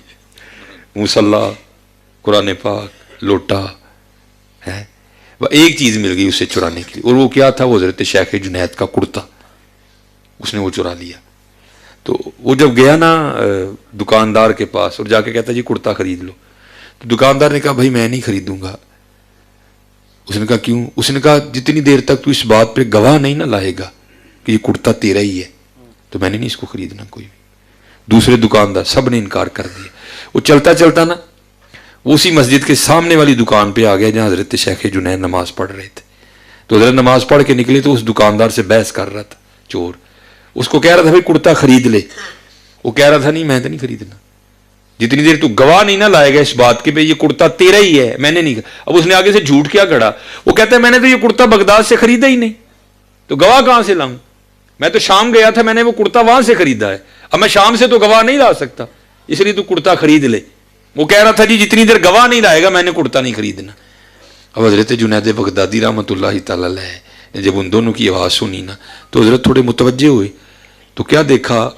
مصلی، قرآن پاک، لوٹا ہے، ایک چیز مل گئی اسے چرانے کے لیے، اور وہ کیا تھا؟ وہ حضرت شیخ جنید کا کرتا، اس نے وہ چرا لیا۔ تو وہ جب گیا نا دکاندار کے پاس اور جا کے کہتا جی کرتا خرید لو، تو دکاندار نے کہا بھائی میں نہیں خریدوں گا۔ اس نے کہا کیوں؟ اس نے کہا جتنی دیر تک تو اس بات پہ گواہ نہیں نہ لائے گا کہ یہ کرتا تیرا ہی ہے تو میں نے نہیں اس کو خریدنا کوئی بھی۔ دوسرے دکاندار سب نے انکار کر دیا۔ وہ چلتا چلتا نا وہ اسی مسجد کے سامنے والی دکان پہ آ گیا جہاں حضرت شیخ جنید نماز پڑھ رہے تھے۔ تو حضرت نماز پڑھ کے نکلے تو اس دکاندار سے بحث کر رہا تھا چور، اس کو کہہ رہا تھا بھائی کرتا خرید لے، وہ کہہ رہا تھا نہیں میں تو نہیں خریدنا، جتنی دیر تو گواہ نہیں نہ لائے گا اس بات کے پہ یہ کرتا تیرا ہی ہے میں نے نہیں۔ اب اس نے آگے سے جھوٹ کیا کھڑا، وہ کہتا ہے میں نے تو یہ کرتا بغداد سے خریدا ہی نہیں، تو گواہ کہاں سے لاؤں؟ میں تو شام گیا تھا، میں نے وہ کرتا وہاں سے خریدا ہے، اب میں شام سے تو گواہ نہیں لا سکتا، اس لیے تو کرتا خرید لے۔ وہ کہہ رہا تھا جی جتنی دیر گواہ نہیں لائے گا میں نے کرتا نہیں خریدنا۔ اب حضرت جنید بغدادی رحمۃ اللہ تعالی علیہ جب ان دونوں کی آواز سنی نا تو حضرت تھوڑے متوجہ ہوئے، تو کیا دیکھا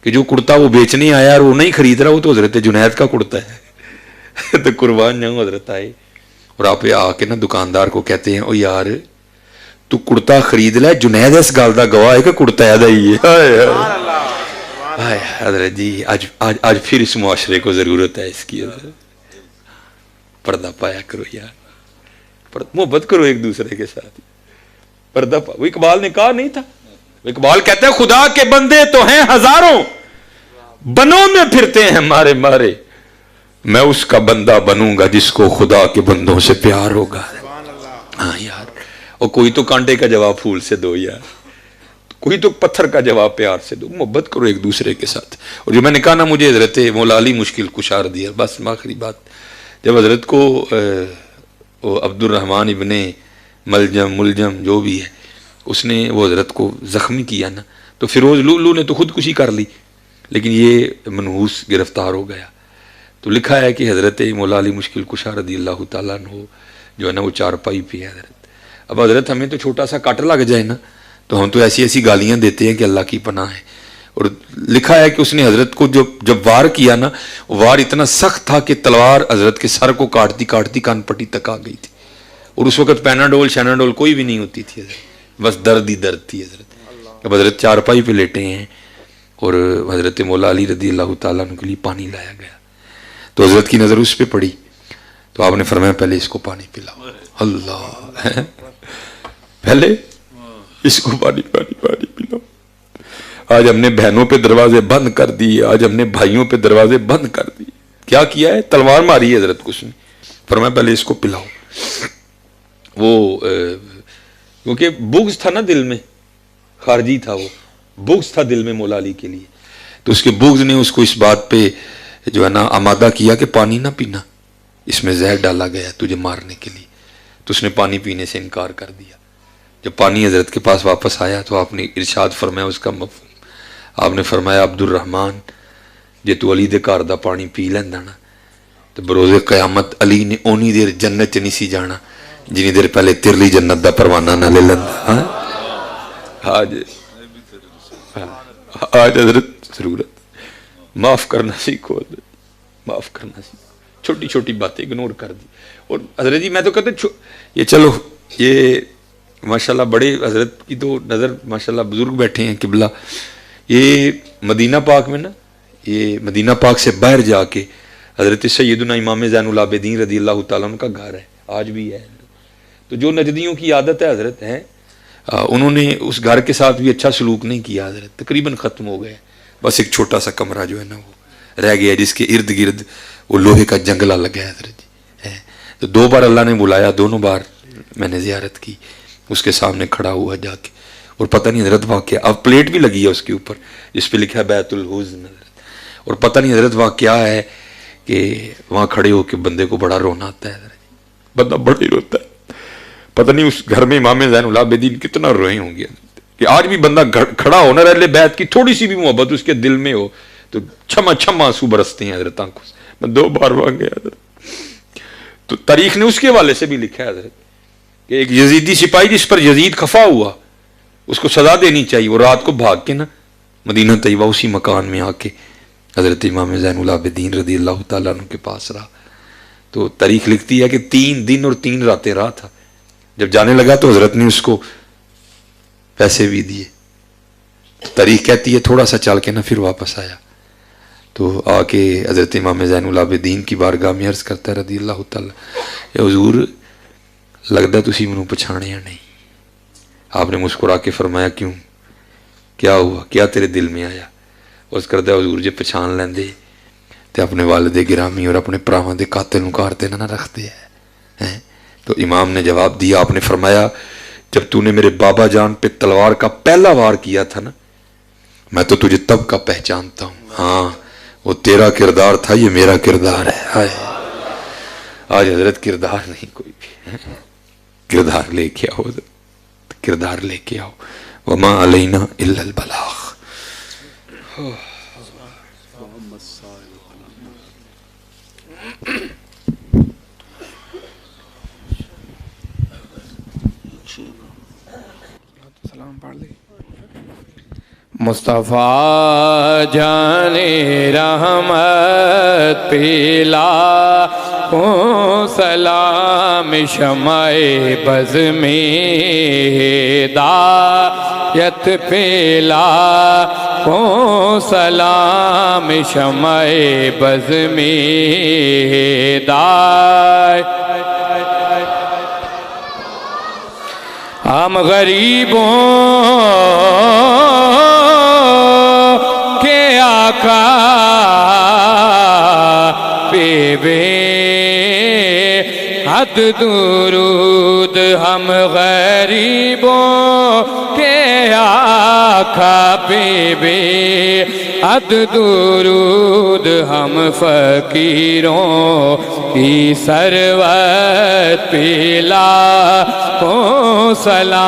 کہ جو کرتا وہ بیچنے آیا اور وہ نہیں خرید رہا، وہ تو حضرت جنید کا کرتا ہے۔ تو قربان جاؤں حضرت آئے اور آپ آ کے نا دکاندار کو کہتے ہیں او یار تو کرتا خرید لے، جنید اس گل دا گواہ ہے کہ کرتا ہے ہی ہے۔ حضرت جی آج پھر اس معاشرے کو ضرورت ہے اس کی، پردہ پایا کرو یار، محبت کرو ایک دوسرے کے ساتھ، پردہ پا۔ وہ اقبال نے کہا نہیں تھا، اقبال کہتا ہے خدا کے بندے تو ہیں ہزاروں، بنوں میں پھرتے ہیں مارے مارے، میں اس کا بندہ بنوں گا جس کو خدا کے بندوں سے پیار ہوگا۔ ہاں یار، اور کوئی تو کانٹے کا جواب پھول سے دو یار، کوئی تو پتھر کا جواب پیار سے دو، محبت کرو ایک دوسرے کے ساتھ۔ اور جو میں نے کہا نا مجھے حضرت مولا علی مشکل کشا دیا، بس آخری بات، جب حضرت کو عبد الرحمن ابن ملجم جو بھی ہے اس نے وہ حضرت کو زخمی کیا نا، تو فیروز لولو نے تو خودکشی کر لی، لیکن یہ منحوس گرفتار ہو گیا۔ تو لکھا ہے کہ حضرت مولا علی مشکل کشا رضی اللہ تعالیٰ عنہ جو ہے نا وہ چارپائی پہ ہے حضرت۔ اب حضرت ہمیں تو چھوٹا سا کٹ لگ جائے نا تو ہم تو ایسی ایسی گالیاں دیتے ہیں کہ اللہ کی پناہ ہے۔ اور لکھا ہے کہ اس نے حضرت کو جب وار کیا نا، وار اتنا سخت تھا کہ تلوار حضرت کے سر کو کاٹتی کاٹتی کان پٹی تک آ گئی تھی، اور اس وقت پیناڈول شیناڈول کوئی بھی نہیں ہوتی تھی حضرت، بس درد ہی درد تھی حضرت۔ اب حضرت چارپائی پہ لیٹے ہیں اور حضرت مولا علی رضی اللہ تعالیٰ عنہ کے لیے پانی لایا گیا، تو حضرت کی نظر اس پہ پڑی تو آپ نے فرمایا پہلے اس کو پانی پلاؤ۔ اللہ، پہلے اس کو پانی پلاؤ۔ آج ہم نے بہنوں پہ دروازے بند کر دیے، آج ہم نے بھائیوں پہ دروازے بند کر دیے۔ کیا کیا ہے؟ تلوار ماری ہے حضرت کو، اس نے فرمایا پہلے اس کو پلاؤ۔ وہ کیونکہ بغض تھا نا دل میں، خارجی تھا، وہ بغض تھا دل میں مولا علی کے لیے، تو اس کے بغض نے اس کو اس بات پہ جو ہے نا آمادہ کیا کہ پانی نہ پینا، اس میں زہر ڈالا گیا تجھے مارنے کے لیے۔ تو اس نے پانی پینے سے انکار کر دیا۔ جب پانی حضرت کے پاس واپس آیا تو آپ نے ارشاد فرمایا اس کا مفہوم، آپ نے فرمایا عبد الرحمن جے تو علی دے گھر دا پانی پی لیندا نا تو بروز قیامت علی نے اونی دیر جنت چ نہیں سی جانا جنی دیر پہلے تیرلی جنت دا پروانہ نہ لے لیندا۔ آج حضرت ضرورت معاف کرنا سیکھو، معاف کرنا سیکھو، چھوٹی چھوٹی باتیں اگنور کر دی۔ اور حضرت جی میں تو کہتے یہ چلو یہ ماشاءاللہ بڑے حضرت کی تو نظر ماشاءاللہ بزرگ بیٹھے ہیں قبلہ، یہ مدینہ پاک میں نا، یہ مدینہ پاک سے باہر جا کے حضرت سیدنا امام زین العابدین رضی اللہ تعالیٰ عنہ کا گھر ہے، آج بھی ہے۔ تو جو نجدیوں کی عادت ہے حضرت ہے، انہوں نے اس گھر کے ساتھ بھی اچھا سلوک نہیں کیا حضرت، تقریباً ختم ہو گئے، بس ایک چھوٹا سا کمرہ جو ہے نا وہ رہ گیا جس کے ارد گرد وہ لوہے کا جنگلہ لگا ہے حضرت جی۔ تو 2 بار اللہ نے بلایا، دونوں بار میں نے زیارت کی، اس کے سامنے کھڑا ہوا جا کے، اور پتہ نہیں حضرت واقعہ، اب پلیٹ بھی لگی ہے اس کے اوپر جس پہ لکھا ہے بیت الحزن حضرت، اور پتہ نہیں حضرت واقعہ کیا ہے کہ وہاں کھڑے ہو کے بندے کو بڑا رونا آتا ہے حضرت، بندہ بڑا ہی روتا ہے، پتہ نہیں اس گھر میں امام زین العابدین کتنا روئے ہوں گے کہ آج بھی بندہ کھڑا ہو نہ رہے بیت کی تھوڑی سی بھی محبت اس کے دل میں ہو تو چھما چھما آنسو برستے ہیں حضرت آنکھوں سے۔ میں 2 بار وہاں گیا حضرت، تو تاریخ نے اس کے حوالے سے بھی لکھا ہے حضرت کہ ایک یزیدی سپاہی جس پر یزید خفا ہوا اس کو سزا دینی چاہیے، وہ رات کو بھاگ کے نا مدینہ طیبہ اسی مکان میں آ کے حضرت امام زین العابدین رضی اللہ تعالیٰ عنہ کے پاس رہا تو تاریخ لکھتی ہے کہ 3 دن اور 3 راتیں رہا تھا. جب جانے لگا تو حضرت نے اس کو پیسے بھی دیے. تاریخ کہتی ہے تھوڑا سا چل کے نہ پھر واپس آیا تو آ کے حضرت امام زین العابدین کی بارگاہ میں عرض کرتا ہے رضی اللہ تعالیٰ اے حضور لگتا تسی منوں پچھاڑیا نہیں. آپ نے مسکرا کے فرمایا کیوں، کیا ہوا، کیا تیرے دل میں آیا؟ اس کرتا ہے حضور جے پچھان لیندے تے اپنے والد گرامی اور اپنے پراواں دے قاتل نوں کارتے نہ رکھتے ہیں. تو امام نے جواب دیا، آپ نے فرمایا جب تو نے میرے بابا جان پہ تلوار کا پہلا وار کیا تھا نا میں تو تجھے تب کا پہچانتا ہوں. ہاں وہ تیرا کردار تھا، یہ میرا کردار ہے. ہائے آج حضرت کردار نہیں کوئی بھی، کردار لے کے آؤ، کردار لے کے آؤ. وما علینا الا البلاغ. مصطفیٰ جان رحمت پیلا کو سلام شمع بز میں ہدایت پیلا کو سلام شمع بز میں ہدایت. ہم غریبوں کے آقا پہ بے حد درود، ہم غریبوں کے آقا پہ بے حد درود، ہم فقیروں کی ثروت پہ لاکھوں سلام.